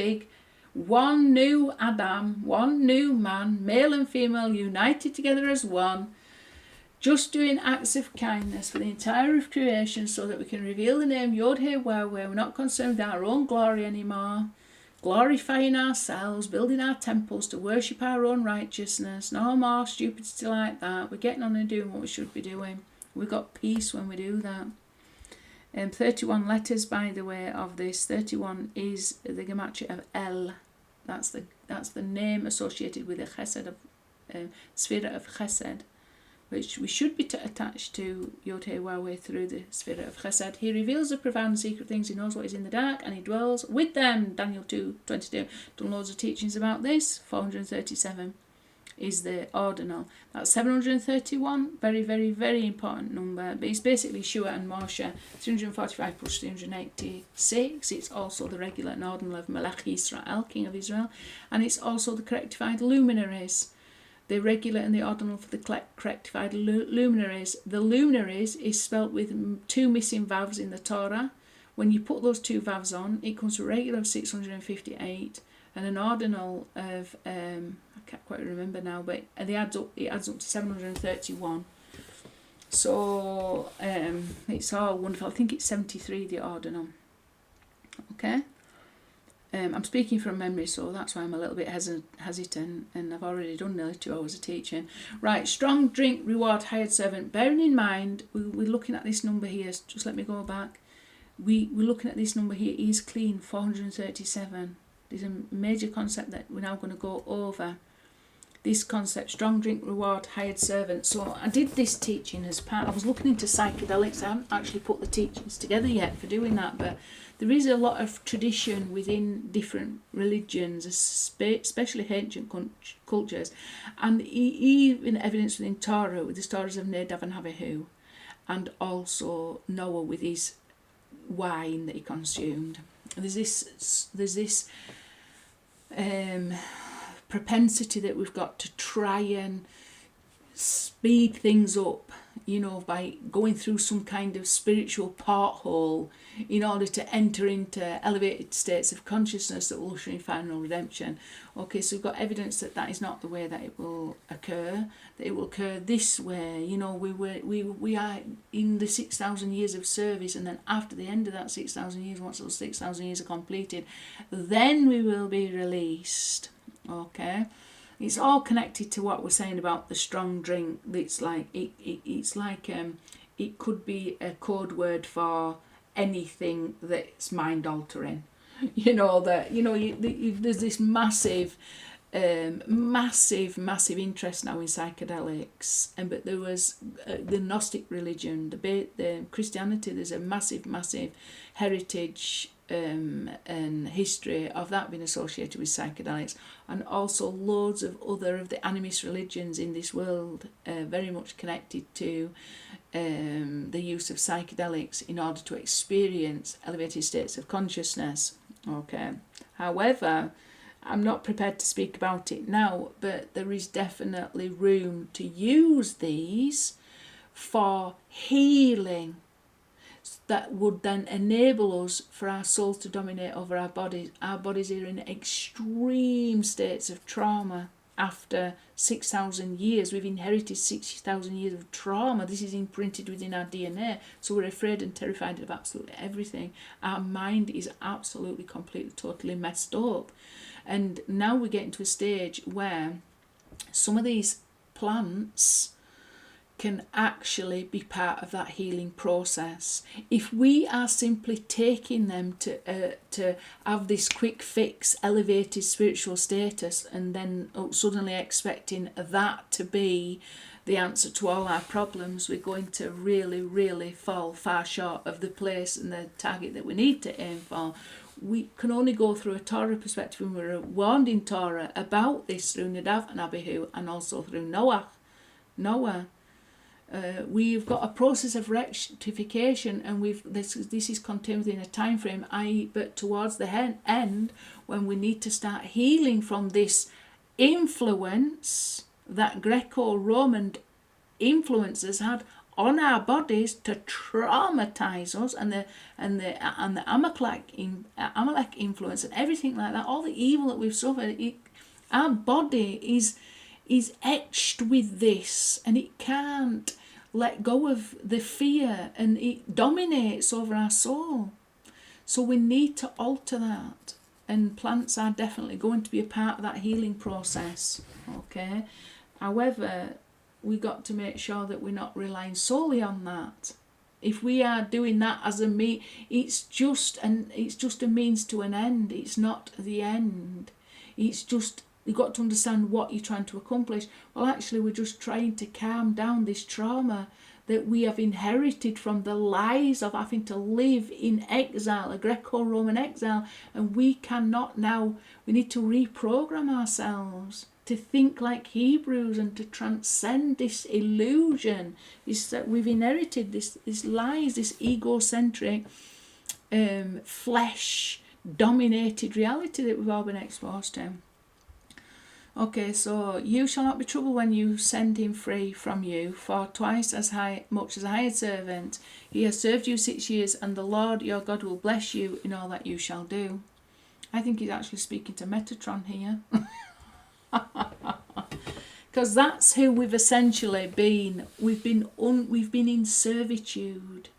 new Adam, one new man, male and female, united together as one. Just doing acts of kindness for the entire of creation so that we can reveal the name Yod-Heh-Wah. We're not concerned with our own glory anymore, glorifying ourselves, building our temples to worship our own righteousness. No more stupidity like that. We're getting on and doing what we should be doing. We've got peace when we do that. 31 letters, by the way, of this. 31 is the gematria of El. That's the name associated with the chesed of Sphira of Chesed, which we should be attached to Yod-Heh-Wah through the Sphira of Chesed. He reveals the profound and secret things. He knows what is in the dark, and he dwells with them. Daniel 2:22. Done loads of teachings about this. 437 is the ordinal. That's 731. Very, very, very important number. But it's basically Shua and Moshe. 345 plus 386. It's also the regular and ordinal of Melech Yisrael, King of Israel. And it's also the correctified luminaries. The regular and the ordinal for the correctified luminaries. The luminaries is spelt with 2 missing vowels in the Torah. When you put those 2 vowels on, it comes to a regular of 658 and an ordinal of I can't quite remember now, but it adds up to 731. So it's all wonderful. I think it's 73 the ordinal. Okay. I'm speaking from memory, so that's why I'm a little bit hesitant, and I've already done nearly 2 hours of teaching. Right, strong drink, reward, hired servant. Bearing in mind, we're looking at this number here. Just let me go back. We're looking at this number here. Is clean, 437. There's a major concept that we're now going to go over. This concept, strong drink, reward, hired servant. So I did this teaching as part. I was looking into psychedelics. I haven't actually put the teachings together yet for doing that, but there is a lot of tradition within different religions, especially ancient cultures, and even evidence within Torah, with the stories of Nadav and Abihu, and also Noah with his wine that he consumed. There's this propensity that we've got to try and speed things up, by going through some kind of spiritual porthole in order to enter into elevated states of consciousness that will usher in final redemption. Okay, so we've got evidence that is not the way that it will occur, that it will occur this way. We are in the 6,000 years of service, and then after the end of that 6,000 years, once those 6,000 years are completed, then we will be released. Okay. It's all connected to what we're saying about the strong drink. It's like it could be a code word for anything that's mind altering. There's this massive interest now in psychedelics, but there was the Gnostic religion, the Christianity. There's a massive heritage and history of that being associated with psychedelics, and also loads of other of the animist religions in this world very much connected to the use of psychedelics in order to experience elevated states of consciousness. Okay. However, I'm not prepared to speak about it now, but there is definitely room to use these for healing that would then enable us for our souls to dominate over our bodies. Our bodies are in extreme states of trauma after 6,000 years. We've inherited 60,000 years of trauma. This is imprinted within our DNA. So we're afraid and terrified of absolutely everything. Our mind is absolutely, completely, totally messed up. And now we're getting to a stage where some of these plants can actually be part of that healing process. If we are simply taking them to have this quick fix, elevated spiritual status, and then suddenly expecting that to be the answer to all our problems, we're going to really, really fall far short of the place and the target that we need to aim for. we can only go through a Torah perspective, and we're warned in Torah about this through Nadav and Abihu, and also through Noah. We've got a process of rectification, and this is contained within a time frame, i.e., but towards the end, when we need to start healing from this influence that Greco-Roman influences had on our bodies to traumatize us, and the Amalek influence and everything like that, all the evil that we've suffered, our body is etched with this, and it can't let go of the fear, and it dominates over our soul. So we need to alter that, and plants are definitely going to be a part of that healing process. Okay, however, we got to make sure that we're not relying solely on that. If we are doing that as it's just a means to an end. It's not the end. It's just, you've got to understand what you're trying to accomplish. Well, actually, we're just trying to calm down this trauma that we have inherited from the lies of having to live in exile, a Greco-Roman exile, and we cannot now. We need to reprogram ourselves to think like Hebrews and to transcend this illusion. Is that we've inherited this lies, this egocentric, flesh-dominated reality that we've all been exposed to. Okay, so you shall not be troubled when you send him free from you, for twice as much as a hired servant he has served you 6 years, and the Lord your God will bless you in all that you shall do. I think he's actually speaking to Metatron here. Because that's who we've essentially been. We've been in servitude.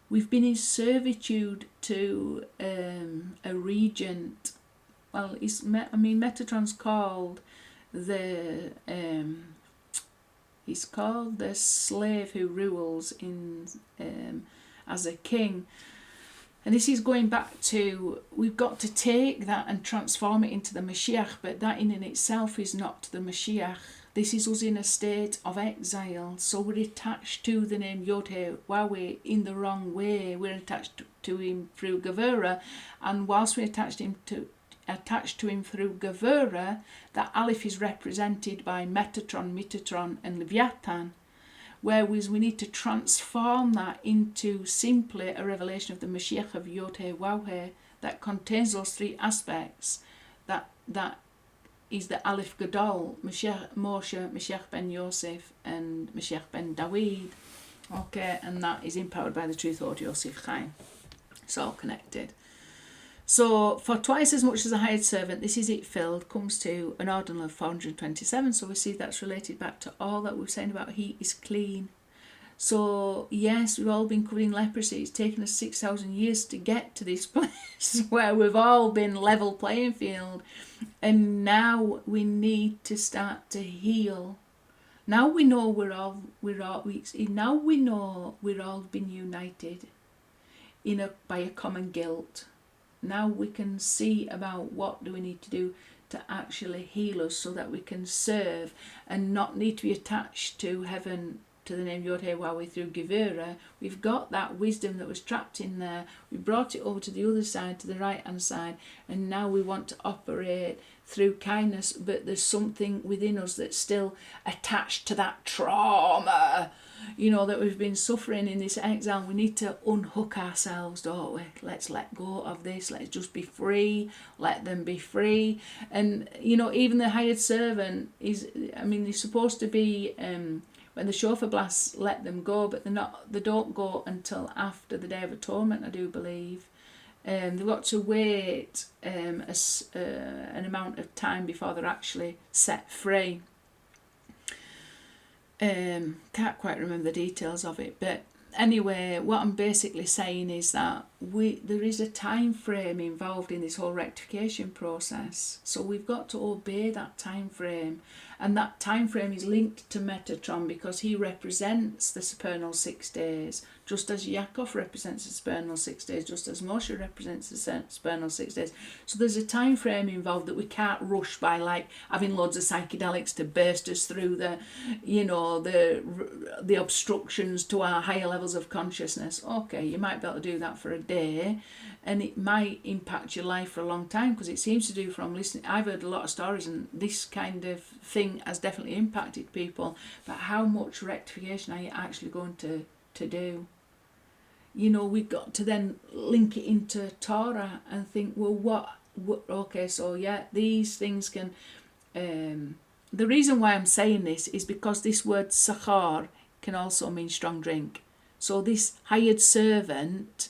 We've been in servitude to a regent. Well, Metatron's called he's called the slave who rules in as a king. And this is going back to, we've got to take that and transform it into the Mashiach, but that in itself is not the Mashiach. This is us in a state of exile, so we're attached to the name Yod-Heh-Wah-Weh in the wrong way. We're attached to him through Gevurah, and whilst we're attached to him through Gevurah, that Aleph is represented by Metatron, and Leviathan. Whereas we need to transform that into simply a revelation of the Mashiach of Yod-Heh-Wah-Heh that contains those three aspects. That is the Aleph Gadol, Moshe, Moshiach Ben Yosef, and Moshiach Ben David. Okay, and that is empowered by the truth of Yosef Chaim. It's all connected. So for twice as much as a hired servant, this is it filled, comes to an ordinal of 427. So we see that's related back to all that we're saying about he is clean. So yes, we've all been covered in leprosy. It's taken us 6,000 years to get to this place where we've all been level playing field. And now we need to start to heal. Now we know now we know we're all been united by a common guilt. Now we can see about what do we need to do to actually heal us so that we can serve and not need to be attached to heaven, to the name Yod-Heh-Wah-Weh through Gevurah. We've got that wisdom that was trapped in there. We brought it over to the other side, to the right-hand side, and now we want to operate through kindness, but there's something within us that's still attached to that trauma, that we've been suffering in this exile. We need to unhook ourselves, don't we? Let's let go of this. Let's just be free. Let them be free. And, even the hired servant they're supposed to be, when the shofar blasts, let them go, but they don't go until after the Day of Atonement, I do believe. They've got to wait an amount of time before they're actually set free. Can't quite remember the details of it, but anyway, what I'm basically saying is that there is a time frame involved in this whole rectification process, so we've got to obey that time frame, and that time frame is linked to Metatron because he represents the supernal 6 days, just as Yaakov represents the supernal 6 days, just as Moshe represents the supernal 6 days. So there's a time frame involved that we can't rush by, like having loads of psychedelics to burst us through the obstructions to our higher levels of consciousness. Okay, you might be able to do that for a day, and it might impact your life for a long time, because it seems to do from listening. I've heard a lot of stories, and this kind of thing has definitely impacted people. But how much rectification are you actually going to do? You know, we've got to then link it into Torah and think, well, what okay, so yeah, these things can... the reason why I'm saying this is because this word sachar can also mean strong drink. So this hired servant,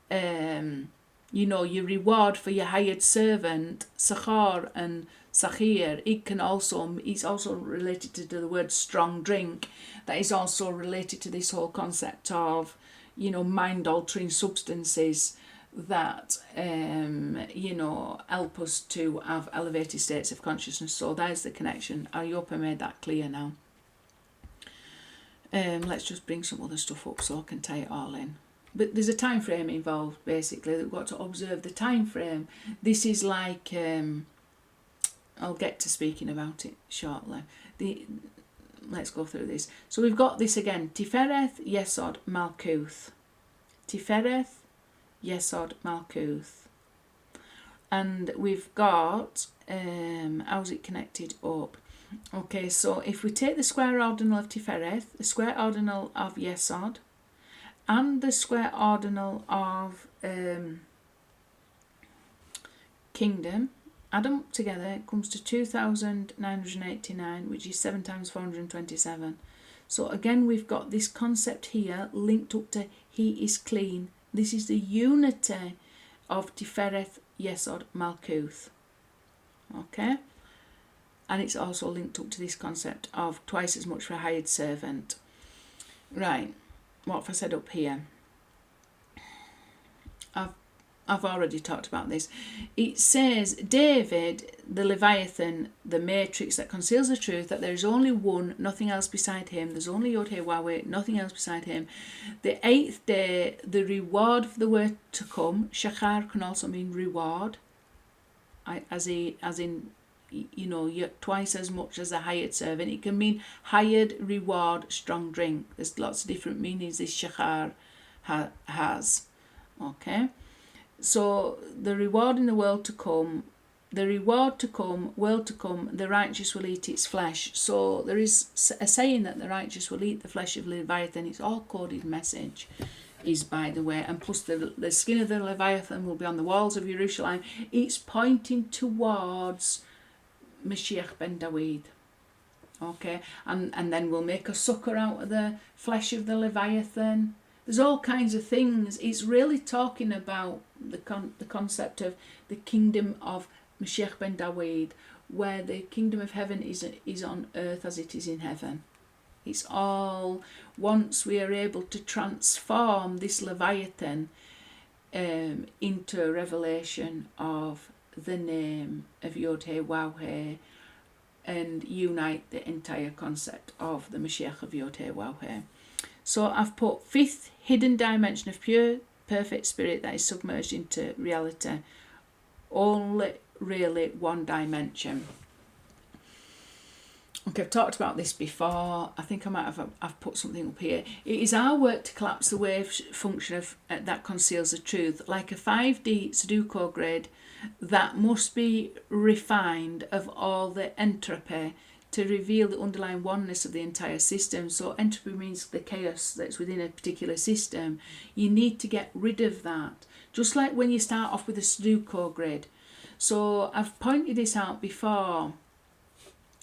you know, your reward for your hired servant, sachar and sachir, it's also related to the word strong drink. That is also related to this whole concept of, you know, mind-altering substances that, you know, help us to have elevated states of consciousness. So there's the connection. I hope I made that clear now. Let's just bring some other stuff up so I can tie it all in. But there's a time frame involved, basically. We've got to observe the time frame. This is like... I'll get to speaking about it shortly. Let's go through this. So we've got this again. Tifereth, Yesod, Malkuth. Tifereth, Yesod, Malkuth. And we've got... how's it connected up? Okay, so if we take the square ordinal of Tifereth, the square ordinal of Yesod, and the square ordinal of Kingdom, add them up together, it comes to 2,989, which is 7 times 427. So again, we've got this concept here linked up to he is clean. This is the unity of Tifereth, Yesod, Malkuth. Okay? And it's also linked up to this concept of twice as much for a hired servant. Right, what have I said up here? I've already talked about this. It says, David, the Leviathan, the matrix that conceals the truth, that there is only one, nothing else beside him. There's only Yod-Heh-Wah-Weh, nothing else beside him. The 8th day, the reward for the word to come. Shachar can also mean reward, as in, you know, you're twice as much as a hired servant. It can mean hired, reward, strong drink. There's lots of different meanings this shachar has. Okay? So the reward in the world to come, world to come, the righteous will eat its flesh. So there is a saying that the righteous will eat the flesh of Leviathan. It's all coded message, is, by the way. And plus the skin of the Leviathan will be on the walls of Jerusalem. It's pointing towards Moshiach Ben David. Okay, and then we'll make a sucker out of the flesh of the Leviathan. There's all kinds of things. It's really talking about the concept of the kingdom of Moshiach Ben David, where the kingdom of heaven is on earth as it is in heaven. It's all, once we are able to transform this Leviathan into a revelation of the name of Yod-Heh-Wah-Heh, and unite the entire concept of the Mashiach of Yod-Heh-Wah-Heh. So I've put 5th hidden dimension of pure, perfect spirit that is submerged into reality. Only really one dimension. Okay, I've talked about this before. I think I might have I've put something up here. It is our work to collapse the wave function of that conceals the truth, like a 5D Sudoku grid that must be refined of all the entropy to reveal the underlying oneness of the entire system. So entropy means the chaos that's within a particular system. You need to get rid of that. Just like when you start off with a Sudoku grid. So I've pointed this out before.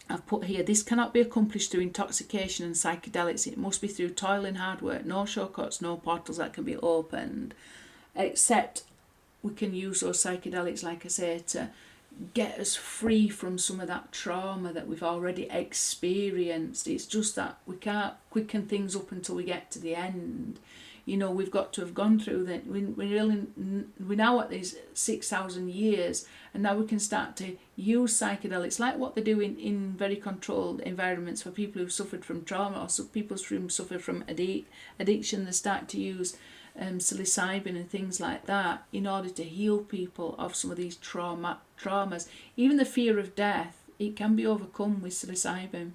I've put here, this cannot be accomplished through intoxication and psychedelics. It must be through toil and hard work. No shortcuts, no portals that can be opened. Except we can use those psychedelics, like I say, to get us free from some of that trauma that we've already experienced. It's just that we can't quicken things up until we get to the end. You know, we've got to have gone through that. We're now at these 6,000 years, and now we can start to use psychedelics like what they do in very controlled environments for people who've suffered from trauma, or some people who suffer from addiction. They start to use psilocybin and things like that in order to heal people of some of these traumas. Even the fear of death, it can be overcome with psilocybin,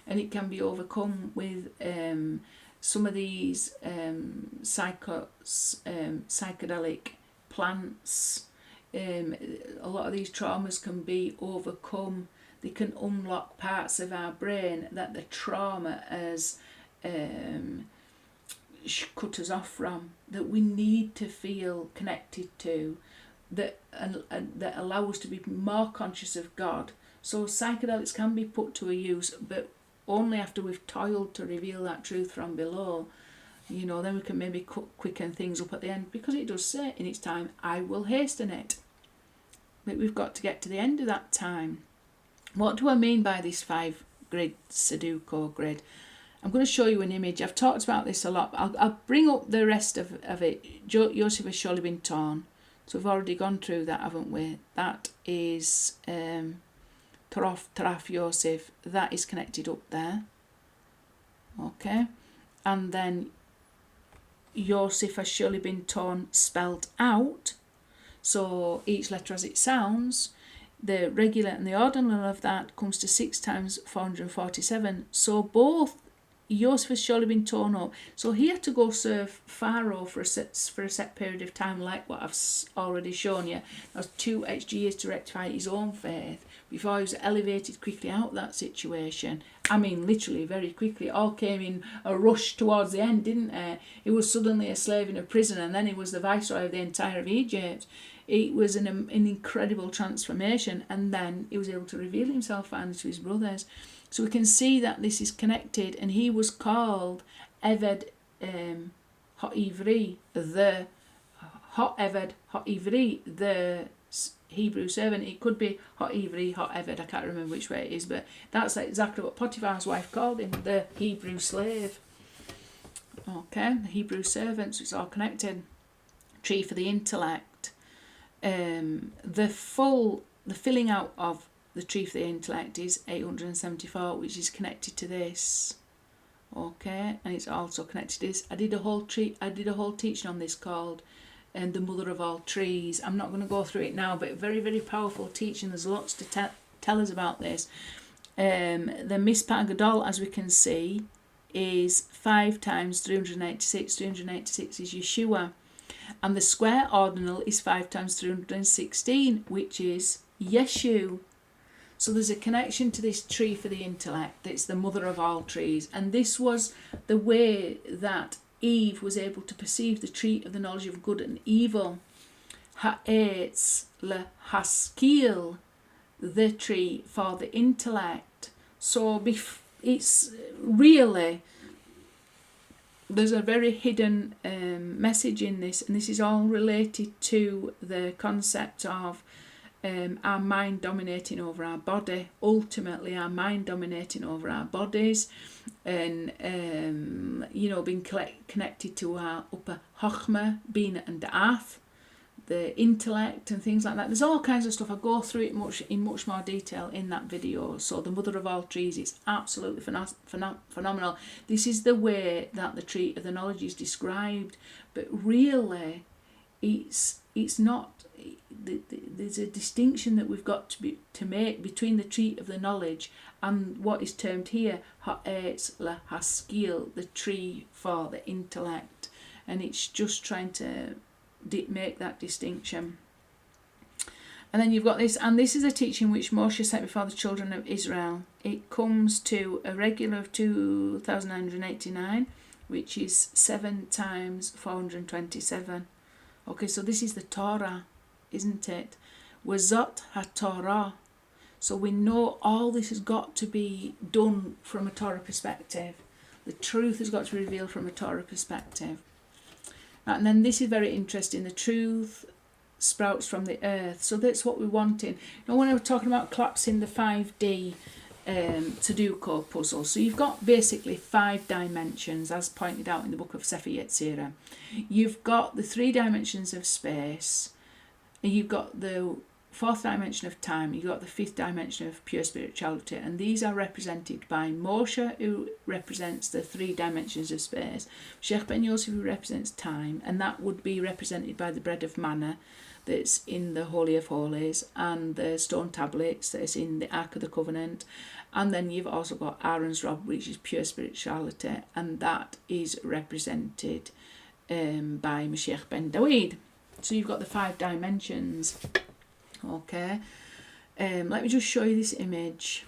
and it can be overcome with some of these psychedelic plants, a lot of these traumas can be overcome. They can unlock parts of our brain that the trauma has cut us off from, that we need to feel connected to, that allow us to be more conscious of God. So psychedelics can be put to a use, but only after we've toiled to reveal that truth from below. Then we can maybe quicken things up at the end, because it does say in its time, I will hasten it. But we've got to get to the end of that time. What do I mean by this 5-grid Sudoku grid? I'm going to show you an image. I've talked about this a lot. I'll bring up the rest of it. Yosef has surely been torn. So we've already gone through that, haven't we? That is Taraf Yosef. That is connected up there. Okay. And then Yosef has surely been torn, spelt out. So each letter as it sounds. The regular and the ordinal of that comes to 6 times 447. So both Yosef has surely been torn up. So he had to go serve Pharaoh for a set period of time, like what I've already shown you. That was 2 extra years to rectify his own faith before he was elevated quickly out of that situation. I mean, literally very quickly. It all came in a rush towards the end, didn't it? He was suddenly a slave in a prison, and then he was the viceroy of the entire of Egypt. It was an incredible transformation, and then he was able to reveal himself finally to his brothers. So we can see that this is connected, and he was called Eved Ha'ivri, the Ha'eved Ha'ivri, the Hebrew servant. It could be Ha'ivri, Ha'eved, I can't remember which way it is, but that's exactly what Potiphar's wife called him, the Hebrew slave. Okay, the Hebrew servants, it's all connected. Tree for the intellect. The filling out of the tree for the intellect is 874, which is connected to this. Okay, and it's also connected to this. I did a whole teaching on this called the mother of all trees. I'm not going to go through it now, but very, very powerful teaching. There's lots to tell us about this. The Mispar Gadol, as we can see, is 5 times 386. 386 is Yeshua. And the square ordinal is 5 times 316, which is Yeshu. So there's a connection to this tree for the intellect. It's the mother of all trees. And this was the way that Eve was able to perceive the tree of the knowledge of good and evil. Ha'etz lehaskil, the tree for the intellect. So it's really, there's a very hidden message in this, and this is all related to the concept of our mind dominating over our body, ultimately our mind dominating over our bodies, and being connected to our upper Chochmah, Bina and Da'ath, the intellect and things like that. There's all kinds of stuff. I go through it in much more detail in that video. So the mother of all trees is absolutely phenomenal. This is the way that the tree of the knowledge is described, but really it's not. There's a distinction that we've got to make between the tree of the knowledge and what is termed here Ha'etz lehaskil, the tree for the intellect, and it's just trying to make that distinction. And then you've got this, and this is a teaching which Moshe set before the children of Israel. It comes to a regular of 2,989, which is 7 times 427. Okay, so this is the Torah, isn't it? Wazot HaTorah. So we know all this has got to be done from a Torah perspective. The truth has got to be revealed from a Torah perspective. And then this is very interesting. The truth sprouts from the earth. So that's what we're wanting. When I was talking about collapsing the 5D Sudoku puzzle. So you've got basically 5 dimensions, as pointed out in the book of Sefer Yetzirah. You've got the 3 dimensions of space. And you've got the 4th dimension of time, you've got the 5th dimension of pure spirituality, and these are represented by Moshe, who represents the 3 dimensions of space, Moshiach Ben David, who represents time, and that would be represented by the bread of manna, that's in the Holy of Holies, and the stone tablets that's in the Ark of the Covenant. And then you've also got Aaron's rod, which is pure spirituality, and that is represented by Moshiach Ben David. So you've got the 5 dimensions. Okay, let me just show you this image.